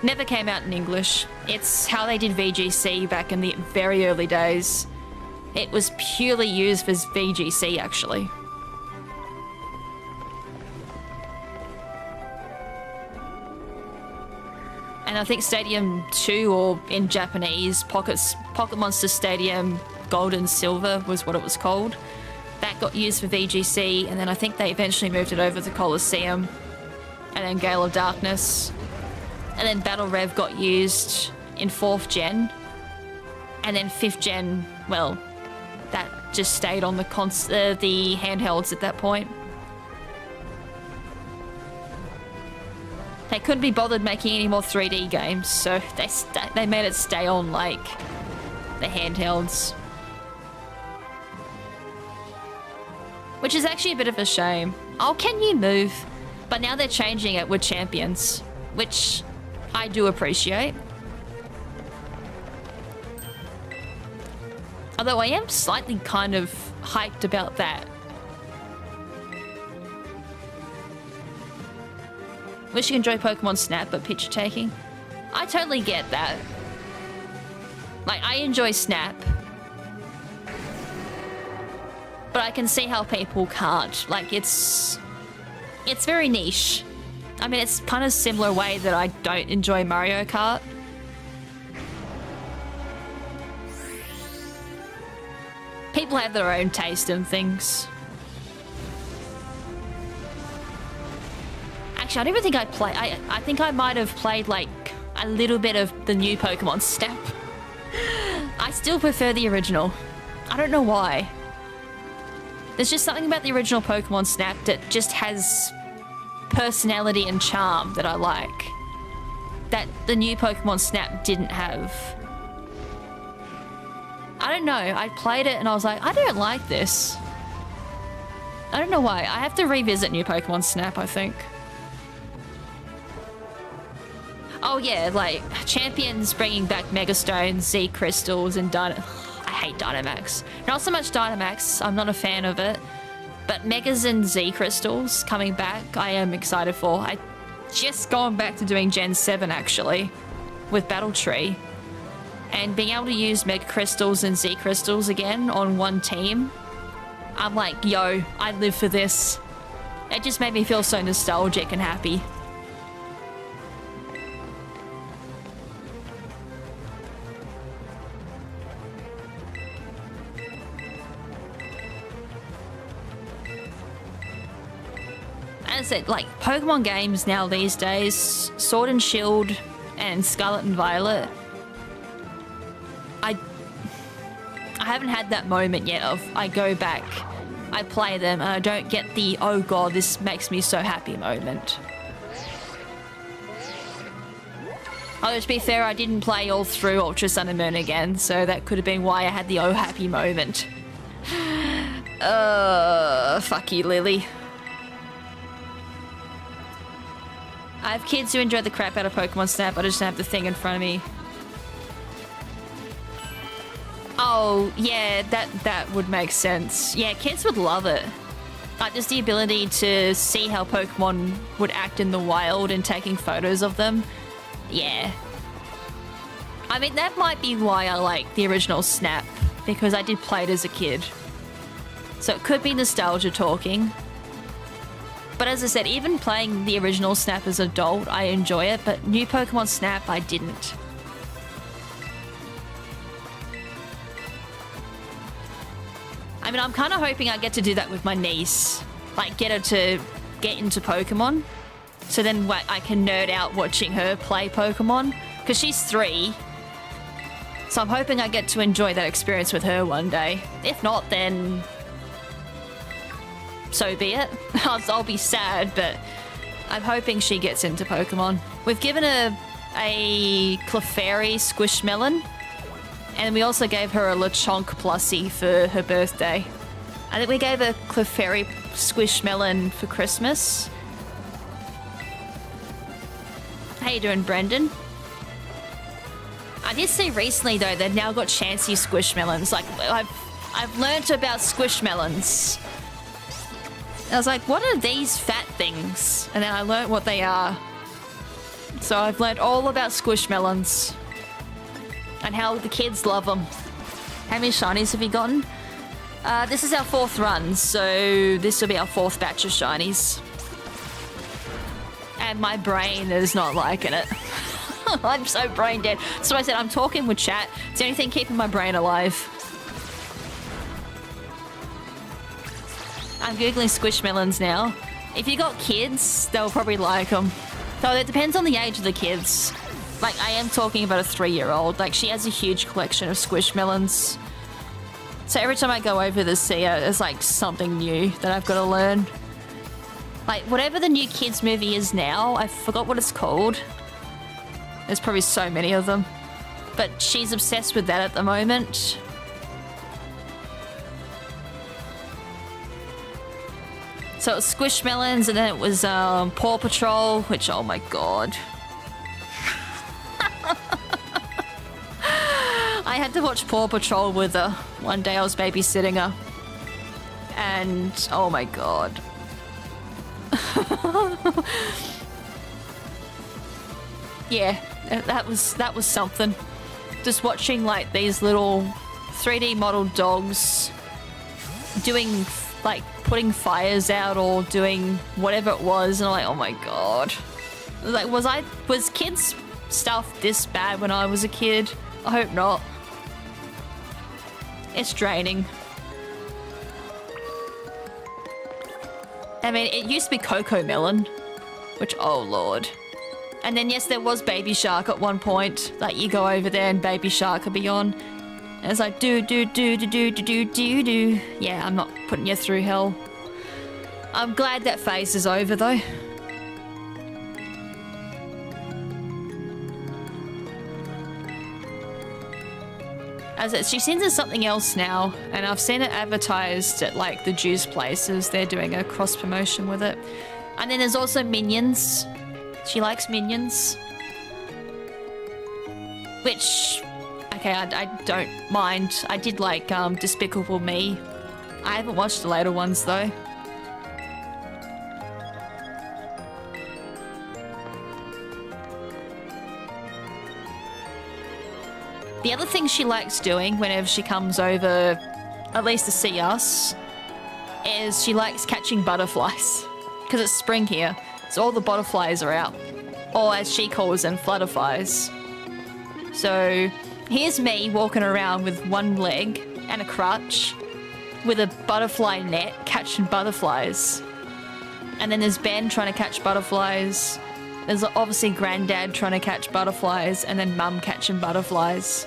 Speaker 7: Never came out in English. It's how they did VGC back in the very early days. It was purely used for VGC, actually. And I think Stadium 2, or in Japanese, Pocket Monster Stadium Gold and Silver was what it was called. That got used for VGC, and then I think they eventually moved it over to Coliseum, and then Gale of Darkness. And then Battle Rev got used in 4th gen. And then 5th gen, well, that just stayed on the handhelds at that point. They couldn't be bothered making any more 3D games, so they made it stay on, like, the handhelds. Which is actually a bit of a shame. Oh, can you move? But now they're changing it with champions, which I do appreciate. Although I am slightly kind of hyped about that Wish you enjoy Pokemon Snap, but picture taking. I totally get that. Like, I enjoy Snap. But I can see how people can't. Like, it's very niche. I mean, it's kind of similar way that I don't enjoy Mario Kart. People have their own taste in things. Actually, I don't even think I play. I think I might have played like a little bit of the new Pokemon Snap. I still prefer the original. I don't know why. There's just something about the original Pokemon Snap that just has personality and charm that I like. That the new Pokemon Snap didn't have. I don't know. I played it and I was like, I don't like this. I don't know why. I have to revisit new Pokemon Snap, I think. Oh yeah, like Champions bringing back Megastones, Z Crystals, and I hate Dynamax. Not so much Dynamax. I'm not a fan of it. But Megas and Z Crystals coming back, I am excited for. I just gone back to doing Gen 7 actually with Battle Tree. And being able to use Mega Crystals and Z Crystals again on one team, I'm like, yo, I live for this. It just made me feel so nostalgic and happy. As I said, like, Pokemon games now these days, Sword and Shield and Scarlet and Violet, I haven't had that moment yet of I go back, I play them, and I don't get the, oh god, this makes me so happy moment. Oh, to be fair, I didn't play all through Ultra Sun and Moon again, so that could have been why I had the oh happy moment. Fuck you, Lily. I have kids who enjoy the crap out of Pokemon Snap, I just don't have the thing in front of me. Oh, yeah, that would make sense. Yeah, kids would love it. Like, just the ability to see how Pokemon would act in the wild and taking photos of them. Yeah. I mean, that might be why I like the original Snap, because I did play it as a kid. So it could be nostalgia talking. But as I said, even playing the original Snap as an adult, I enjoy it, but new Pokemon Snap, I didn't. I mean, I'm kind of hoping I get to do that with my niece. Like, get her to get into Pokemon. So then I can nerd out watching her play Pokemon. Because she's 3. So I'm hoping I get to enjoy that experience with her one day. If not, then so be it. I'll be sad, but I'm hoping she gets into Pokemon. We've given her a Clefairy Squishmallow. And we also gave her a Lechonk plushie for her birthday. I think we gave her Clefairy Squishmallow for Christmas. How you doing, Brendan? I did see recently though they've now got Chansey Squishmallows. Like, I've learnt about Squishmallows. I was like, what are these fat things? And then I learnt what they are. So I've learnt all about Squishmallows. And how the kids love them. How many shinies have you gotten? This is our 4th run, so this will be our 4th batch of shinies. And my brain is not liking it. I'm so brain dead. So I said, I'm talking with chat. It's the only thing keeping my brain alive. I'm Googling Squishmallows now. If you got kids, they'll probably like them. So it depends on the age of the kids. Like, I am talking about a 3-year-old. Like, she has a huge collection of Squishmallows. So every time I go over to see her, it's like something new that I've got to learn. Like, whatever the new kids movie is now, I forgot what it's called. There's probably so many of them. But she's obsessed with that at the moment. So it was Squishmallows, and then it was Paw Patrol, which, oh my god. I had to watch Paw Patrol with her. One day I was babysitting her. And, oh my god. yeah, that was something. Just watching like these little 3D model dogs doing like putting fires out or doing whatever it was, and I'm like, oh my god. Like, was kids stuff this bad when I was a kid? I hope not. It's draining. I mean, it used to be Coco Melon, which, oh lord. And then yes, there was Baby Shark at one point. Like, you go over there and Baby Shark would be on. And it's like, do. Yeah, I'm not putting you through hell. I'm glad that phase is over though. She's into something else now, and I've seen it advertised at like the juice places. They're doing a cross promotion with it. And then there's also Minions. She likes Minions. Which, okay, I don't mind. I did like Despicable Me. I haven't watched the later ones though. The other thing she likes doing whenever she comes over, at least to see us, is she likes catching butterflies. Because it's spring here, so all the butterflies are out. Or as she calls them, flutterflies. So here's me walking around with one leg and a crutch with a butterfly net catching butterflies. And then there's Ben trying to catch butterflies. There's obviously Granddad trying to catch butterflies, and then Mum catching butterflies.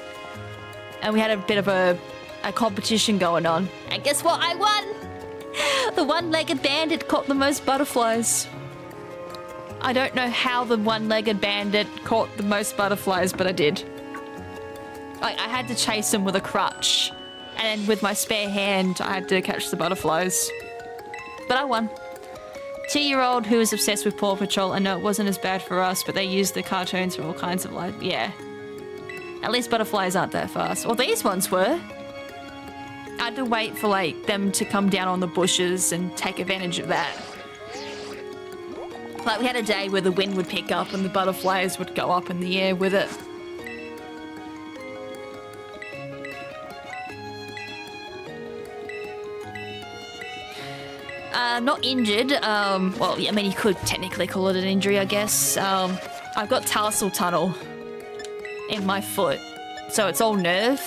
Speaker 7: And we had a bit of a competition going on. And guess what? I won! The one-legged bandit caught the most butterflies. I don't know how the one-legged bandit caught the most butterflies, but I did. I had to chase him with a crutch. And with my spare hand, I had to catch the butterflies. But I won. 2-year-old who was obsessed with Paw Patrol. I know it wasn't as bad for us, but they used the cartoons for all kinds of life. Yeah. At least butterflies aren't that fast. Well, these ones were. I had to wait for, like, them to come down on the bushes and take advantage of that. Like, we had a day where the wind would pick up and the butterflies would go up in the air with it. Not injured. Well, I mean, you could technically call it an injury, I guess. I've got tarsal tunnel in my foot, so it's all nerve.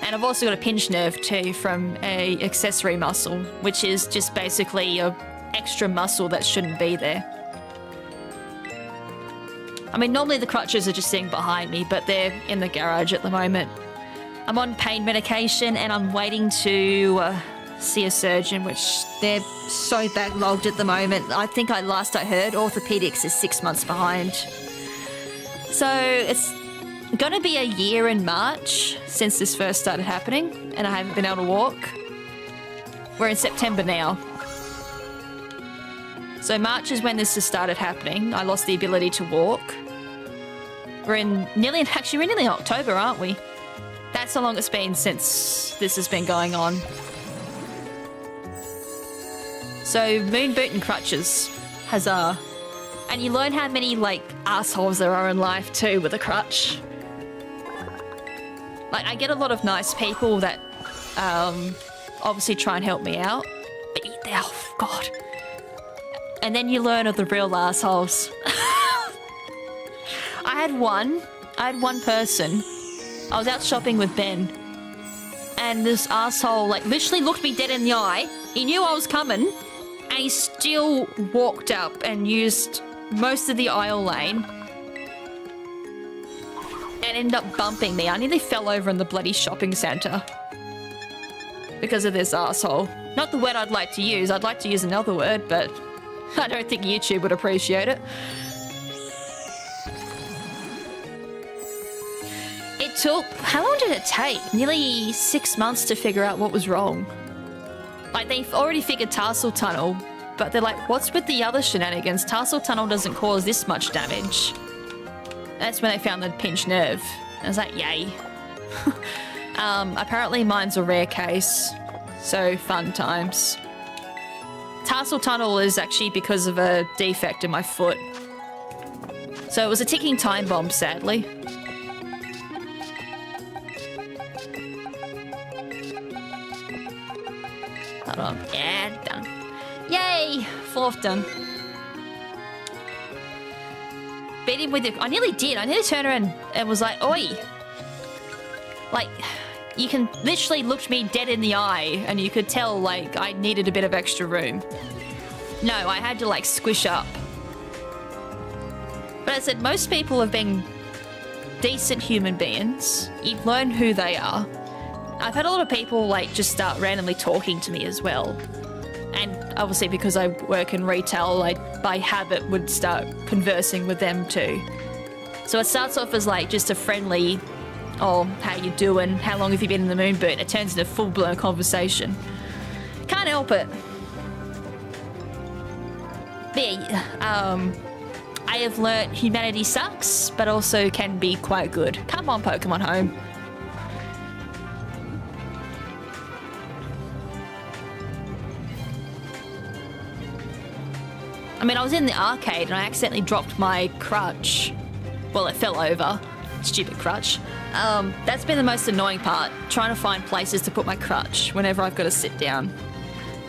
Speaker 7: And I've also got a pinched nerve too from a accessory muscle, which is just basically a extra muscle that shouldn't be there. I mean, normally the crutches are just sitting behind me, but they're in the garage at the moment. I'm on pain medication and I'm waiting to see a surgeon, which they're so backlogged at the moment. I think last I heard, orthopedics is 6 months behind. So it's going to be a year in March since this first started happening, and I haven't been able to walk. We're in September now. So March is when this has started happening. I lost the ability to walk. We're nearly in October, aren't we? That's how long it's been since this has been going on. So moon boot and crutches. Huzzah. And you learn how many, like, assholes there are in life too with a crutch. Like, I get a lot of nice people that obviously try and help me out. But oh, God. And then you learn of the real assholes. I had one person. I was out shopping with Ben. And this asshole, like, literally looked me dead in the eye. He knew I was coming. And he still walked up and used most of the aisle lane. And ended up bumping me. I nearly fell over in the bloody shopping centre. Because of this asshole. Not the word I'd like to use. I'd like to use another word, but I don't think YouTube would appreciate it. It took... How long did it take? Nearly 6 months to figure out what was wrong. Like, they've already figured tarsal tunnel, but they're like, what's with the other shenanigans? Tarsal tunnel doesn't cause this much damage. That's when they found the pinched nerve. I was like, yay. Apparently mine's a rare case, so fun times. Tarsal tunnel is actually because of a defect in my foot. So it was a ticking time bomb, sadly. Hold on. Yeah, done. Yay! 4th done. Beat him with it. I nearly did. I nearly turned around and was like, oi! Like, you can literally look me dead in the eye and you could tell, like, I needed a bit of extra room. No, I had to, like, squish up. But as I said, most people have been decent human beings. You learn who they are. I've had a lot of people, like, just start randomly talking to me as well. And obviously because I work in retail, I, by habit, would start conversing with them too. So it starts off as, like, just a friendly, oh, how you doing? How long have you been in the moon boot? It turns into a full-blown conversation. Can't help it. But yeah, I have learnt humanity sucks, but also can be quite good. Come on, Pokemon Home. I mean, I was in the arcade and I accidentally dropped my crutch. Well, it fell over. Stupid crutch. That's been the most annoying part, trying to find places to put my crutch whenever I've got to sit down.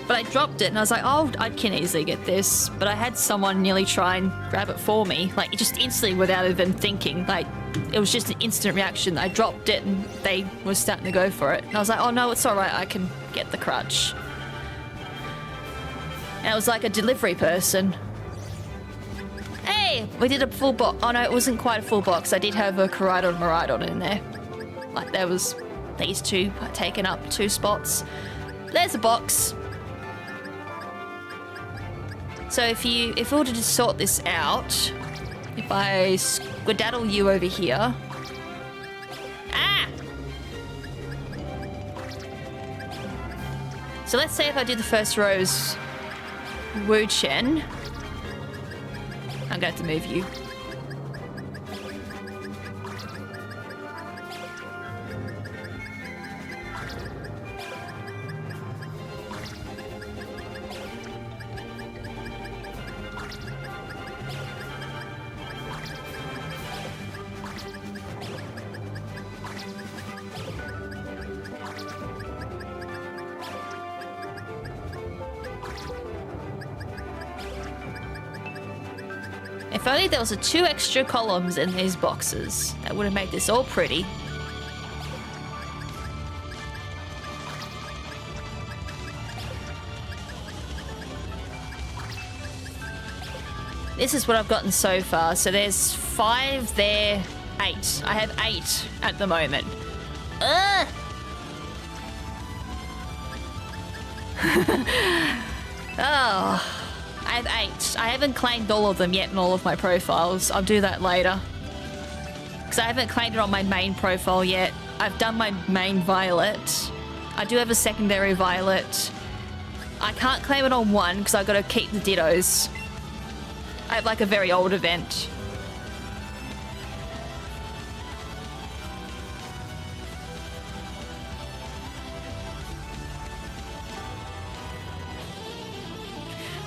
Speaker 7: But I dropped it and I was like, oh, I can easily get this. But I had someone nearly try and grab it for me, like just instantly without even thinking. Like, it was just an instant reaction. I dropped it and they were starting to go for it. And I was like, oh no, it's all right, I can get the crutch. And it was like a delivery person. Hey, we did a full box. Oh no, it wasn't quite a full box. I did have a Koraidon and Miraidon in there. Like, there was these two taking up 2 spots. There's a box. So if we were to just sort this out, if I skedaddle you over here. Ah! So let's say if I do the first row's Wu Chen. I'm going to have to move you. If only there was 2 extra columns in these boxes. That would have made this all pretty. This is what I've gotten so far. So there's 5 there, 8. I have 8 at the moment. Ugh! Oh. I have 8. I haven't claimed all of them yet in all of my profiles. I'll do that later. Because I haven't claimed it on my main profile yet. I've done my main Violet. I do have a secondary Violet. I can't claim it on 1 because I've got to keep the Dittos. I have like a very old event.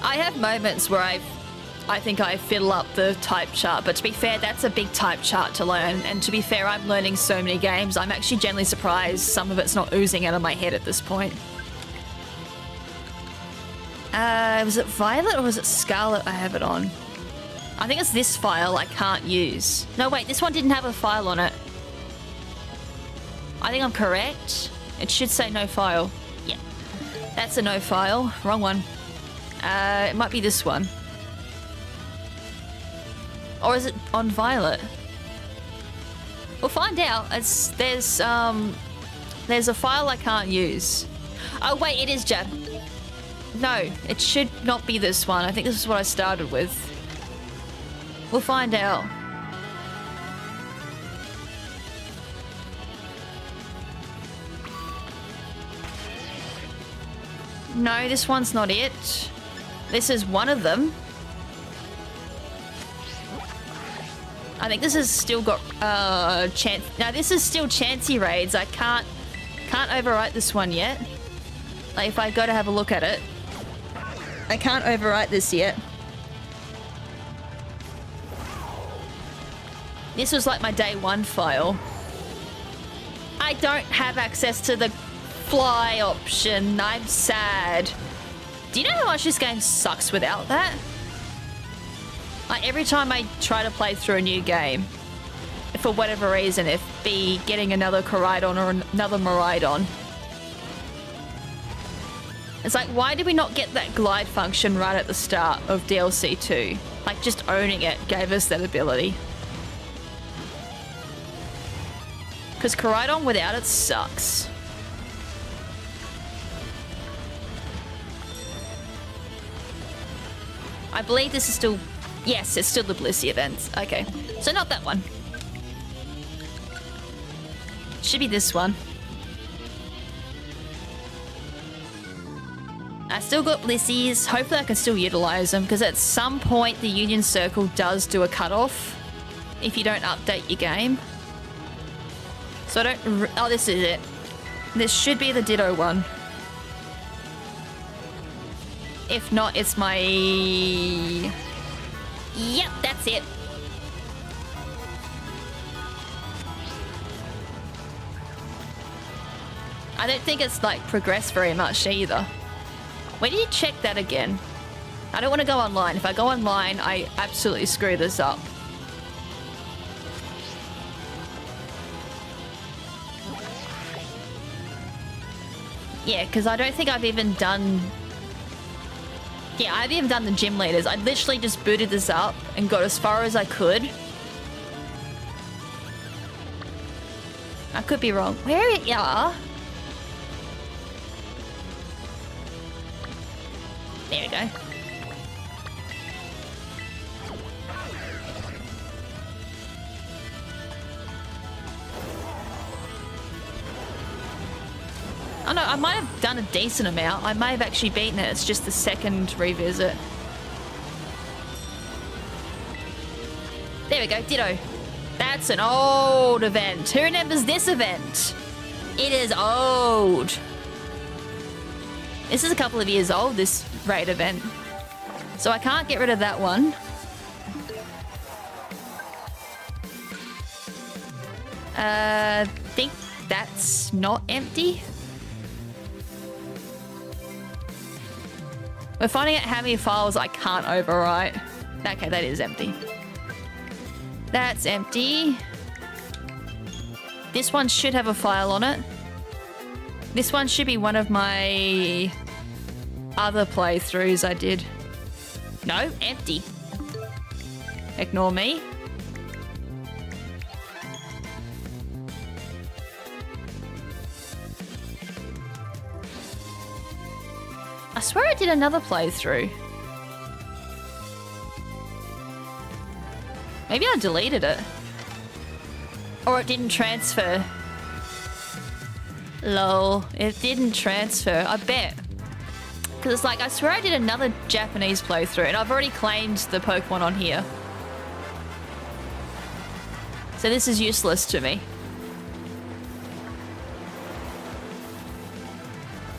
Speaker 7: I have moments where I think I fiddle up the type chart, but to be fair, that's a big type chart to learn. And to be fair, I'm learning so many games, I'm actually generally surprised some of it's not oozing out of my head at this point. Was it Violet or was it Scarlet I have it on? I think it's this file I can't use. No, wait, this one didn't have a file on it. I think I'm correct. It should say no file. Yeah, that's a no file. Wrong one. It might be this one. Or is it on Violet? We'll find out. There's a file I can't use. Oh wait, it is Jab. No, it should not be this one. I think this is what I started with. We'll find out. No, this one's not it. This is one of them. I think this has still got chance. Now this is still Chansey raids. I can't overwrite this one yet. Like if I go to have a look at it, I can't overwrite this yet. This was like my day one file. I don't have access to the fly option. I'm sad. Do you know how much this game sucks without that? Like every time I try to play through a new game, for whatever reason, if be getting another Koraidon or another Miraidon, it's like, why did we not get that glide function right at the start of DLC 2? Like, just owning it gave us that ability. Because Koraidon without it sucks. I believe this is still... Yes, it's still the Blissey event. Okay, so not that one. Should be this one. I still got Blissies. Hopefully I can still utilize them, because at some point the Union Circle does do a cutoff if you don't update your game. So I don't... Oh, this is it. This should be the Ditto one. If not, it's my... Yep, that's it. I don't think it's like progressed very much either. Where do you check that again? I don't want to go online. If I go online, I absolutely screw this up. Yeah, because I don't think I've even done... Yeah, I've even done the gym leaders. I literally just booted this up and got as far as I could. I could be wrong. Where are you? There we go. Oh no, I might have done a decent amount. I may have actually beaten it. It's just the second revisit. There we go, Ditto. That's an old event. Who remembers this event? It is old. This is a couple of years old, this raid event. So I can't get rid of that one. I think that's not empty. We're finding out how many files I can't overwrite. Okay, that is empty. That's empty. This one should have a file on it. This one should be one of my other playthroughs I did. No, empty. Ignore me. I swear I did another playthrough. Maybe I deleted it. Or it didn't transfer. Lol, it didn't transfer, I bet. Because it's like, I swear I did another Japanese playthrough and I've already claimed the Pokemon on here. So this is useless to me.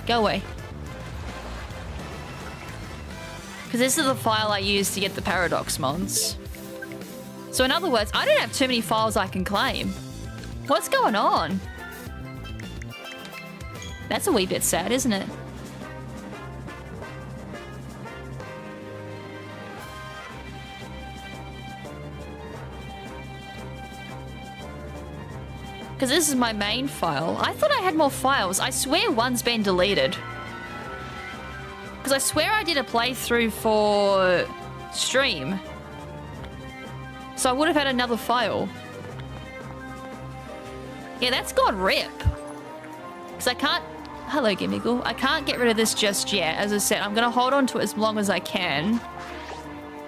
Speaker 7: Go away. Because this is the file I used to get the Paradox Mons. So in other words, I don't have too many files I can claim. What's going on? That's a wee bit sad, isn't it? Because this is my main file. I thought I had more files. I swear one's been deleted. Because I swear I did a playthrough for stream. So I would have had another file. Yeah, that's gone rip. Because I can't... Hello, Gimmigle. I can't get rid of this just yet. As I said, I'm going to hold on to it as long as I can.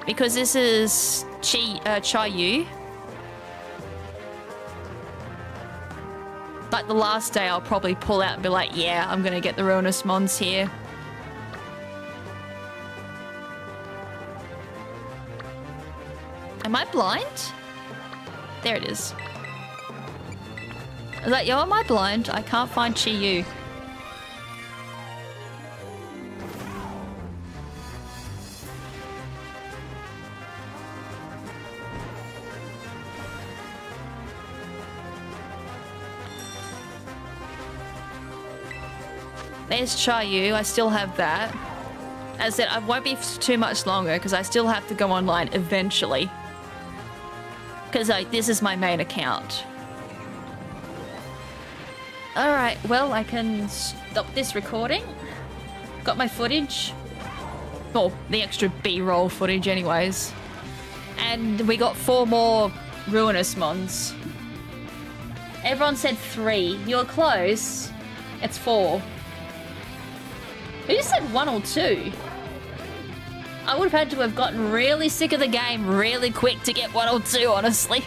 Speaker 7: Because this is Chi-Yu. Like the last day, I'll probably pull out and be like, yeah, I'm going to get the Ruinous Mons here. Am I blind? There it is. I was like, yo, am I blind? I can't find Chi-Yu. There's Chayu. I still have that. As I said, I won't be too much longer because I still have to go online eventually. Because this is my main account. Alright, well, I can stop this recording. Got my footage. Well, the extra B-roll footage anyways. And we got 4 more Ruinous mons. Everyone said 3. You're close. It's 4. Who said 1 or 2? I would have had to have gotten really sick of the game really quick to get 1 or 2, honestly.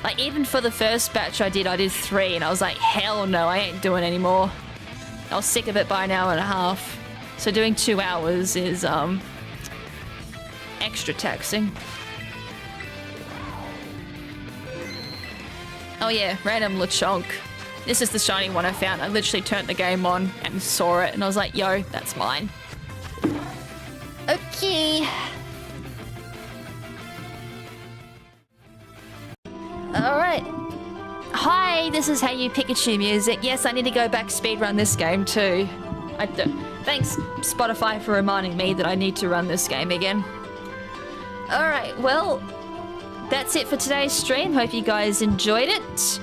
Speaker 7: Like, even for the first batch I did 3, and I was like, hell no, I ain't doing any more. I was sick of it by an hour and a half. So doing 2 hours is, extra taxing. Oh yeah, random Lechonk. This is the shiny one I found. I literally turned the game on and saw it, and I was like, yo, that's mine. Okay. Alright. Hi, this is Hey You Pikachu music. Yes, I need to go back speedrun this game too. Thanks, Spotify, for reminding me that I need to run this game again. Alright, well, that's it for today's stream. Hope you guys enjoyed it.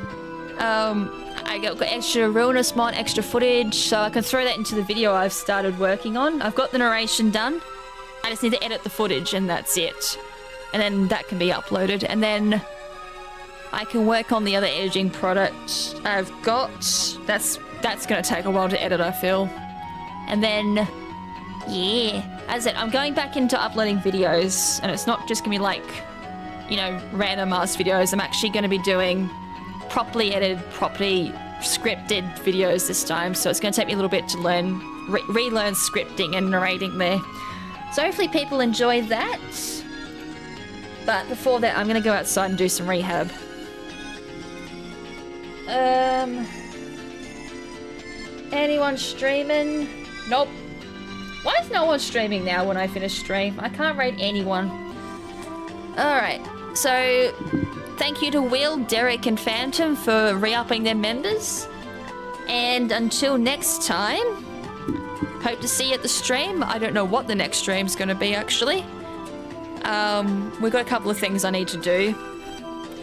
Speaker 7: I got extra Ruinous mod, extra footage, so I can throw that into the video I've started working on. I've got the narration done. I just need to edit the footage and that's it. And then that can be uploaded. And then I can work on the other editing product I've got. That's going to take a while to edit, I feel. And then, yeah. As I said, I'm going back into uploading videos. And it's not just going to be like, you know, random ass videos. I'm actually going to be doing properly edited, properly scripted videos this time. So it's going to take me a little bit to learn, relearn scripting and narrating there. So hopefully people enjoy that. But before that, I'm going to go outside and do some rehab. Anyone streaming? Nope. Why is no one streaming now when I finish stream? I can't rate anyone. Alright, so thank you to Will, Derek and Phantom for re-upping their members. And until next time, hope to see you at the stream. I don't know what the next stream's going to be, actually. We've got a couple of things I need to do.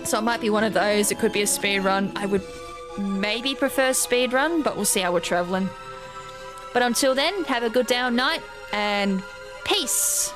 Speaker 7: So it might be one of those. It could be a speedrun. I would maybe prefer speedrun, but we'll see how we're traveling. But until then, have a good day or night, and peace!